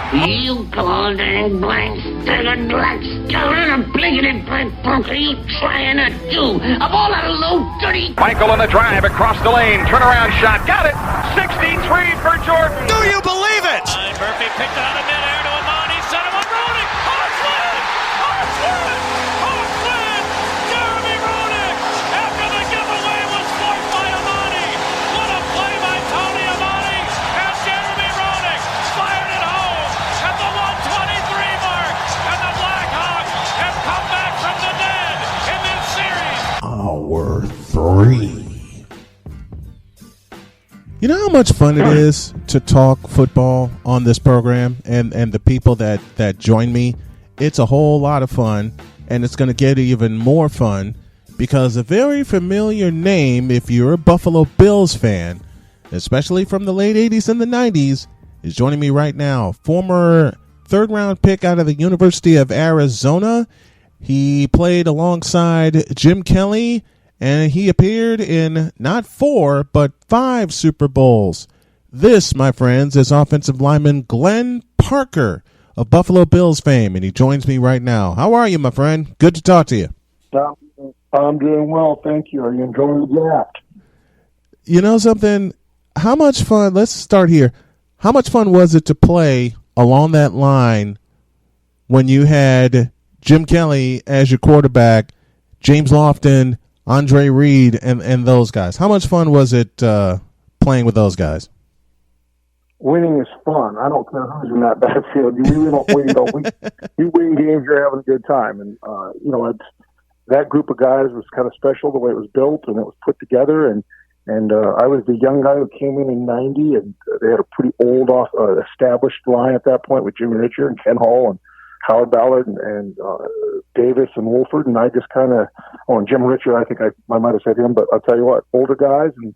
You golden blank staggered black skeleton and blinkety black punk, are you trying to do? Of all that low dirty... Michael on the drive across the lane. Turnaround shot. Got it. 63 for Jordan. Do you believe it? Murphy picked it out of midair to Amani. Set him up. Roenick. Horseland! Horseland! Horseland! Jeremy Roenick! After the giveaway was forced by Amani. What a play by Tony Amani. And Jeremy Roenick fired it home at the 123 mark. And the Blackhawks have come back from the dead in this series. Hour 3. You know how much fun it is to talk football on this program and the people that join me? It's a whole lot of fun, and it's going to get even more fun because a very familiar name, if you're a Buffalo Bills fan, especially from the late 80s and the 90s, is joining me right now. Former third-round pick out of the University of Arizona. He played alongside Jim Kelly, and he appeared in not 4, but 5 Super Bowls. This, my friends, is offensive lineman Glenn Parker of Buffalo Bills fame, and he joins me right now. How are you, my friend? Good to talk to you. I'm doing well, thank you. Are you enjoying the draft? You know something? How much fun, let's start here. How much fun was it to play along that line when you had Jim Kelly as your quarterback, James Lofton, Andre Reed, and those guys? How much fun was it playing with those guys? Winning is fun. I don't care who's in that backfield. You really don't win. You win games, you're having a good time. And, that group of guys was kind of special, the way it was built and it was put together. And I was the young guy who came in 90, and they had a pretty old, established line at that point with Jimmy Richard and Ken Hall and Howard Ballard and Davis and Wolford, and I just kind of, and Jim Richard, I think I might have said him, but I'll tell you what, older guys, and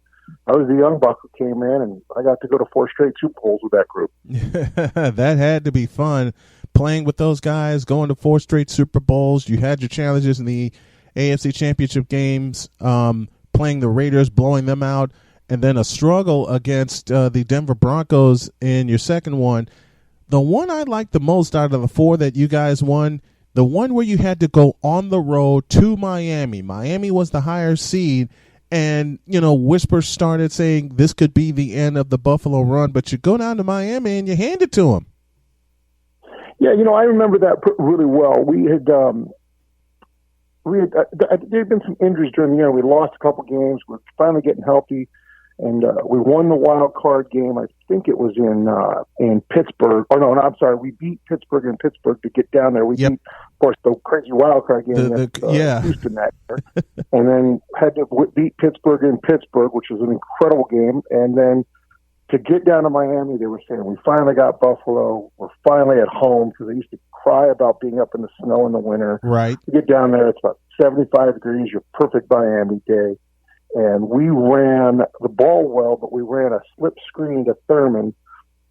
I was the young buck who came in, and I got to go to 4 straight Super Bowls with that group. That had to be fun, playing with those guys, going to 4 straight Super Bowls. You had your challenges in the AFC Championship games, playing the Raiders, blowing them out, and then a struggle against the Denver Broncos in your second one. The one I liked the most out of the 4 that you guys won, the one where you had to go on the road to Miami. Miami was the higher seed, and, whispers started saying this could be the end of the Buffalo run, but you go down to Miami and you hand it to them. Yeah, I remember that really well. There had been some injuries during the year. We lost a couple games. We're finally getting healthy. And we won the wild card game. I think it was in Pittsburgh. Oh, no, I'm sorry. We beat Pittsburgh in Pittsburgh to get down there. We beat, of course, the crazy wild card game against Houston that year. And then had to beat Pittsburgh in Pittsburgh, which was an incredible game. And then to get down to Miami, they were saying, we finally got Buffalo. We're finally at home, because they used to cry about being up in the snow in the winter. Right. To get down there, it's about 75 degrees, your perfect Miami day. And we ran the ball well, but we ran a slip screen to Thurman,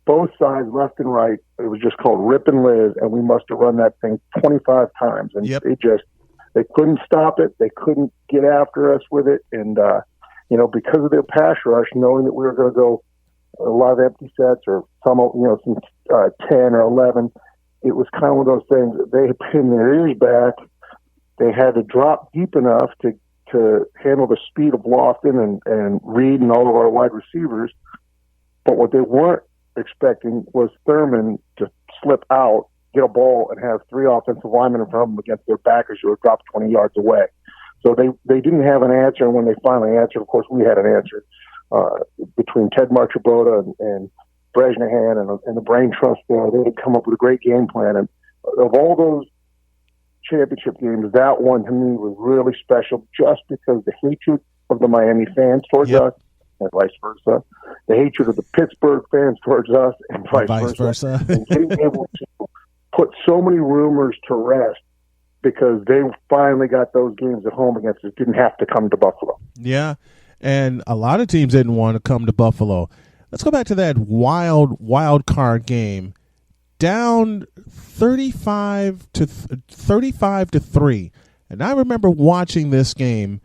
both sides, left and right. It was just called Rip and Liz, and we must have run that thing 25 times. And they couldn't stop it. They couldn't get after us with it. And, because of their pass rush, knowing that we were going to go a lot of empty sets or some 10 or 11, it was kind of one of those things. They had pinned their ears back. They had to drop deep enough to handle the speed of Lofton and Reed and all of our wide receivers. But what they weren't expecting was Thurman to slip out get a ball and have 3 offensive linemen in front of them against their backers who are dropped 20 yards away. So they didn't have an answer, and when they finally answered, of course, we had an answer. Between Ted Marchibota and Brezhnehan and the brain trust there, they had come up with a great game plan. And of all those championship games, that one to me was really special just because the hatred of the Miami fans towards us and vice versa, the hatred of the Pittsburgh fans towards us and vice versa. And being able to put so many rumors to rest because they finally got those games at home against us, didn't have to come to Buffalo. Yeah, and a lot of teams didn't want to come to Buffalo. Let's go back to that wild card game. Down 35 to 3. And I remember watching this game,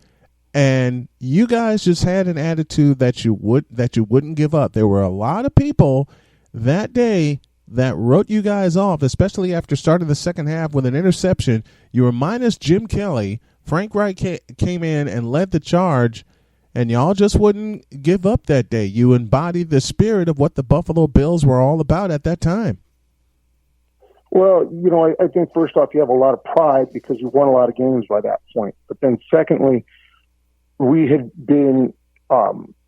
and you guys just had an attitude that you wouldn't give up. There were a lot of people that day that wrote you guys off, especially after starting the second half with an interception. You were minus Jim Kelly. Frank Wright came in and led the charge, and y'all just wouldn't give up that day. You embodied the spirit of what the Buffalo Bills were all about at that time. Well, I think first off, you have a lot of pride because you won a lot of games by that point. But then secondly, we had been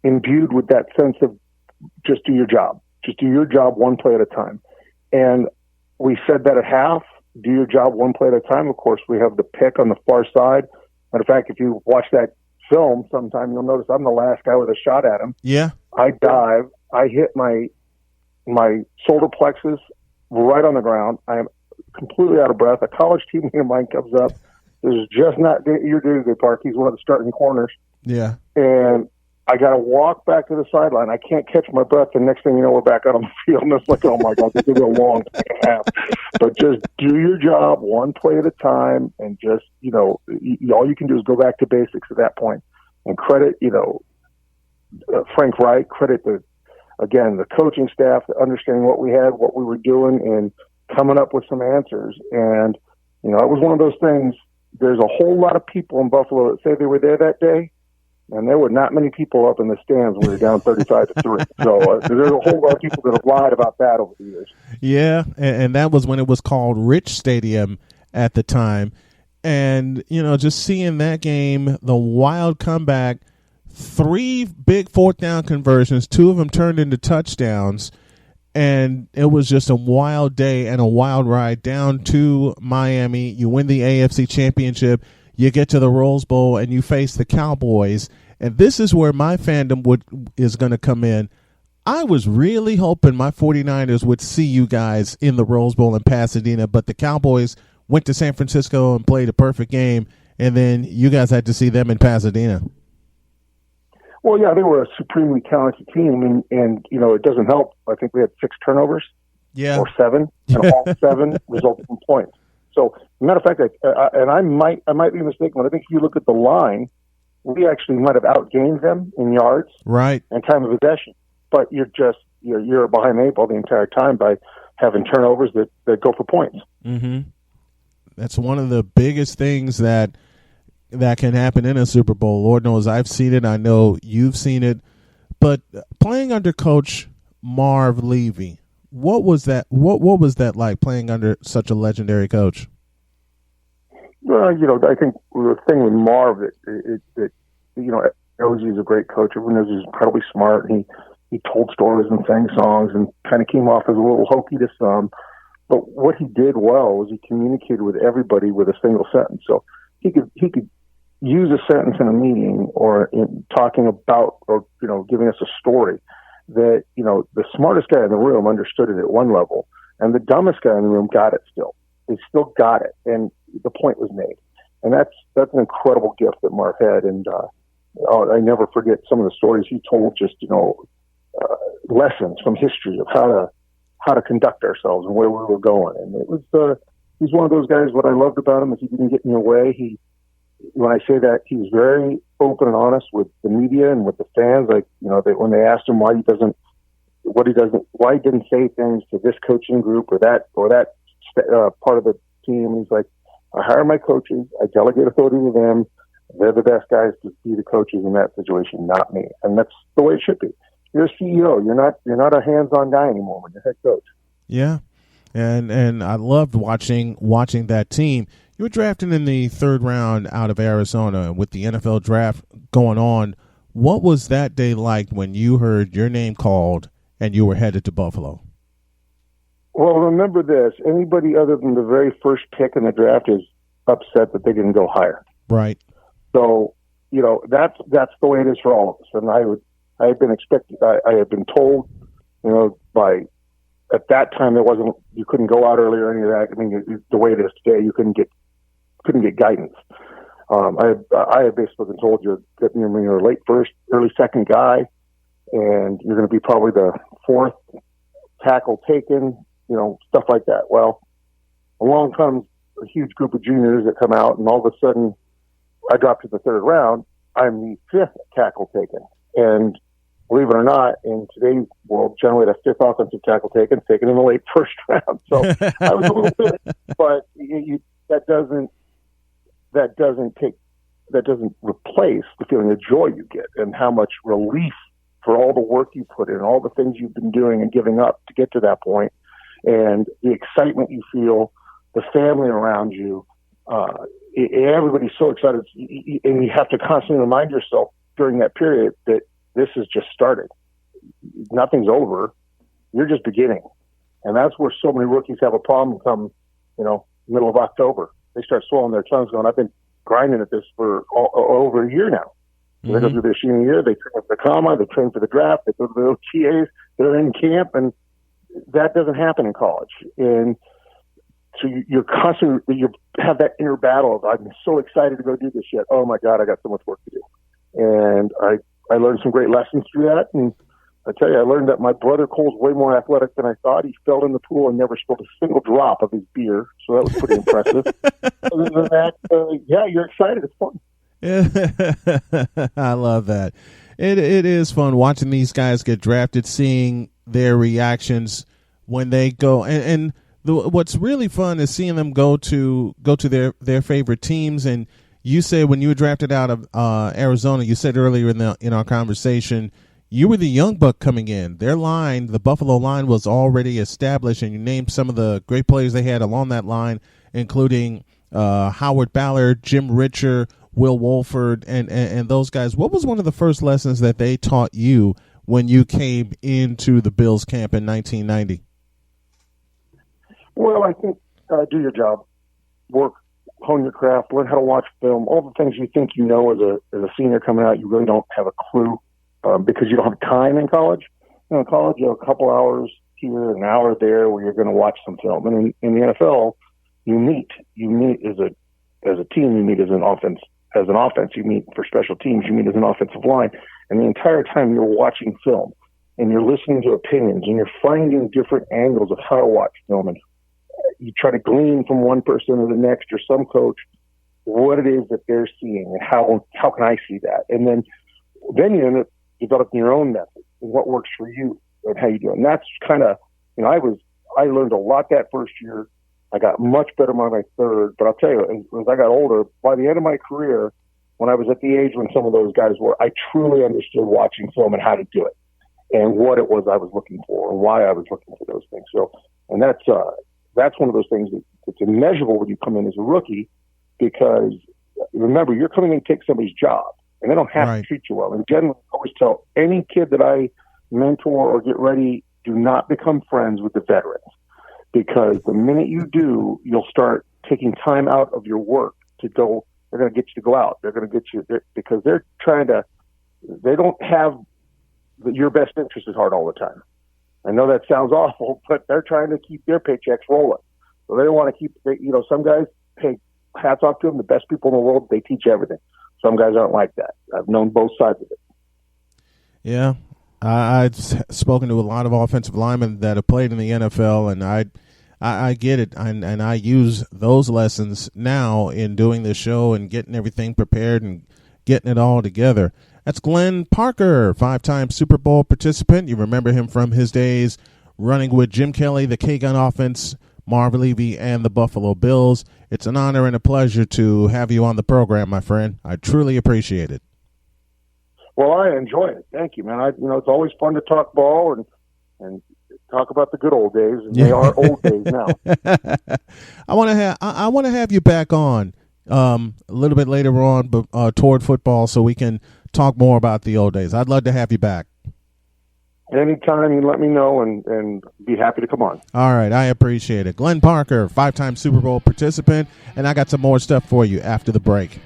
imbued with that sense of just do your job. Just do your job one play at a time. And we said that at half, do your job one play at a time. Of course, we have the pick on the far side. Matter of fact, if you watch that film sometime, you'll notice I'm the last guy with a shot at him. Yeah. I dive. I hit my solar plexus right on the ground. I am completely out of breath. A college teammate of mine comes up. This is just not your day, Park. He's one of the starting corners. Yeah. And I got to walk back to the sideline. I can't catch my breath. The next thing you know, we're back out on the field. And it's like, oh, my God, this is a long second half. But just do your job one play at a time. And just, all you can do is go back to basics at that point. And credit, Frank Wright, credit the coaching staff, understanding what we had, what we were doing, and coming up with some answers. And, it was one of those things. There's a whole lot of people in Buffalo that say they were there that day, and there were not many people up in the stands when we were down 35 to 3. So there's a whole lot of people that have lied about that over the years. Yeah, and that was when it was called Rich Stadium at the time. And, just seeing that game, the wild comeback, 3 big 4th down conversions, 2 of them turned into touchdowns, and it was just a wild day and a wild ride down to Miami. You win the AFC Championship, you get to the Rose Bowl, and you face the Cowboys. And this is where my fandom is going to come in. I was really hoping my 49ers would see you guys in the Rose Bowl in Pasadena, but the Cowboys went to San Francisco and played a perfect game, and then you guys had to see them in Pasadena. Well, yeah, they were a supremely talented team, and it doesn't help. I think we had 6 turnovers, or 7, and all 7 resulted in points. So, as a matter of fact, I might be mistaken, but I think if you look at the line, we actually might have outgained them in yards, right, and time of possession. But you're behind the 8 ball the entire time by having turnovers that go for points. Mm-hmm. That's one of the biggest things that can happen in a Super Bowl. Lord knows I've seen it. I know you've seen it. But playing under Coach Marv Levy, what was that? What was that like, playing under such a legendary coach? Well, I think the thing with Marv that knows he's a great coach. Everyone knows he's incredibly smart. He told stories and sang songs and kind of came off as a little hokey to some. But what he did well was he communicated with everybody with a single sentence. So he could use a sentence in a meeting or in talking about or giving us a story that the smartest guy in the room understood it at one level, and the dumbest guy in the room got it still. They still got it, and the point was made. And that's an incredible gift that Marv had. And I never forget some of the stories he told. Just lessons from history of how to conduct ourselves and where we were going. And it was he's one of those guys. What I loved about him is he didn't get in your way. When I say that, he was very open and honest with the media and with the fans. Like, when they asked him why he didn't say things to this coaching group or that part of the team, he's like, I hire my coaches, I delegate authority to them. They're the best guys to be the coaches in that situation, not me. And that's the way it should be. You're a CEO. You're not a hands-on guy anymore when you're head coach. Yeah. And I loved watching that team. You were drafted in the 3rd round out of Arizona with the NFL draft going on. What was that day like when you heard your name called and you were headed to Buffalo? Well, remember this. Anybody other than the very first pick in the draft is upset that they didn't go higher. Right. So, that's the way it is for all of us. And I had been told, at that time you couldn't go out early or any of that. I mean, the way it is today, you couldn't get guidance. I had basically been told you're a late first, early second guy, and you're going to be probably the 4th tackle taken, stuff like that. Well, along comes a huge group of juniors that come out, and all of a sudden I drop to the 3rd round. I'm the 5th tackle taken. And believe it or not, in today's world, generally the 5th offensive tackle taken in the late first round. So I was a little bit, but that doesn't replace the feeling of joy you get and how much relief for all the work you put in, all the things you've been doing and giving up to get to that point, and the excitement you feel, the family around you. Everybody's so excited, and you have to constantly remind yourself during that period that this has just started. Nothing's over. You're just beginning. And that's where so many rookies have a problem come, middle of October. They start swallowing their tongues going, I've been grinding at this for over a year now. Mm-hmm. They go through their senior year, they train for the combine, they train for the draft, they go to the OTAs, they're in camp, and that doesn't happen in college. And so you have that inner battle of, I'm so excited to go do this shit. Oh my God, I got so much work to do. And I learned some great lessons through that. And I tell you, I learned that my brother Cole's way more athletic than I thought. He fell in the pool and never spilled a single drop of his beer. So that was pretty impressive. Other than that, you're excited. It's fun. Yeah. I love that. It is fun watching these guys get drafted, seeing their reactions when they go. And what's really fun is seeing them go to their favorite teams. And you say when you were drafted out of Arizona, you said earlier in our conversation, you were the young buck coming in. Their line, the Buffalo line, was already established, and you named some of the great players they had along that line, including Howard Ballard, Jim Richer, Will Wolford, and those guys. What was one of the first lessons that they taught you when you came into the Bills camp in 1990? Well, I think do your job, work, hone your craft, learn how to watch film. All the things you think you know as a senior coming out, you really don't have a clue because you don't have time in college. In college, you have a couple hours here, an hour there, where you're going to watch some film. And in the NFL, you meet as a team. You meet as an offense. As an offense, you meet for special teams. You meet as an offensive line, and the entire time you're watching film, and you're listening to opinions, and you're finding different angles of how to watch film, and you try to glean from one person to the next or some coach what it is that they're seeing and how can I see that, and then you end up developing your own method and what works for you and how you do it. And that's kind of I learned a lot that first year. I got much better by my 3rd, but I'll tell you, as I got older, by the end of my career, when I was at the age when some of those guys were, I truly understood watching film and how to do it and what it was I was looking for and why I was looking for those things. So, and that's one of those things that's immeasurable when you come in as a rookie, because remember, you're coming in to take somebody's job, and they don't have to treat you well. And generally, I always tell any kid that I mentor or get ready, do not become friends with the veterans. Because the minute you do, you'll start taking time out of your work to go. They're going to get you to go out. They're going to get you because they don't have your best interest at heart all the time. I know that sounds awful, but they're trying to keep their paychecks rolling. So they want to keep, some guys, hey, hats off to them, the best people in the world, they teach everything. Some guys aren't like that. I've known both sides of it. Yeah. I've spoken to a lot of offensive linemen that have played in the NFL, and I get it, and I use those lessons now in doing this show and getting everything prepared and getting it all together. That's Glenn Parker, 5-time Super Bowl participant. You remember him from his days running with Jim Kelly, the K-Gun offense, Marv Levy, and the Buffalo Bills. It's an honor and a pleasure to have you on the program, my friend. I truly appreciate it. Well, I enjoy it. Thank you, man. It's always fun to talk ball, and talk about the good old days, and they are old days now. I want to have you back on a little bit later on, toward football, so we can talk more about the old days. I'd love to have you back. Anytime you let me know, and be happy to come on. All right, I appreciate it. Glenn Parker, 5-time Super Bowl participant, and I got some more stuff for you after the break.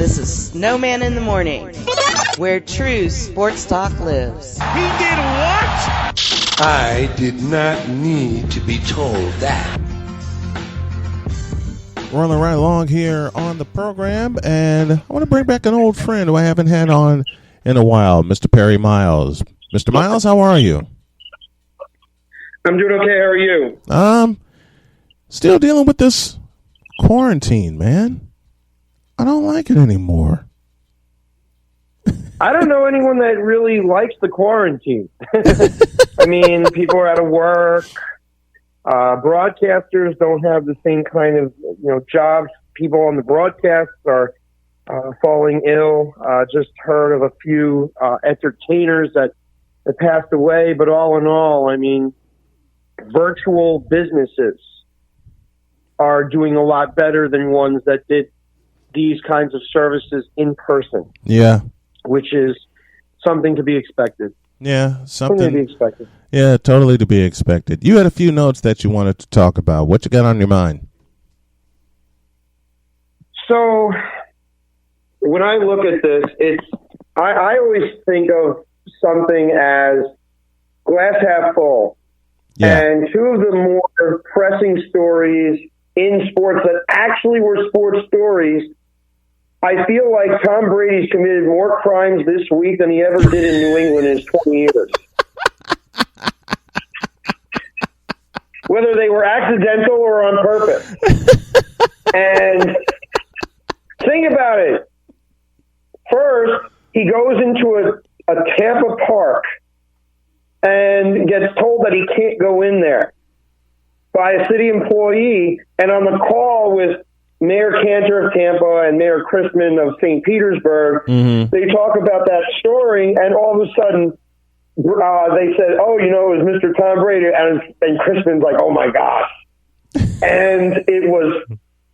This is Snowman in the Morning, where true sports talk lives. He did what? I did not need to be told that. Rolling right along here on the program, and I want to bring back an old friend who I haven't had on in a while, Mr. Perry Miles. Mr. Miles, how are you? I'm doing okay. How are you? Still dealing with this quarantine, man. I don't like it anymore. I don't know anyone that really likes the quarantine. I mean, people are out of work. Broadcasters don't have the same kind of jobs. People on the broadcasts are falling ill. Just heard of a few entertainers that passed away. But all in all, I mean, virtual businesses are doing a lot better than ones that did these kinds of services in person. Yeah. Which is something to be expected. Yeah, something to be expected. Yeah, totally to be expected. You had a few notes that you wanted to talk about. What you got on your mind? So, when I look at this, I always think of something as glass half full. Yeah. And two of the more pressing stories in sports that actually were sports stories I feel like Tom Brady's committed more crimes this week than he ever did in New England in his 20 years. Whether they were accidental or on purpose. And think about it. First, he goes into a Tampa park and gets told that he can't go in there by a city employee, and on the call with Mayor Cantor of Tampa and Mayor Christman of St. Petersburg, they talk about that story, and all of a sudden, they said, oh, it was Mr. Tom Brady, and Christman's like, oh, my gosh. And it was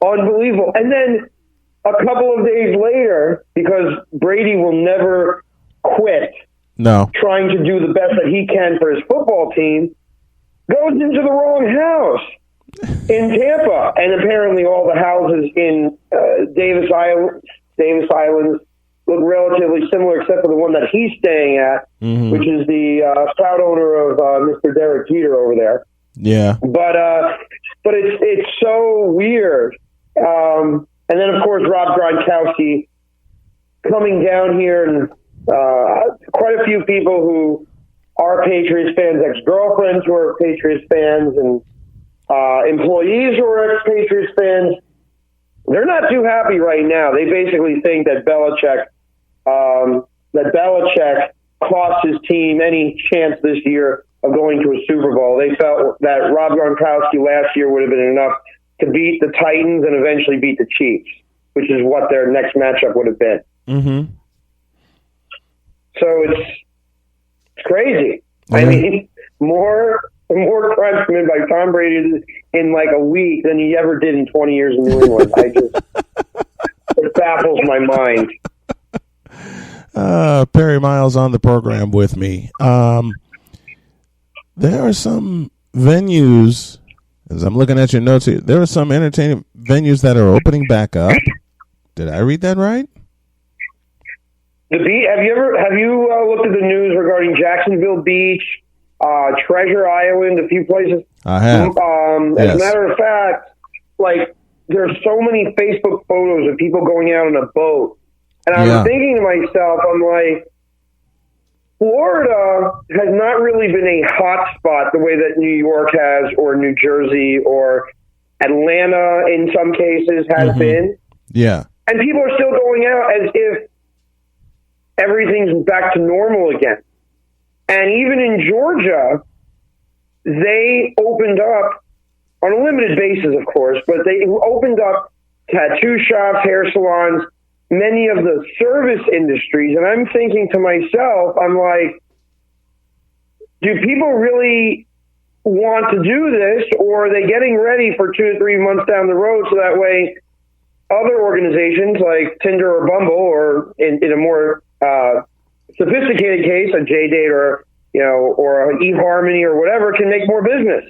unbelievable. And then a couple of days later, because Brady will never quit trying to do the best that he can for his football team, goes into the wrong house in Tampa, and apparently all the houses in Davis Islands look relatively similar, except for the one that he's staying at, which is the proud owner of Mr. Derek Jeter over there. Yeah, but it's so weird. And then of course Rob Gronkowski coming down here, and quite a few people who are Patriots fans, ex-girlfriends who are Patriots fans, and employees who are ex-Patriots fans, they're not too happy right now. They basically think that Belichick cost his team any chance this year of going to a Super Bowl. They felt that Rob Gronkowski last year would have been enough to beat the Titans and eventually beat the Chiefs, which is what their next matchup would have been. So it's crazy. I mean, more crimes committed by Tom Brady in like a week than he ever did in 20 years in New England. It baffles my mind. Perry Miles on the program with me. There are some venues, as I'm looking at your notes here, there are some entertainment venues that are opening back up. Did I read that right? Have you looked at the news regarding Jacksonville Beach, Treasure Island, a few places? I have. As a matter of fact, like, there's so many Facebook photos of people going out on a boat. And I'm thinking to myself, I'm like, Florida has not really been a hot spot the way that New York has, or New Jersey, or Atlanta in some cases has been. Yeah. And people are still going out as if everything's back to normal again. And even in Georgia, they opened up, on a limited basis, of course, but they opened up tattoo shops, hair salons, many of the service industries. And I'm thinking to myself, I'm like, do people really want to do this, or are they getting ready for 2 or 3 months down the road so that way other organizations like Tinder or Bumble, or in a more sophisticated case, a JDate or an eHarmony or whatever, can make more business?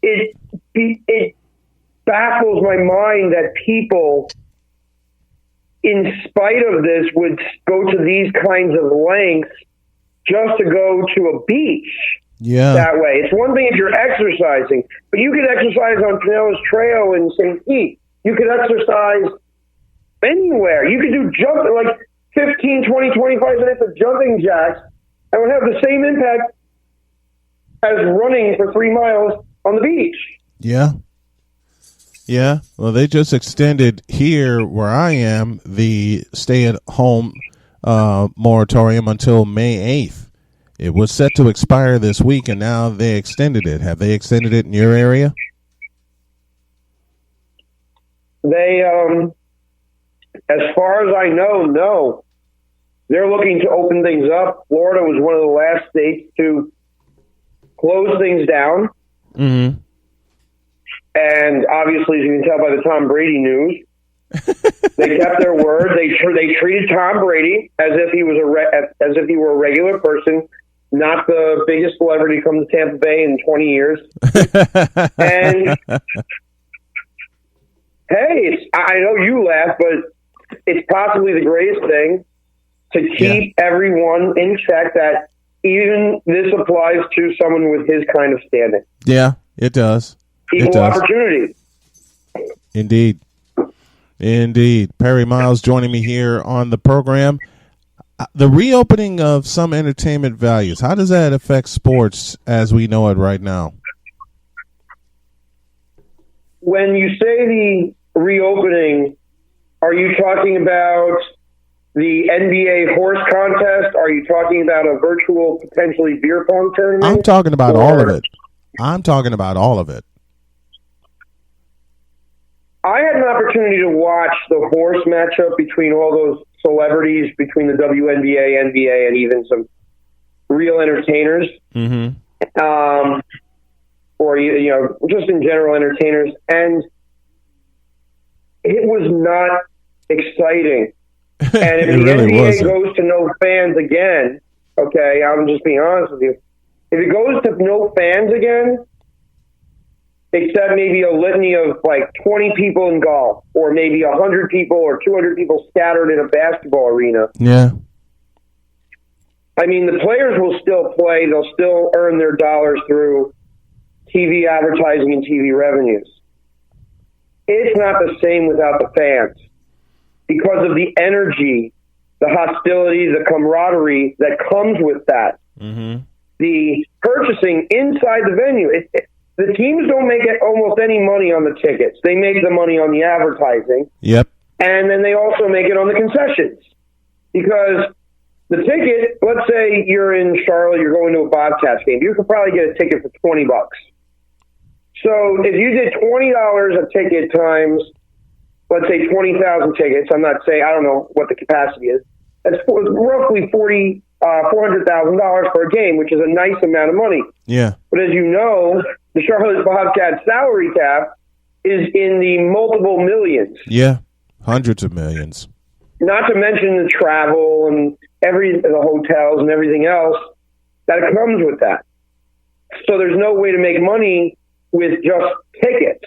It baffles my mind that people, in spite of this, would go to these kinds of lengths just to go to a beach. That way. It's one thing if you're exercising, but you could exercise on Pinellas Trail in St. Pete. You could exercise anywhere. You could do like 15, 20, 25 minutes of jumping jacks and would have the same impact as running for 3 miles on the beach. Yeah. Well, they just extended here where I am the stay-at-home moratorium until May 8th. It was set to expire this week, and now they extended it. Have they extended it in your area? They, as far as I know, no. They're looking to open things up. Florida was one of the last states to close things down. And obviously, as you can tell by the Tom Brady news, they kept their word. They treated Tom Brady as if he were a regular person, not the biggest celebrity to come to Tampa Bay in 20 years. And hey, I know you laugh, but it's possibly the greatest thing to keep everyone in check, that even this applies to someone with his kind of standing. Yeah, it does. Equal opportunity. Indeed. Indeed. Perry Miles joining me here on the program. The reopening of some entertainment values, how does that affect sports as we know it right now? When you say the reopening, are you talking about the NBA horse contest? Are you talking about a virtual, potentially beer pong tournament? I'm talking about all of it. I'm talking about all of it. I had an opportunity to watch the horse matchup between all those celebrities, between the WNBA, NBA, and even some real entertainers. Mm-hmm. Or, you know, just in general entertainers. And it was not exciting. And if the really NBA goes to no fans again, okay, I'm just being honest with you. If it goes to no fans again, except maybe a litany of like 20 people in golf, or maybe 100 people or 200 people scattered in a basketball arena. Yeah. I mean, the players will still play. They'll still earn their dollars through TV advertising and TV revenues. It's not the same without the fans because of the energy, the hostility, the camaraderie that comes with that. Mm-hmm. The purchasing inside the venue. The teams don't make almost any money on the tickets. They make the money on the advertising. Yep. And then they also make it on the concessions. Because the ticket, let's say you're in Charlotte, you're going to a Bobcats game. You could probably get a ticket for $20. So if you did $20 a ticket times, let's say 20,000 tickets, I don't know what the capacity is. That's roughly $400,000 for a game, which is a nice amount of money. Yeah. But as you know, the Charlotte Bobcats salary cap is in the multiple millions. Yeah, hundreds of millions. Not to mention the travel and the hotels and everything else that comes with that. So there's no way to make money with just tickets.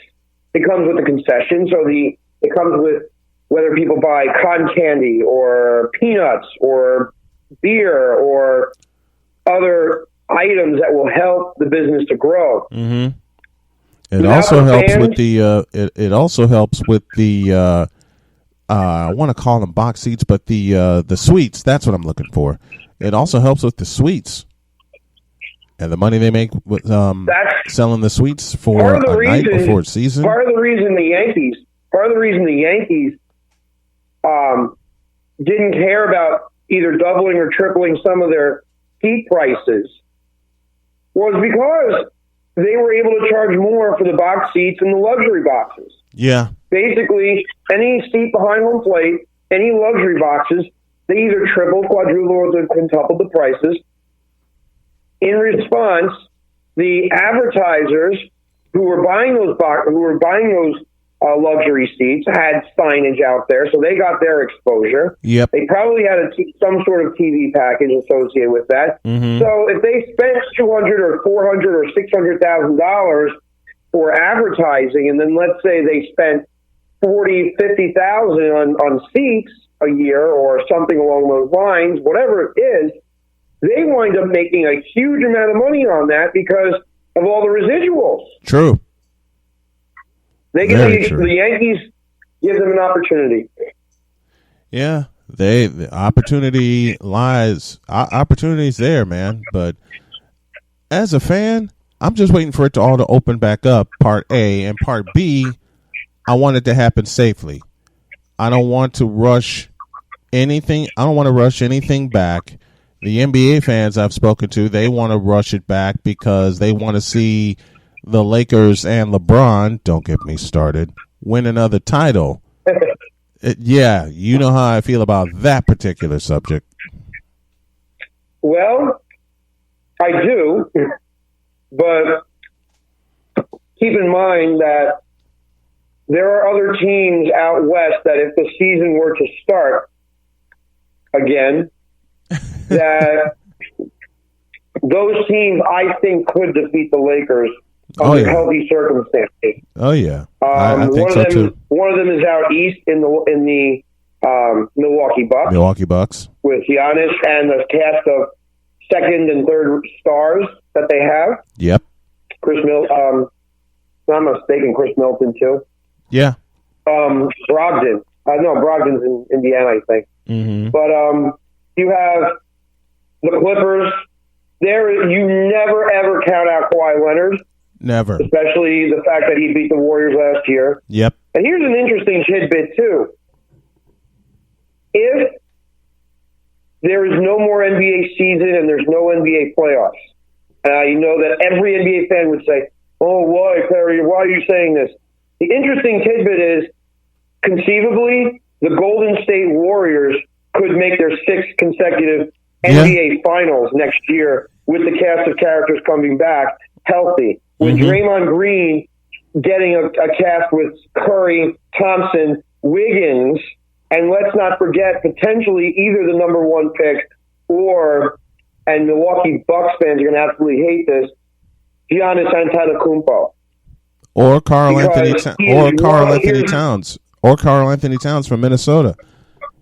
It comes with the concession, so it comes with whether people buy cotton candy or peanuts or beer or other items that will help the business to grow. Mm-hmm. It also helps with the. It also helps with the. I want to call them box seats, but the suites. That's what I'm looking for. It also helps with the suites and the money they make with selling the suites for a night before a season. Part of the reason the Yankees didn't care about either doubling or tripling some of their seat prices was because they were able to charge more for the box seats and the luxury boxes. Yeah. Basically, any seat behind home plate, any luxury boxes, they either tripled, quadrupled, or quintupled the prices. In response, the advertisers who were buying those luxury seats had signage out there, so they got their exposure. Yep. They probably had some sort of TV package associated with that. Mm-hmm. So if they spent $200,000 or $400,000 or $600,000 for advertising, and then let's say they spent $40,000, $50,000 on seats a year or something along those lines, whatever it is, they wind up making a huge amount of money on that because of all the residuals. True. The Yankees give them an opportunity. Yeah, the opportunity lies. Opportunity's there, man. But as a fan, I'm just waiting for it to all to open back up. Part A and Part B, I want it to happen safely. I don't want to rush anything. I don't want to rush anything back. The NBA fans I've spoken to, they want to rush it back because they want to see the Lakers and LeBron, don't get me started, win another title. Yeah, you know how I feel about that particular subject. Well, I do, but keep in mind that there are other teams out west that if the season were to start again, that those teams, I think, could defeat the Lakers under healthy circumstances. Oh yeah, I think so too. One of them is out east in the Milwaukee Bucks. Milwaukee Bucks with Giannis and the cast of second and third stars that they have. Yep. Chris Middleton, if I'm not mistaken, Chris Middleton too. Yeah. Brogdon. No, Brogdon's in Indiana, I think. Mm-hmm. But you have the Clippers. You never, ever count out Kawhi Leonard. Never. Especially the fact that he beat the Warriors last year. Yep. And here's an interesting tidbit, too. If there is no more NBA season and there's no NBA playoffs, you know that every NBA fan would say, oh, why, Perry? Why are you saying this? The interesting tidbit is, conceivably, the Golden State Warriors could make their 6th consecutive NBA Finals next year with the cast of characters coming back healthy. With Draymond Green getting a cast with Curry, Thompson, Wiggins, and let's not forget, potentially either the number 1 pick or, and Milwaukee Bucks fans are going to absolutely hate this, Giannis Antetokounmpo. Or Karl Anthony Towns. Or Karl Anthony Towns from Minnesota.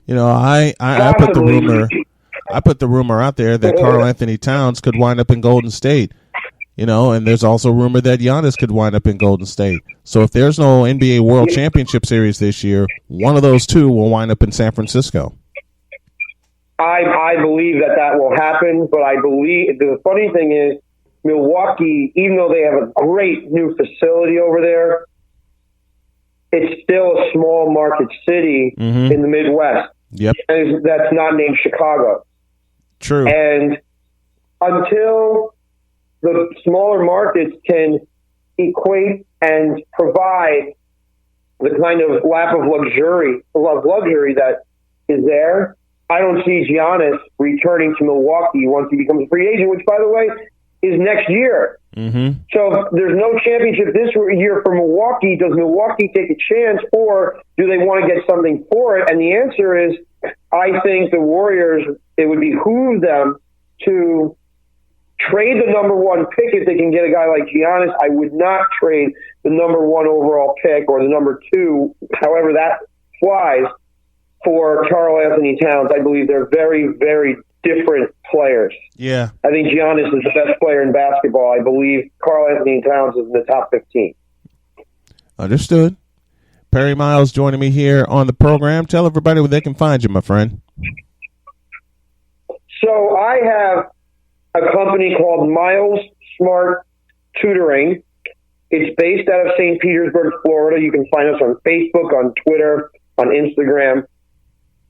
You know, I put the rumor out there that Karl Anthony Towns could wind up in Golden State. You know, and there's also rumor that Giannis could wind up in Golden State. So if there's no NBA World Championship Series this year, one of those two will wind up in San Francisco. I believe that will happen, but I believe the funny thing is Milwaukee, even though they have a great new facility over there, it's still a small market city in the Midwest. Yep. And that's not named Chicago. True. And until the smaller markets can equate and provide the kind of lap of luxury that is there, I don't see Giannis returning to Milwaukee once he becomes a free agent, which, by the way, is next year. Mm-hmm. So if there's no championship this year for Milwaukee. Does Milwaukee take a chance, or do they want to get something for it? And the answer is, I think the Warriors, it would behoove them to trade the number 1 pick if they can get a guy like Giannis. I would not trade the number 1 overall pick or the number 2, however that flies, for Karl Anthony Towns. I believe they're very, very different players. Yeah. I think Giannis is the best player in basketball. I believe Karl Anthony Towns is in the top 15. Understood. Perry Miles joining me here on the program. Tell everybody where they can find you, my friend. So I have a company called Miles Smart Tutoring. It's based out of St. Petersburg, Florida. You can find us on Facebook, on Twitter, on Instagram.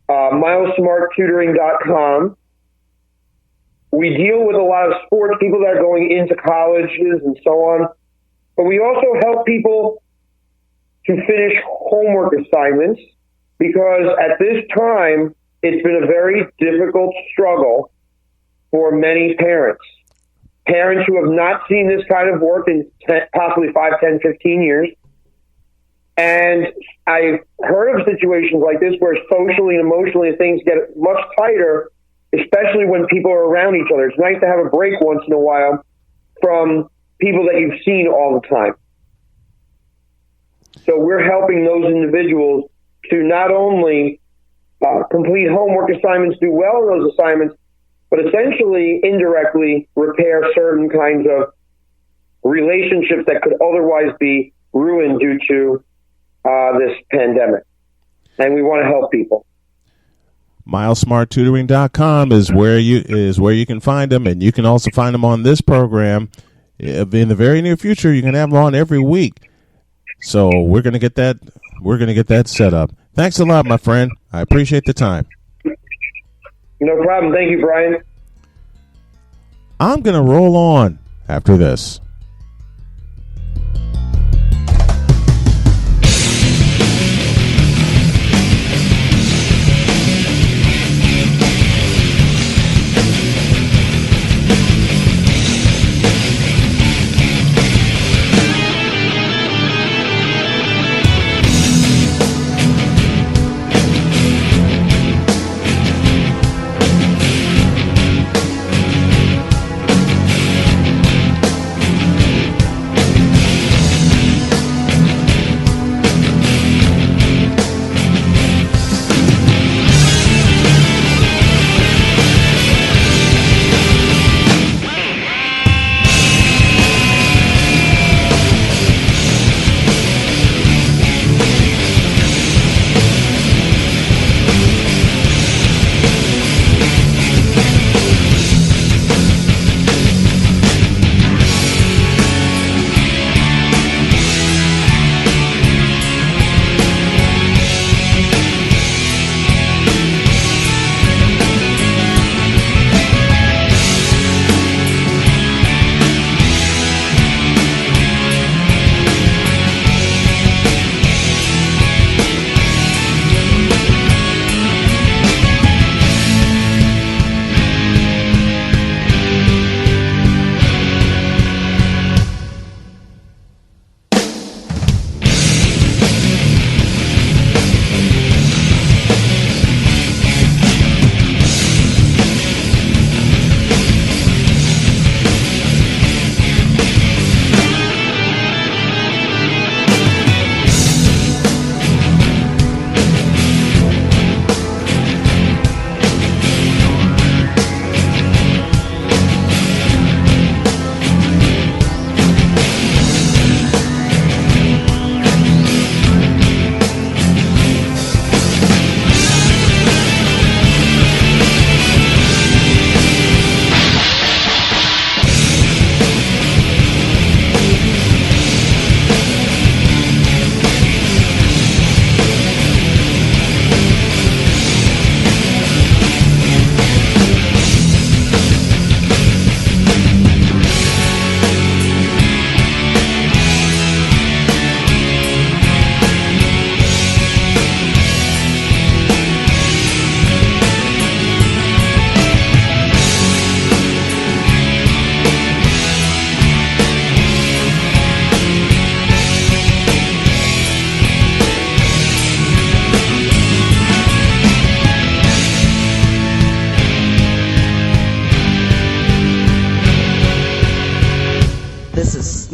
MilesSmartTutoring.com. We deal with a lot of sports people that are going into colleges and so on. But we also help people to finish homework assignments because at this time, it's been a very difficult struggle for many parents. Parents who have not seen this kind of work in possibly 5, 10, 15 years. And I've heard of situations like this where socially and emotionally things get much tighter, especially when people are around each other. It's nice to have a break once in a while from people that you've seen all the time. So we're helping those individuals to not only complete homework assignments, do well in those assignments, but essentially indirectly repair certain kinds of relationships that could otherwise be ruined due to this pandemic. And we want to help people. MilesSmartTutoring.com is where you can find them, and you can also find them on this program. In the very near future, you can have them on every week. So we're gonna get that. We're gonna get that set up. Thanks a lot, my friend. I appreciate the time. No problem. Thank you, Brian. I'm gonna roll on after this.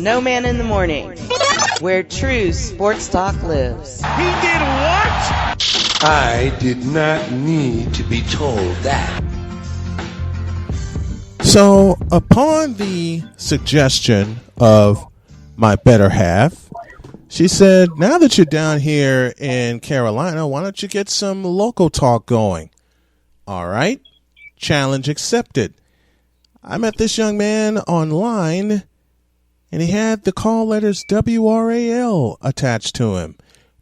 Snowman in the Morning, where true sports talk lives. He did what? I did not need to be told that. So, upon the suggestion of my better half, she said, now that you're down here in Carolina, why don't you get some local talk going? All right. Challenge accepted. I met this young man online, and he had the call letters WRAL attached to him.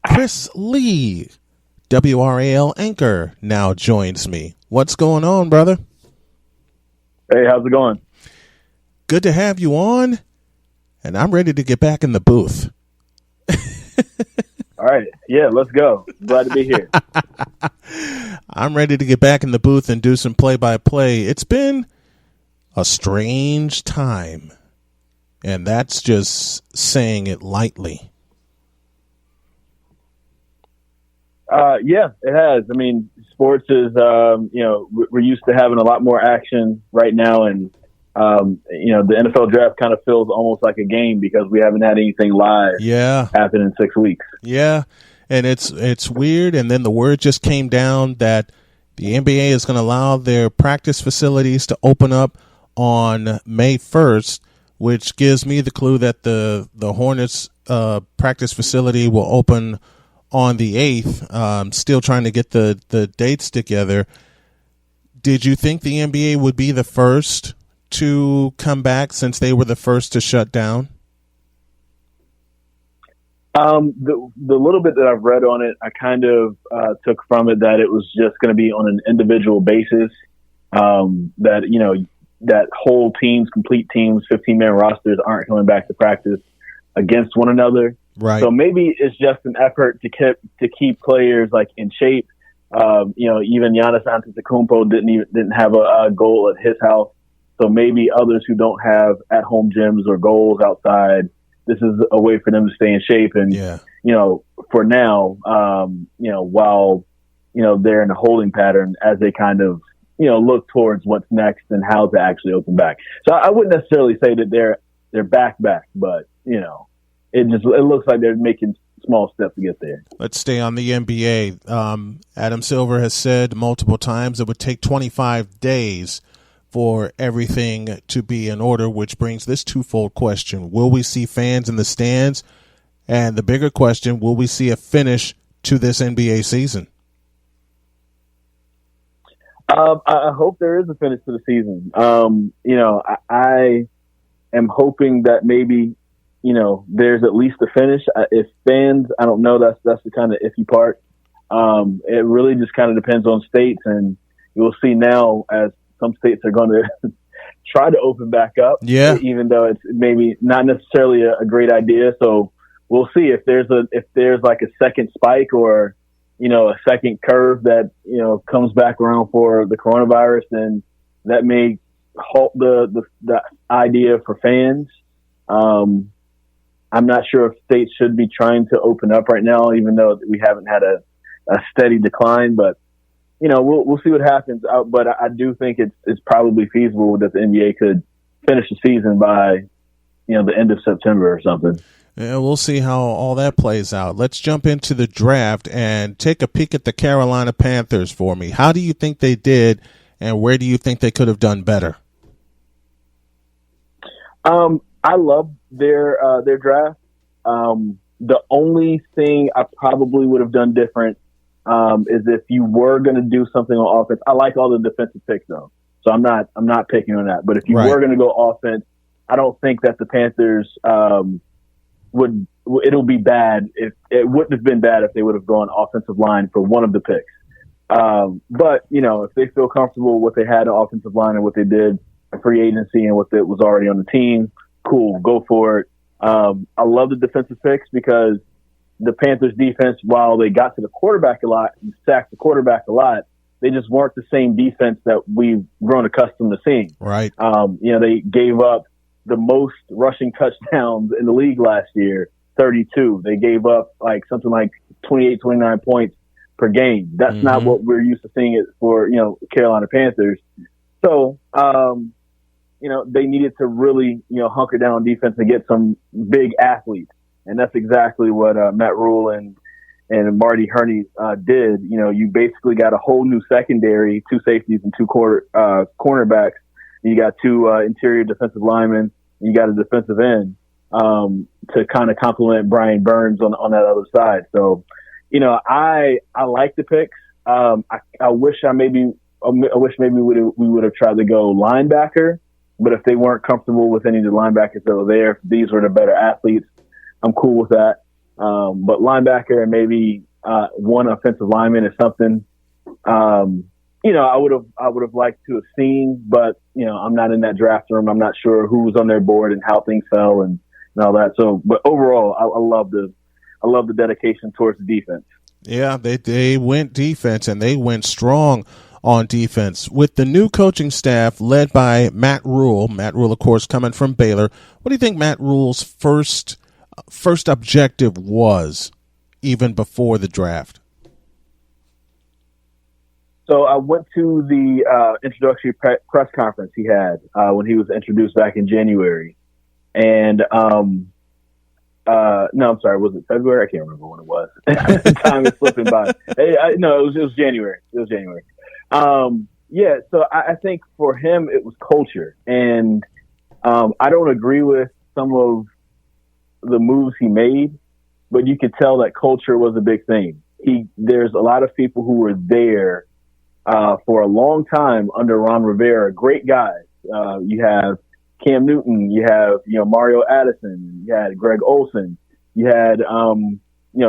Chris Lee, WRAL anchor, now joins me. What's going on, brother? Hey, how's it going? Good to have you on, and I'm ready to get back in the booth. All right. Yeah, let's go. Glad to be here. I'm ready to get back in the booth and do some play-by-play. It's been a strange time, and that's just saying it lightly. Yeah, it has. I mean, sports is, we're used to having a lot more action right now, and, the NFL draft kind of feels almost like a game because we haven't had anything live happen in 6 weeks. Yeah, and it's weird, and then the word just came down that the NBA is going to allow their practice facilities to open up on May 1st, which gives me the clue that the Hornets practice facility will open on the 8th. Still trying to get the dates together. Did you think the NBA would be the first to come back since they were the first to shut down? The little bit that I've read on it, I kind of took from it that it was just going to be on an individual basis. That whole teams, complete teams, 15-man rosters aren't coming back to practice against one another. Right. So maybe it's just an effort to keep players like in shape. Even Giannis Antetokounmpo didn't have a goal at his house. So maybe others who don't have at-home gyms or goals outside, this is a way for them to stay in shape. And for now, while they're in a holding pattern as they kind of look towards what's next and how to actually open back. So I wouldn't necessarily say that they're back, but it looks like they're making small steps to get there. Let's stay on the NBA. Adam Silver has said multiple times it would take 25 days for everything to be in order, which brings this twofold question. Will we see fans in the stands? And the bigger question, will we see a finish to this NBA season? I hope there is a finish to the season. I am hoping that maybe, there's at least a finish. If fans, I don't know, that's the kind of iffy part. It really just kind of depends on states, and you'll see now as some states are going to try to open back up. Yeah. Even though it's maybe not necessarily a great idea. So we'll see if there's like a second spike or, a second curve that, comes back around for the coronavirus, then that may halt the idea for fans. I'm not sure if states should be trying to open up right now, even though we haven't had a steady decline, but we'll see what happens. But I do think it's probably feasible that the NBA could finish the season by, the end of September or something. Yeah, we'll see how all that plays out. Let's jump into the draft and take a peek at the Carolina Panthers for me. How do you think they did, and where do you think they could have done better? I love their draft. The only thing I probably would have done different is if you were going to do something on offense. I like all the defensive picks though, so I'm not picking on that. But if you were going to go offense, I don't think that the Panthers it'll be bad. If it wouldn't have been bad if they would have gone offensive line for one of the picks. But if they feel comfortable with what they had on offensive line and what they did in free agency and what that was already on the team, cool, go for it. I love the defensive picks because the Panthers defense, while they got to the quarterback a lot and sacked the quarterback a lot, they just weren't the same defense that we've grown accustomed to seeing. Right. They gave up the most rushing touchdowns in the league last year, 32. They gave up something like 28, 29 points per game. That's not what we're used to seeing it for, Carolina Panthers. So, they needed to really, hunker down on defense and get some big athletes. And that's exactly what Matt Rule and Marty Herney did. You basically got a whole new secondary, 2 safeties and 2 cornerbacks. You got 2 interior defensive linemen. And you got a defensive end to kind of complement Brian Burns on that other side. So, I like the picks. I wish maybe we would have tried to go linebacker, but if they weren't comfortable with any of the linebackers that were there, if these were the better athletes, I'm cool with that. But linebacker and maybe 1 offensive lineman is something, I would have liked to have seen, but I'm not in that draft room. I'm not sure who was on their board and how things fell and all that. So, but overall, I love the dedication towards the defense. Yeah, they went defense, and they went strong on defense. With the new coaching staff led by Matt Rule, of course, coming from Baylor, what do you think Matt Rule's first objective was, even before the draft? So I went to the introductory press conference he had when he was introduced back in January. And no, I'm sorry. Was it February? I can't remember when it was. Time is slipping by. No, it was January. It was January. Yeah. So I think for him, it was culture. And I don't agree with some of the moves he made, but you could tell that culture was a big thing. There's a lot of people who were there for a long time under Ron Rivera, great guys. You have Cam Newton, you have, Mario Addison, you had Greg Olson, you had,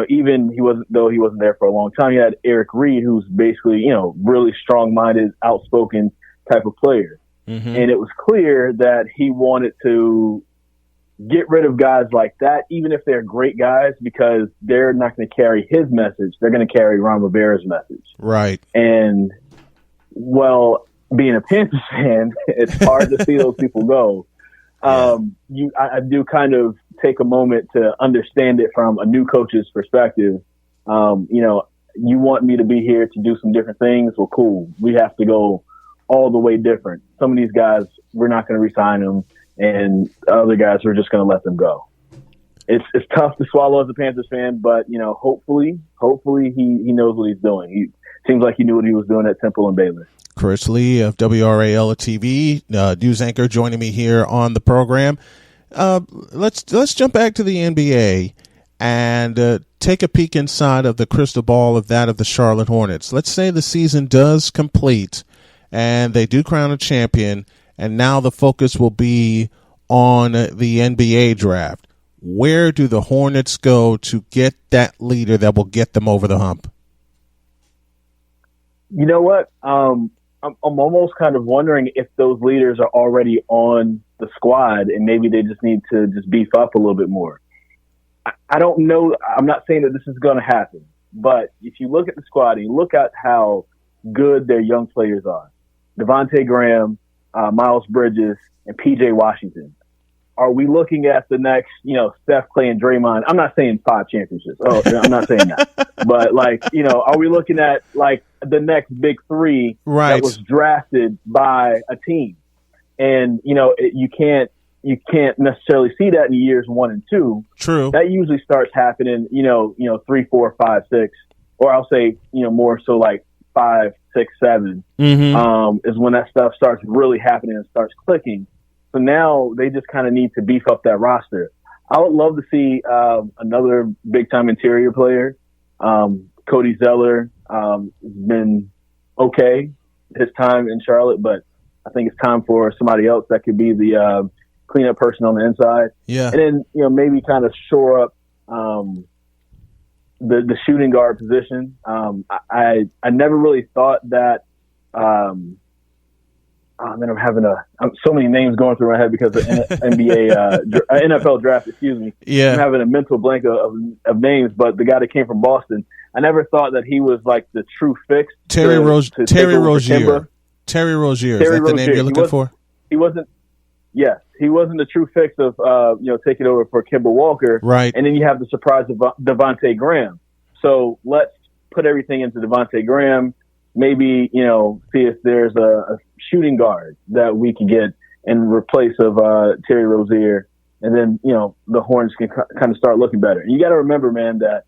even he wasn't there for a long time. You had Eric Reed, who's basically, really strong-minded, outspoken type of player. Mm-hmm. And it was clear that he wanted to get rid of guys like that, even if they're great guys, because they're not going to carry his message. They're going to carry Ron Rivera's message. Right. And, well, being a Panthers fan, it's hard to see those people go. I do kind of take a moment to understand it from a new coach's perspective. You want me to be here to do some different things? Well, cool. We have to go all the way different. Some of these guys, we're not going to re-sign them, and other guys, we're just going to let them go. It's tough to swallow as a Panthers fan, but hopefully he knows what he's doing. He seems like he knew what he was doing at Temple and Baylor. Chris Lee of WRAL TV, news anchor, joining me here on the program. Let's jump back to the NBA and take a peek inside of the crystal ball of that of the Charlotte Hornets. Let's say the season does complete and they do crown a champion, and now the focus will be on the NBA draft. Where do the Hornets go to get that leader that will get them over the hump? You know what? I'm almost kind of wondering if those leaders are already on the squad and maybe they just need to just beef up a little bit more. I don't know. I'm not saying that this is going to happen, but if you look at the squad and you look at how good their young players are, Devontae Graham, Miles Bridges, and PJ Washington, are we looking at the next, Steph, Clay, and Draymond? I'm not saying 5 championships. Oh, I'm not saying that. But are we looking at the next big 3 right, that was drafted by a team? And, you can't necessarily see that in years 1 and 2. True. That usually starts happening, 3, 4, 5, 6, or I'll say, more so like 5, 6, 7, is when that stuff starts really happening and starts clicking. So now they just kind of need to beef up that roster. I would love to see another big-time interior player. Cody Zeller has been okay his time in Charlotte, but I think it's time for somebody else that could be the cleanup person on the inside. Yeah. And then, maybe kind of shore up the shooting guard position. I never really thought that I'm having so many names going through my head because of NFL draft, excuse me. Yeah. I'm having a mental blank of names, but the guy that came from Boston, I never thought that he was like the true fix. Terry Rozier. Terry Rozier. Is that the name you're looking for? He wasn't the true fix of, taking over for Kemba Walker. Right. And then you have the surprise of Devontae Graham. So let's put everything into Devontae Graham. Maybe, see if there's a shooting guard that we can get in replace of Terry Rozier. And then, the Hornets can kind of start looking better. And you got to remember, man, that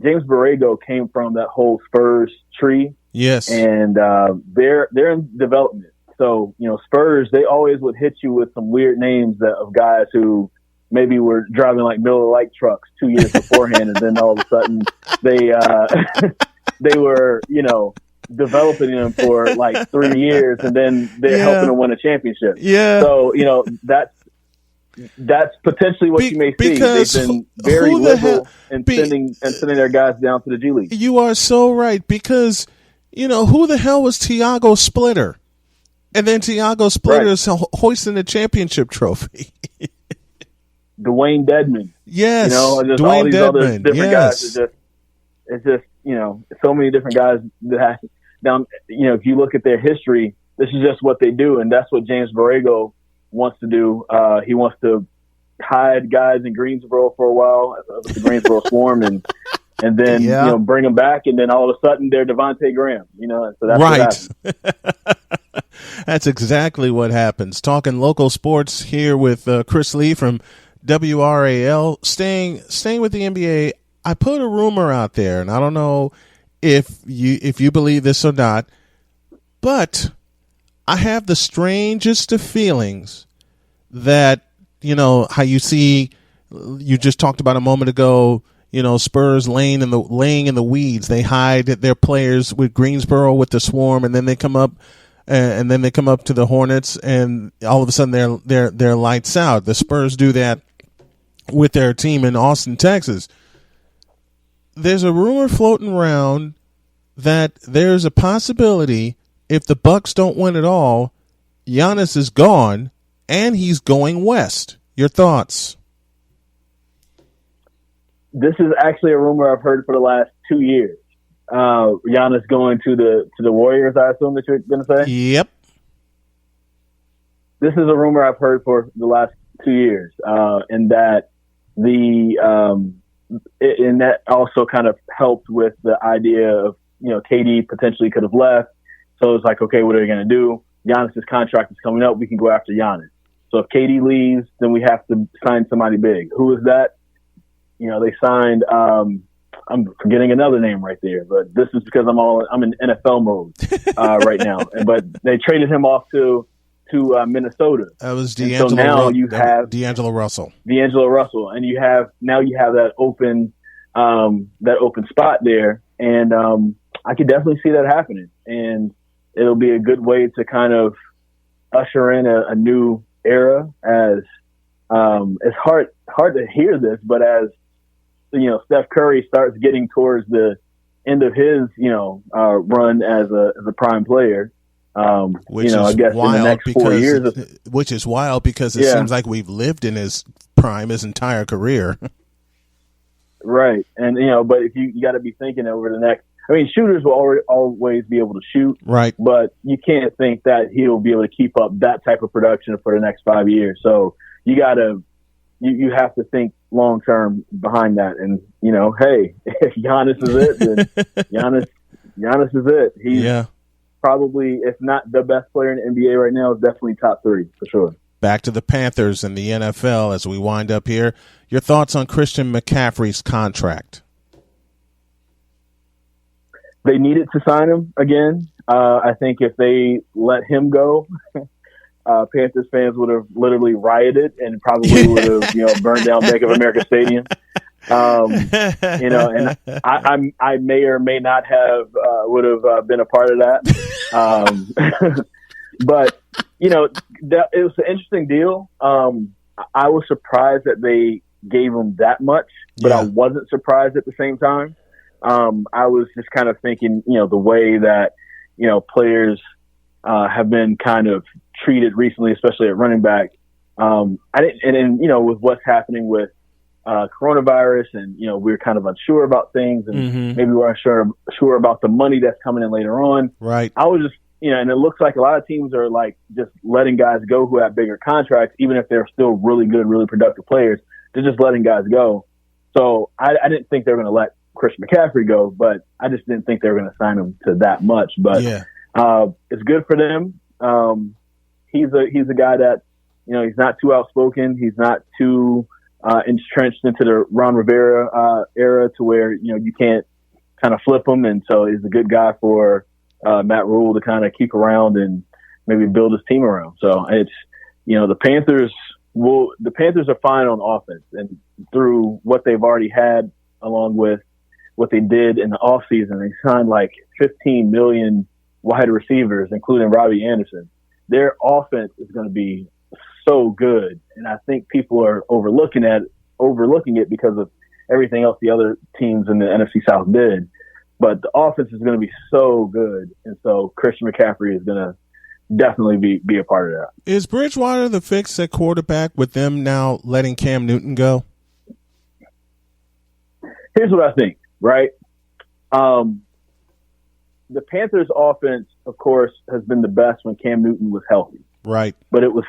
James Borrego came from that whole Spurs tree. Yes. And they're in development. So, Spurs, they always would hit you with some weird names of guys who maybe were driving like Miller Lite trucks 2 years beforehand. And then all of a sudden they were, developing them for like 3 years, and then they're helping them win a championship. Yeah. So, that's potentially what you may see. Because they've been very liberal in sending their guys down to the G League. You are so right, because who the hell was Tiago Splitter? And then Tiago Splitter is hoisting the championship trophy. Dwayne Dedman. Yes. Just Dwayne all these Dedman. other different guys. It's just so many different guys that have down. If you look at their history, this is just what they do, and that's what James Borrego wants to do. He wants to hide guys in Greensboro for a while, the Greensboro Swarm, and then bring them back, and then all of a sudden they're Devontae Graham. So that's right. What happens. That's exactly what happens. Talking local sports here with Chris Lee from WRAL. Staying with the NBA. I put a rumor out there, and I don't know if you believe this or not, but I have the strangest of feelings that, how you see, you just talked about a moment ago, Spurs laying in the weeds. They hide their players with Greensboro with the Swarm, and then they come up to the Hornets, and all of a sudden they're lights out. The Spurs do that with their team in Austin, Texas. There's a rumor floating around that there's a possibility, if the Bucks don't win it all, Giannis is gone and he's going west. Your thoughts? This is actually a rumor I've heard for the last 2 years. Giannis going to the Warriors, I assume that you're going to say? Yep. This is a rumor I've heard for the last 2 years, and that and that also kind of helped with the idea of, KD potentially could have left. So it's like, okay, what are we going to do? Giannis's contract is coming up. We can go after Giannis. So if KD leaves, then we have to sign somebody big. Who is that? They signed, I'm forgetting another name right there, but this is because I'm in NFL mode right now. But they traded him off to Minnesota. That was D'Angelo. So now you have D'Angelo Russell. D'Angelo Russell, and you have that open spot there, and I could definitely see that happening, and it'll be a good way to kind of usher in a new era. As it's hard to hear this, but as Steph Curry starts getting towards the end of his run as a prime player. Which I guess in the next 4 years. Which is wild because it seems like we've lived in his prime his entire career. Right. And, but if you got to be thinking over the next, shooters will always be able to shoot. Right. But you can't think that he'll be able to keep up that type of production for the next 5 years. So you you have to think long term behind that. And, hey, if Giannis is it, then Giannis is it. He's probably, if not the best player in the NBA right now, is definitely top 3 for sure. Back to the Panthers and the NFL as we wind up here. Your thoughts on Christian McCaffrey's contract? They needed to sign him again. I think if they let him go, Panthers fans would have literally rioted and probably would have, burned down Bank of America Stadium. And I may or may not have would have been a part of that. But it was an interesting deal. I was surprised that they gave him that much, but I wasn't surprised at the same time. I was just kind of thinking, the way that players have been kind of treated recently, especially at running back. With what's happening with coronavirus, and we're kind of unsure about things, and maybe we're unsure about the money that's coming in later on. Right. I was just and it looks like a lot of teams are like just letting guys go who have bigger contracts, even if they're still really good, really productive players. They're just letting guys go. So I didn't think they were going to let Christian McCaffrey go, but I just didn't think they were going to sign him to that much. But it's good for them. he's a guy that, he's not too outspoken. He's not too entrenched into the Ron Rivera era to where, you can't kind of flip him. And so he's a good guy for Matt Rule to kind of keep around and maybe build his team around. So it's, the Panthers are fine on offense, and through what they've already had along with what they did in the offseason, they signed like 15 million wide receivers, including Robbie Anderson. Their offense is going to be so good. And I think people are overlooking it because of everything else the other teams in the NFC South did. But the offense is going to be so good. And so Christian McCaffrey is going to definitely be a part of that. Is Bridgewater the fix at quarterback with them now letting Cam Newton go? Here's what I think, right? The Panthers offense, of course, has been the best when Cam Newton was healthy. Right. But it was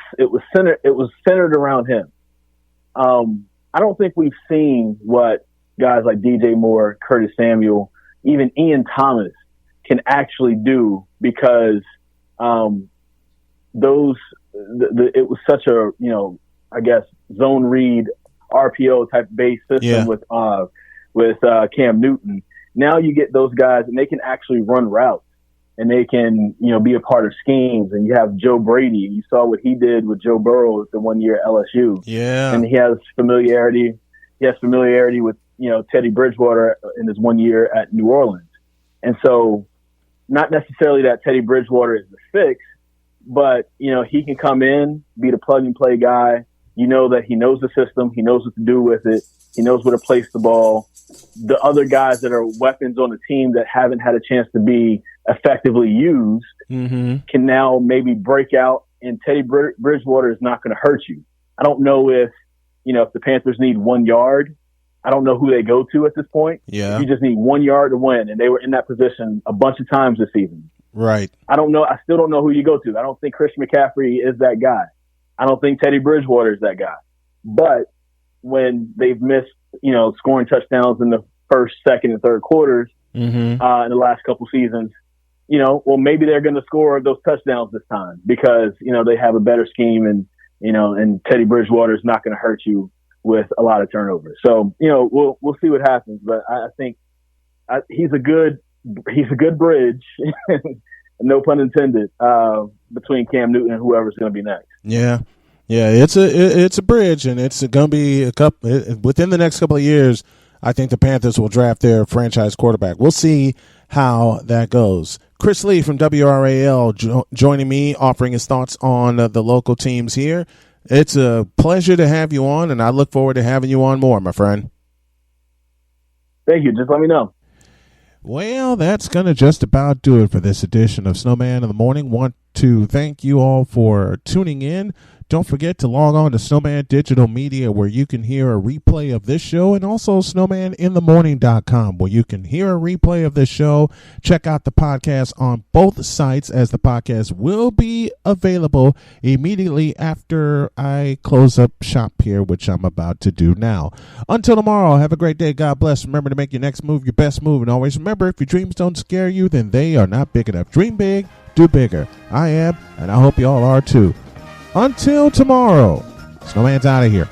centered around him. I don't think we've seen what guys like DJ Moore, Curtis Samuel, even Ian Thomas can actually do, because it was such a, I guess, zone read RPO type based system with Cam Newton. Now you get those guys and they can actually run routes, and they can, be a part of schemes. And you have Joe Brady. You saw what he did with Joe Burrow the 1 year at LSU. Yeah. And he has familiarity. He has familiarity with, Teddy Bridgewater in his 1 year at New Orleans. And so not necessarily that Teddy Bridgewater is the fix, but, he can come in, be the plug and play guy. That he knows the system. He knows what to do with it. He knows where to place the ball. The other guys that are weapons on the team that haven't had a chance to be effectively used can now maybe break out, and Teddy Bridgewater is not going to hurt you. I don't know if the Panthers need 1 yard. I don't know who they go to at this point. Yeah. You just need 1 yard to win, and they were in that position a bunch of times this season. Right. I don't know. I still don't know who you go to. I don't think Christian McCaffrey is that guy. I don't think Teddy Bridgewater is that guy. But when they've missed, scoring touchdowns in the first, second, and third quarters in the last couple seasons, maybe they're going to score those touchdowns this time because, they have a better scheme, and Teddy Bridgewater is not going to hurt you with a lot of turnovers. So, we'll see what happens. But I think he's a good bridge, no pun intended, between Cam Newton and whoever's going to be next. Yeah. Yeah, it's a bridge, and it's going to be within the next couple of years. I think the Panthers will draft their franchise quarterback. We'll see how that goes. Chris Lee from WRAL joining me, offering his thoughts on the local teams here. It's a pleasure to have you on, and I look forward to having you on more, my friend. Thank you. Just let me know. Well, that's going to just about do it for this edition of Snowman in the Morning. Want to thank you all for tuning in. Don't forget to log on to Snowman Digital Media, where you can hear a replay of this show, and also snowmaninthemorning.com, where you can hear a replay of this show. Check out the podcast on both sites, as the podcast will be available immediately after I close up shop here, which I'm about to do now. Until tomorrow, have a great day. God bless. Remember to make your next move your best move. And always remember, if your dreams don't scare you, then they are not big enough. Dream big, do bigger. I am, and I hope you all are too. Until tomorrow, Snowman's out of here.